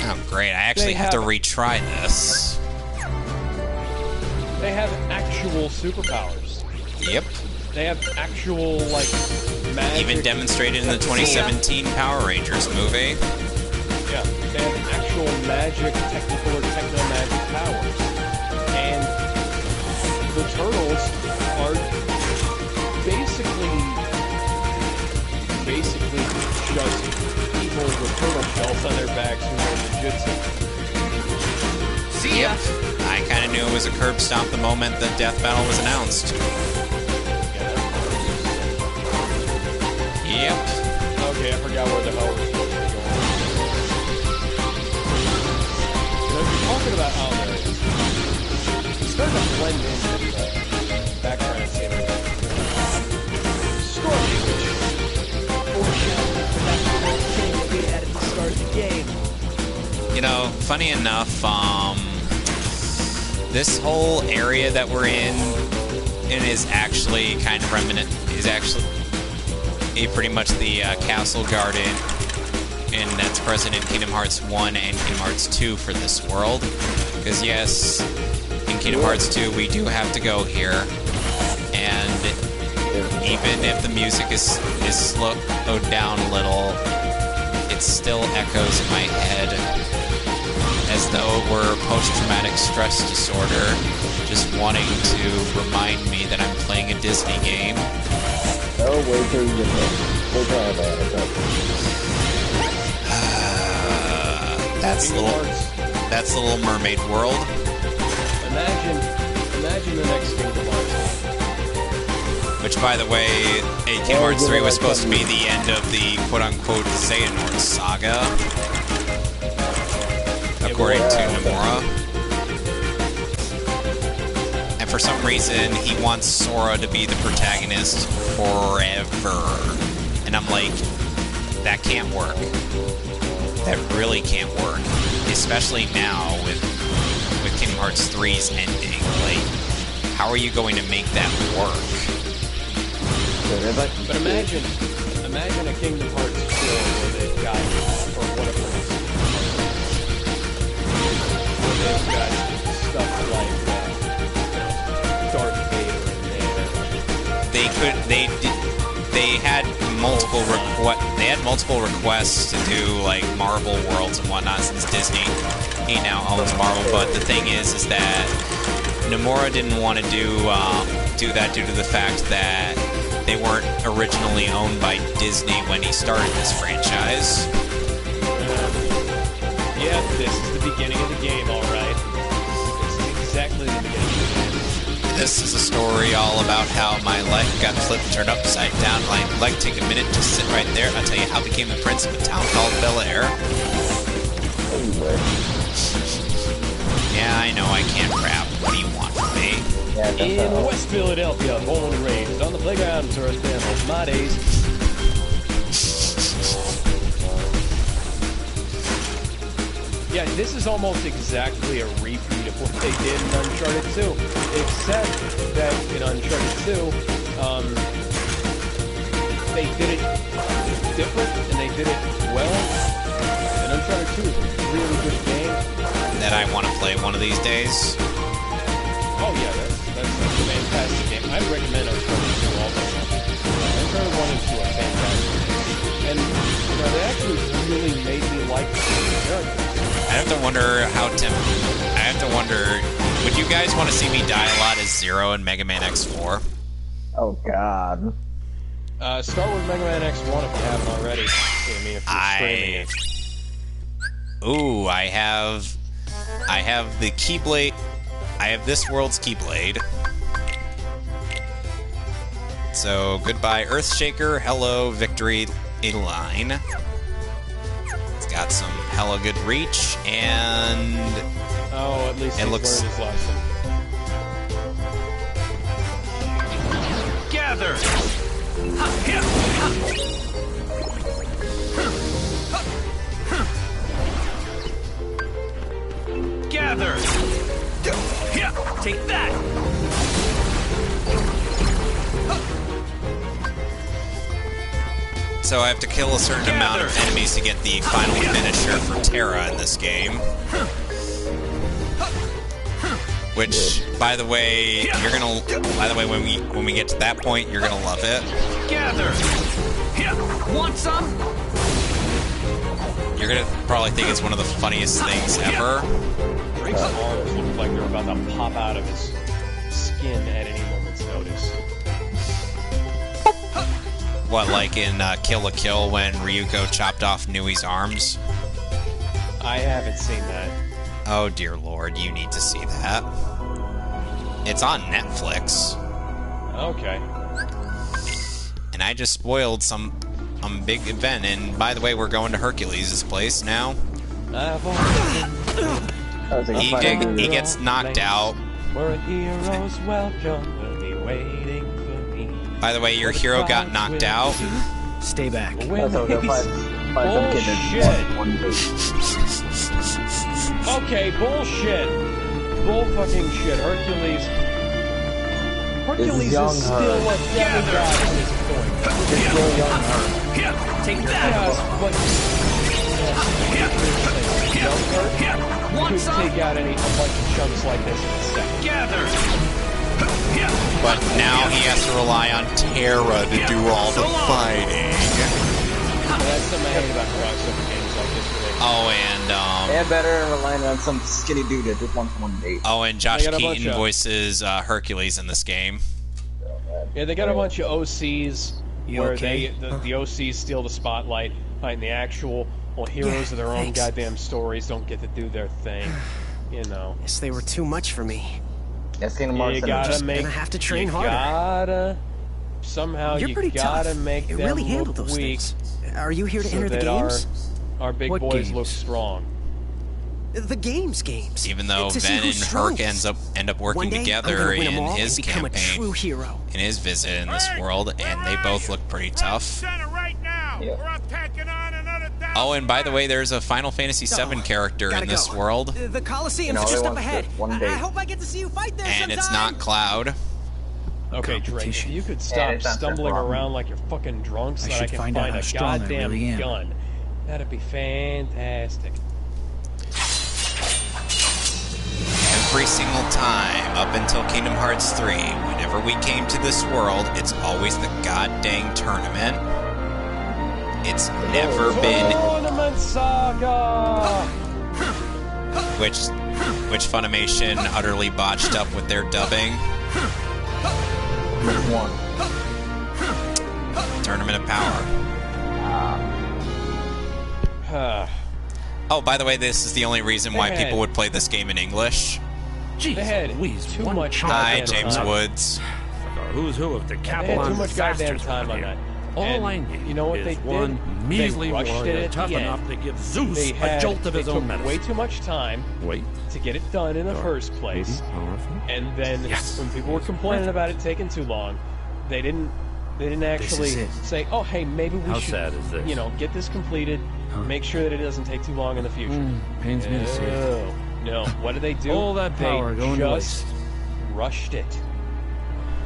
Oh, great. I actually have to retry this. They have actual superpowers. Yep. They have actual, like, magic... Even demonstrated in the 2017 Power Rangers movie. Yeah, they have actual magic, technical or techno-magic powers. And the Turtles are basically just people with turtle shells on their backs who know ninjutsu. See ya. Yep. I kind of knew it was a curb stomp the moment the death battle was announced. Yep. Okay, I forgot where the hell was going. If you're talking about there it is. It's starting to blend in with the background scene. Story, which at the start of the game. You know, funny enough, this whole area that we're in is actually kind of is actually pretty much the castle garden, and that's present in Kingdom Hearts 1 and Kingdom Hearts 2 for this world. Because yes, in Kingdom Hearts 2 we do have to go here, and even if the music is slowed down a little, it still echoes in my head as though it were post-traumatic stress disorder, just wanting to remind me that I'm playing a Disney game. Oh, wait till you get there. Wait till I have That's the Little Mermaid world. Imagine the next Kingdom Hearts. Which, by the way, Kingdom Hearts 3 was supposed to be the end of the quote-unquote Xehanort saga, according to Nomura. And for some reason, he wants Sora to be the protagonist forever. And I'm like, that can't work. That really can't work. Especially now with Kingdom Hearts 3's ending. Like, how are you going to make that work? But imagine a Kingdom Hearts 4 where they've got, or whatever it is, where they've got stuff like Darth Vader in there. They had multiple requests to do like Marvel worlds and whatnot, since Disney he now owns Marvel. But the thing is that Nomura didn't want to do that due to the fact that they weren't originally owned by Disney when he started this franchise. Yeah, this is the beginning of the game, alright. This is exactly the beginning of the game. This is a story all about how my life got flipped and turned upside down. I'd like to take a minute to sit right there and I'll tell you how I became the prince of a town called Bel Air. Yeah, I know I can't rap. What do you want from me? In West Philadelphia, born and raised on the playground, so I spent most of my days. Yeah, this is almost exactly a repeat of what they did in Uncharted 2, except that in Uncharted 2, they did it different and they did it well. And Uncharted 2 is a really good game that I want to play one of these days. Oh yeah, that's a fantastic game. I recommend Uncharted 2 also. Uncharted 1 and 2 are fantastic games. And, you know, they actually really made me like the characters. I have to wonder, would you guys want to see me die a lot as Zero in Mega Man X4? Oh, God. Start with Mega Man X1 if you haven't already. I mean, if you're streaming it. Ooh, I have the Keyblade. I have this world's Keyblade. So, goodbye, Earthshaker. Hello, Victory Line. It's got some hella good reach, and... Oh, at least it looks... learned his lesson. Gather! Gather! Take that! So I have to kill a certain amount of enemies to get the final finisher for Terra in this game. Which, by the way, when we get to that point, you're gonna love it. Gather! Want some? You're gonna probably think it's one of the funniest things ever. Drake's arms look like they're about to pop out of his skin at any moment's notice. What, like in Kill la Kill when Ryuko chopped off Nui's arms? I haven't seen that. Oh dear lord, you need to see that. It's on Netflix. Okay. And I just spoiled some big event, and by the way, we're going to Hercules' place now. He gets knocked out. Where a hero's welcome will be waiting for me. By the way, your hero got knocked out. Stay back. Bullshit. Okay, bullshit. Bull fucking shit. Hercules is still a demigod at this point. It's still young her. Take that. Could take out a bunch of chunks like this in a second. Gather. But now he has to rely on Terra to do all the fighting. That's something I hate about crossover games like this. Oh, and yeah, better relying on some skinny dude that just wants one date. Oh, and Josh Keaton voices Hercules in this game. Yeah, they got a bunch of OCs where the OCs steal the spotlight, fighting the actual heroes of their own goddamn stories don't get to do their thing. You know. Yes, they were too much for me. Yes, I'm just gonna have to train harder. You gotta make them really handled look those weak. things. Are you here to so enter the that games? Our big What boys games? look strong. The games. Even though To see Ven and who's Herc strongest. end up working One day, I'm together gonna win 'em in all his and become a campaign, true hero. in his visit in this world, and they both look pretty tough. Oh, and by the way, there's a Final Fantasy VII character in this world, The Coliseum's just up ahead. I hope I get to see you fight there and sometime. it's not Cloud. Okay, Drake, if you could stop stumbling around like you're fucking drunk so that I can find out how a strong I goddamn really am. gun, that'd be fantastic. Every single time, up until Kingdom Hearts 3, whenever we came to this world, it's always the goddamn tournament. It's never been... Tournament Saga! Which Funimation utterly botched up with their dubbing. Which one? Tournament of Power. Oh, by the way, this is the only reason why people would play this game in English. They had too much Hi, goddamn James time. Woods. Who's who of the They had Capelon too much goddamn disasters time on that. All And I need you know what is they one did? measly They rushed warrior it at tough the end. enough to give Zeus They a jolt of his own took medicine. way too much time to get it done in the first place. And then when people were complaining about it taking too long, they didn't actually is it. say, "Oh, hey, maybe we How should, sad is this? get this completed. Make sure that it doesn't take too long in the future." Pains me to see it. No. What did they do? All that power they going to just rushed it.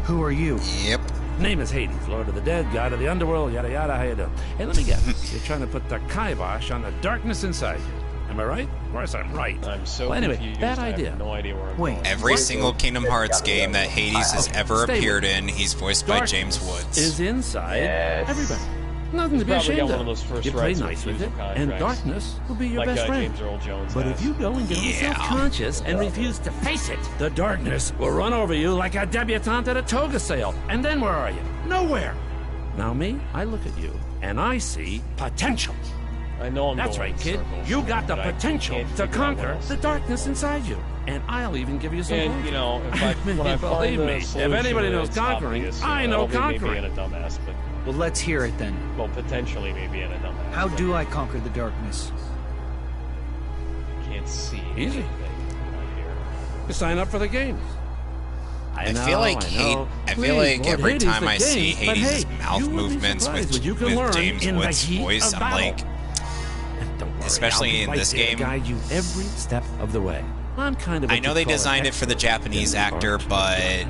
Who are you? Yep. Name is Hades, Lord of the Dead, God of the Underworld, yada yada, how you doing? Hey, let me guess. You're trying to put the kibosh on the darkness inside you. Am I right? Of course I'm right. I'm so well, anyway, confused. that I idea. have no idea where I'm going. Every single Kingdom Hearts game that Hades has ever Stay appeared with in, he's voiced by James Woods. Is inside everybody. Nothing to be Probably ashamed got one of. of those first You play rights nice with it, refusal and contracts. darkness will be your Like, best friend. James Earl Jones But has. if you go and get all self-conscious and refuse to face it, the darkness will run over you like a debutante at a toga sale. And then where are you? Nowhere. Now me, I look at you, and I see potential. I know I'm That's going right, in kid. circles, You got the but I potential can't to figure out what conquer else the to do. darkness inside you. And I'll even give you some And, pointers. if when I find Believe the me, if solution, anybody knows it's conquering, obvious, I know I'll be conquering. maybe in a dumbass, but Well, let's hear it then. well, potentially maybe in a dumbass. How do I conquer the darkness? Can't see Easy. anything right here. You sign up for the games. I feel like every Hades, time the I see games, but Hades' hey, mouth you would be movements surprised with what you can learn James in the Woods' heat voice, of I'm battle. like, Don't worry, especially I'll be in right this there to game. guide you every step of the way. I'm kind of. I know they designed it for the Japanese actor, but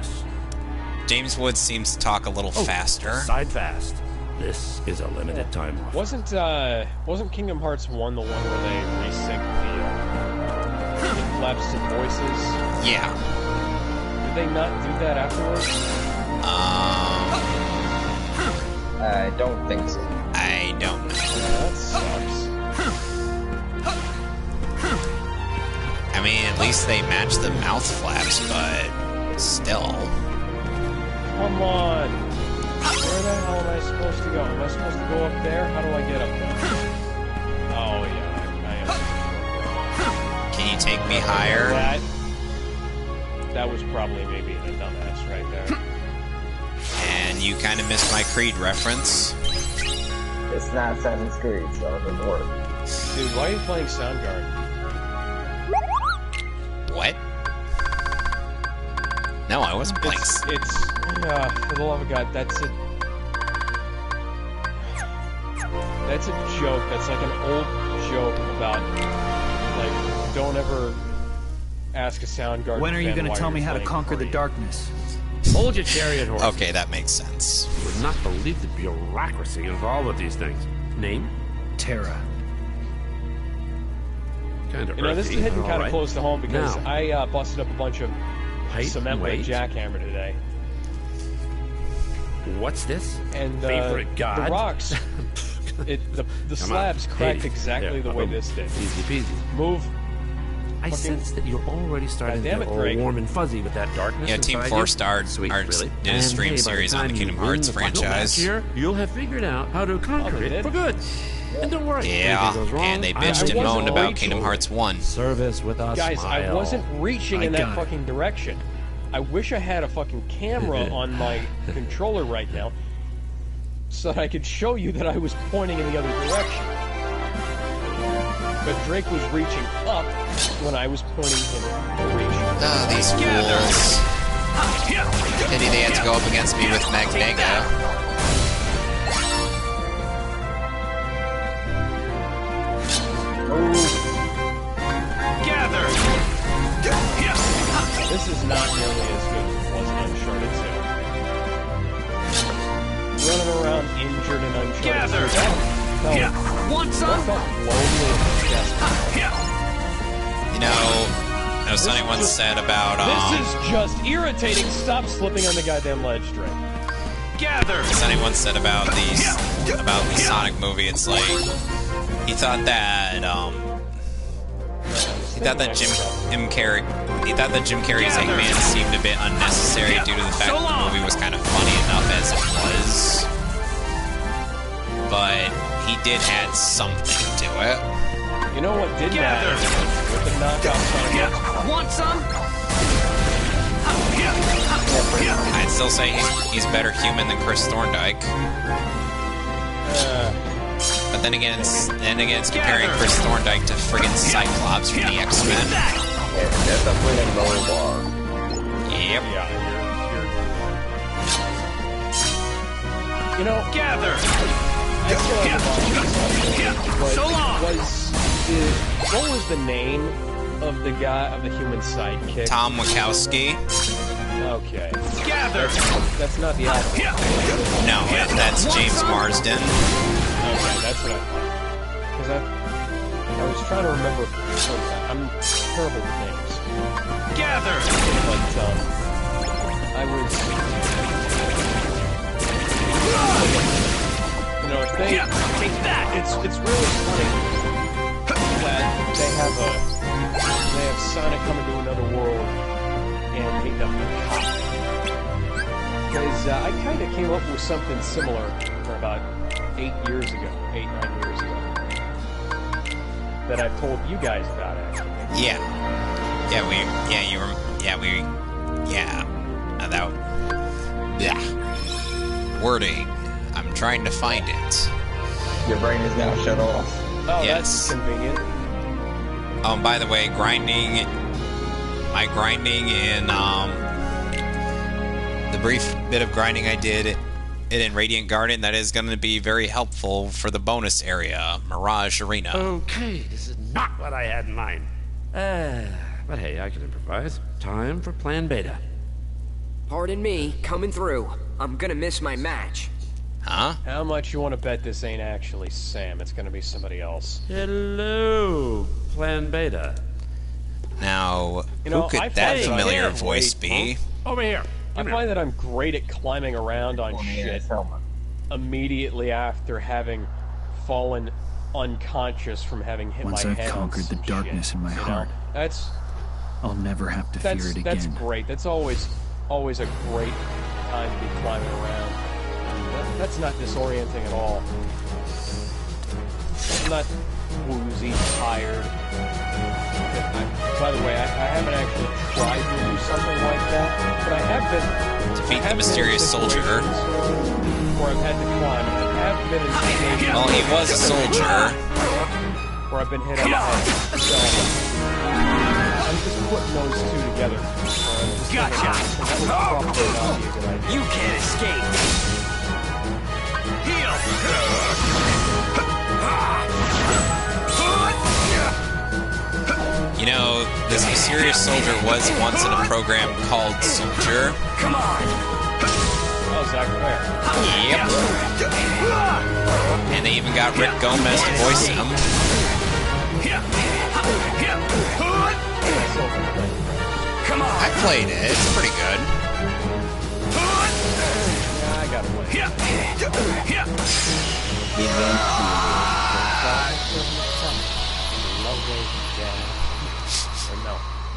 James Woods seems to talk a little faster. Side fast. This is a limited time offer. Wasn't Kingdom Hearts 1 the one where they resynced the flaps to voices? Yeah. Did they not do that afterwards? I don't think so. I don't know. That sucks. I mean, at least they match the mouth flaps, but still. Come on. Where the hell am I supposed to go? Am I supposed to go up there? How do I get up there? Oh, yeah, I am. Can Can you take me higher? That was probably me being a dumbass right there. And you kind of missed my Creed reference. It's not Assassin's Creed, so it doesn't work. Dude, why are you playing Soundgarden? What? No, I wasn't playing. For the love of God, that's a joke. That's like an old joke about, like, don't ever ask a Soundgarden. When are you going to tell me how to conquer the darkness? Hold your chariot horse. Okay, that makes sense. You would not believe the bureaucracy involved with these things. Name? Terra. Kind of You know, this is hitting kind of close to home because Now, I busted up a bunch of cement with a jackhammer today. What's this? And favorite god? The rocks, the slabs cracked exactly the way this did. Easy peasy. Move. I sense that you're already starting to get all warm and fuzzy with that darkness. Yeah, Team 4 Star did a stream series on the Kingdom Hearts franchise. Year, you'll have figured out how to conquer it for good. And don't worry. Yeah, and they bitched and moaned about Kingdom Hearts 1. Service with a Guys, smile. I wasn't reaching in that fucking direction. I wish I had a fucking camera on my controller right now so that I could show you that I was pointing in the other direction. But Drake was reaching up when I was pointing in the direction. Oh, these fools. Pity they had to go up against me with Magnego. Gather! This is not nearly as good as it was in Uncharted 2. Running around injured and Uncharted 2. Gather! Want some? You know, Sonny once said about, This is just irritating. Stop slipping on the goddamn ledge, Drake. Gather! Sonny once said about the Sonic movie, it's like, he thought that Jim Carrey's Eggman seemed a bit unnecessary due to the fact that the movie was kind of funny enough as it was. But he did add something to it. You know what did matter? With the knockout Sonic. Want some? I'd still say he's better human than Chris Thorndike. But then again, it's comparing Chris Thorndike to friggin' Cyclops from the X-Men. That's a friggin' low bar. Yep. You know, Gather! I still have So long! What was the name of the guy, of the human sidekick? Tom Wachowski. Okay. Gather! That's not the album. No, that's James Marsden. Okay, that's what I thought. Because I was trying to remember. I'm terrible with names. Gather! But I was. You know, if they take that. It's really funny that they have Sonic coming to another world and taking up the cop. Because I kind of came up with something similar for about 8, 9 years ago, that I told you guys about, actually. Wording. I'm trying to find it. Your brain is now shut off. Oh, yes. That's convenient. By the way, my grinding in, the brief bit of grinding I did in Radiant Garden, that is going to be very helpful for the bonus area, Mirage Arena. Okay, this is not what I had in mind. But hey, I can improvise. Time for Plan Beta. Pardon me, coming through. I'm gonna miss my match. Huh? How much you want to bet this ain't actually Sam? It's gonna be somebody else. Hello, Plan Beta. Now, who could that familiar voice be? Over here. I find that I'm great at climbing around on shit immediately after having fallen unconscious from having hit Once my I've head. conquered the darkness in my heart, I'll never have to fear it again. That's great. That's always a great time to be climbing around. That's not disorienting at all. I'm not woozy, tired. By the way, I haven't actually tried to do something like that, but I have been... Defeat the mysterious soldier. Where I've had to climb, and I have been in situations... Well, he was a soldier. Where I've been hit on the head. So, I'm just putting those two together. Gotcha! You can't escape! Heal! You know, this mysterious soldier was once in a program called Soldier. Come on! Oh, Zach Fair. Yep. And they even got Rick Gomez to voice him. Come on! I played it. It's pretty good. Yeah, I got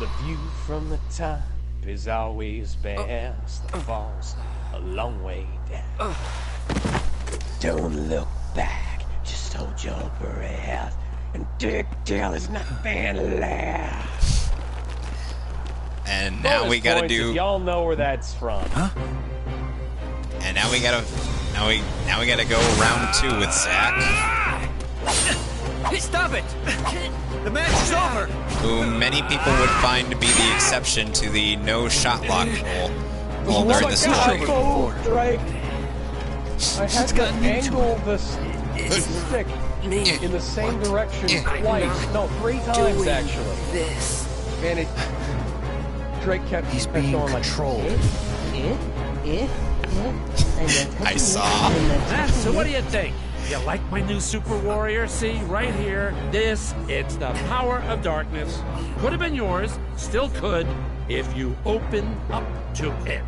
The view from the top is always best. The fall's a long way down. Don't look back, just hold your breath and dig till it's not been left. And now we gotta do. Y'all know where that's from. Huh? And now we gotta. Now we gotta go round 2 with Zack. Stop it! The match is over! Who many people would find to be the exception to the no shot lock rule during this time. Right. I had to angle the stick in the same direction twice. No, 3 times actually. This. And it. Drake kept being going like, controlled. I saw. So what do you think? You like my new Super Warrior? See, right here. It's the power of darkness. Could have been yours, still could, if you open up to it.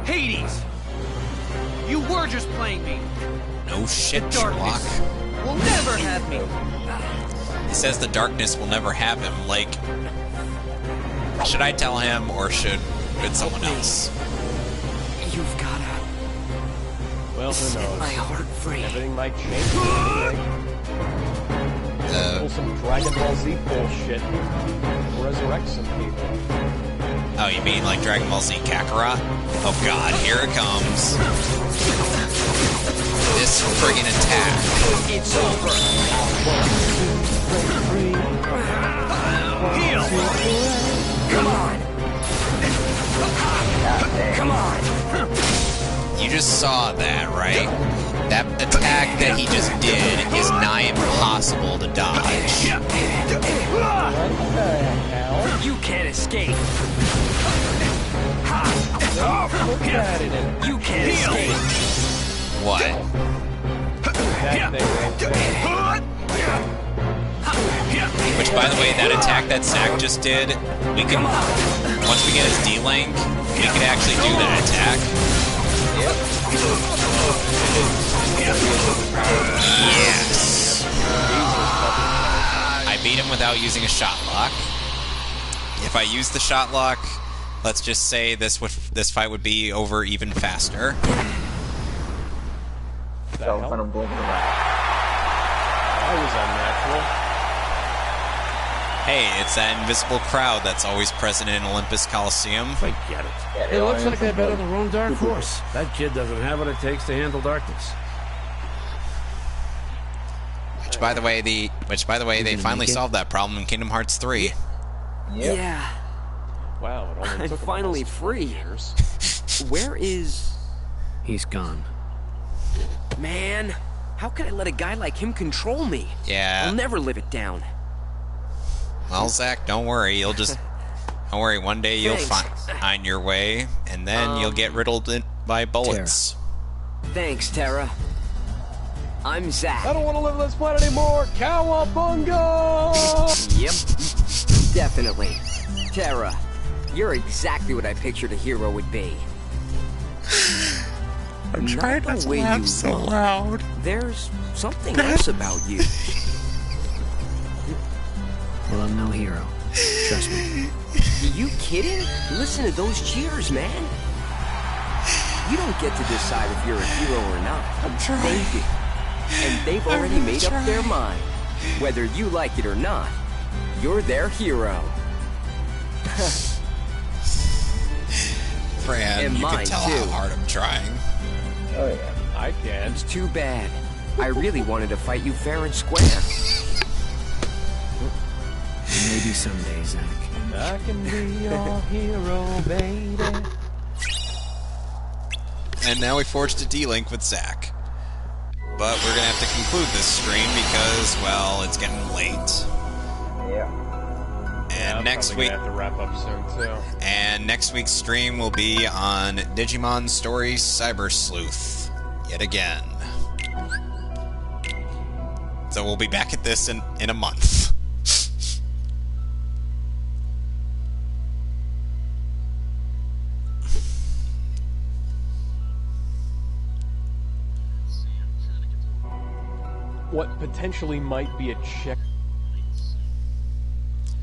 Hades! You were just playing me. No shit, Sherlock. Will never have me. He says the darkness will never have him. Like, should I tell him or should someone else? You've gotta. Well, who knows? My heart free. Everything might change. Pull some Dragon Ball Z bullshit. Resurrect some people. Oh, you mean like Dragon Ball Z Kakarot? Oh god, here it comes. This friggin' attack. It's over. Heal! Come on! Come on! You just saw that, right? That attack that he just did is nigh impossible to dodge. You can't escape. You can't escape. What? Which, by the way, that attack that Zack just did, we can, once we get his D-Link, we can actually do that attack. Yes! I beat him without using a shot lock. If I use the shot lock, let's just say this fight would be over even faster. That was unnatural. Hey, it's that invisible crowd that's always present in Olympus Coliseum. Forget it. It looks like they bet on the wrong dark horse. That kid doesn't have what it takes to handle darkness. Which, by the way, they finally solved that problem in Kingdom Hearts 3. Yeah. Wow, it only I'm took finally free. years. Where is... He's gone. Man, how could I let a guy like him control me? Yeah. I'll never live it down. Well, Zack, don't worry. Don't worry. One day you'll find your way, and then you'll get riddled by bullets. Terra. Thanks, Terra. I'm Zack. I don't want to live on this planet anymore. Cowabunga! Yep. Definitely. Terra, you're exactly what I pictured a hero would be. I'm trying not to laugh so loud. There's something else about you. Well, I'm no hero. Trust me. Are you kidding? Listen to those cheers, man. You don't get to decide if you're a hero or not. I'm trying. They do. And they've already made up their mind. Whether you like it or not, you're their hero. Fran, And you can mine, tell too. how hard I'm trying. Oh yeah. I can. It's too bad. I really wanted to fight you fair and square. Maybe someday, Zack. I can be your hero, baby. And now we forged a D-Link with Zack. But we're gonna have to conclude this stream because, well, it's getting late. Yeah. And I'm next probably week, gonna have to wrap up soon too. and next week's stream will be on Digimon Stories Cyber Sleuth yet again. So we'll be back at this in a month. What potentially might be a check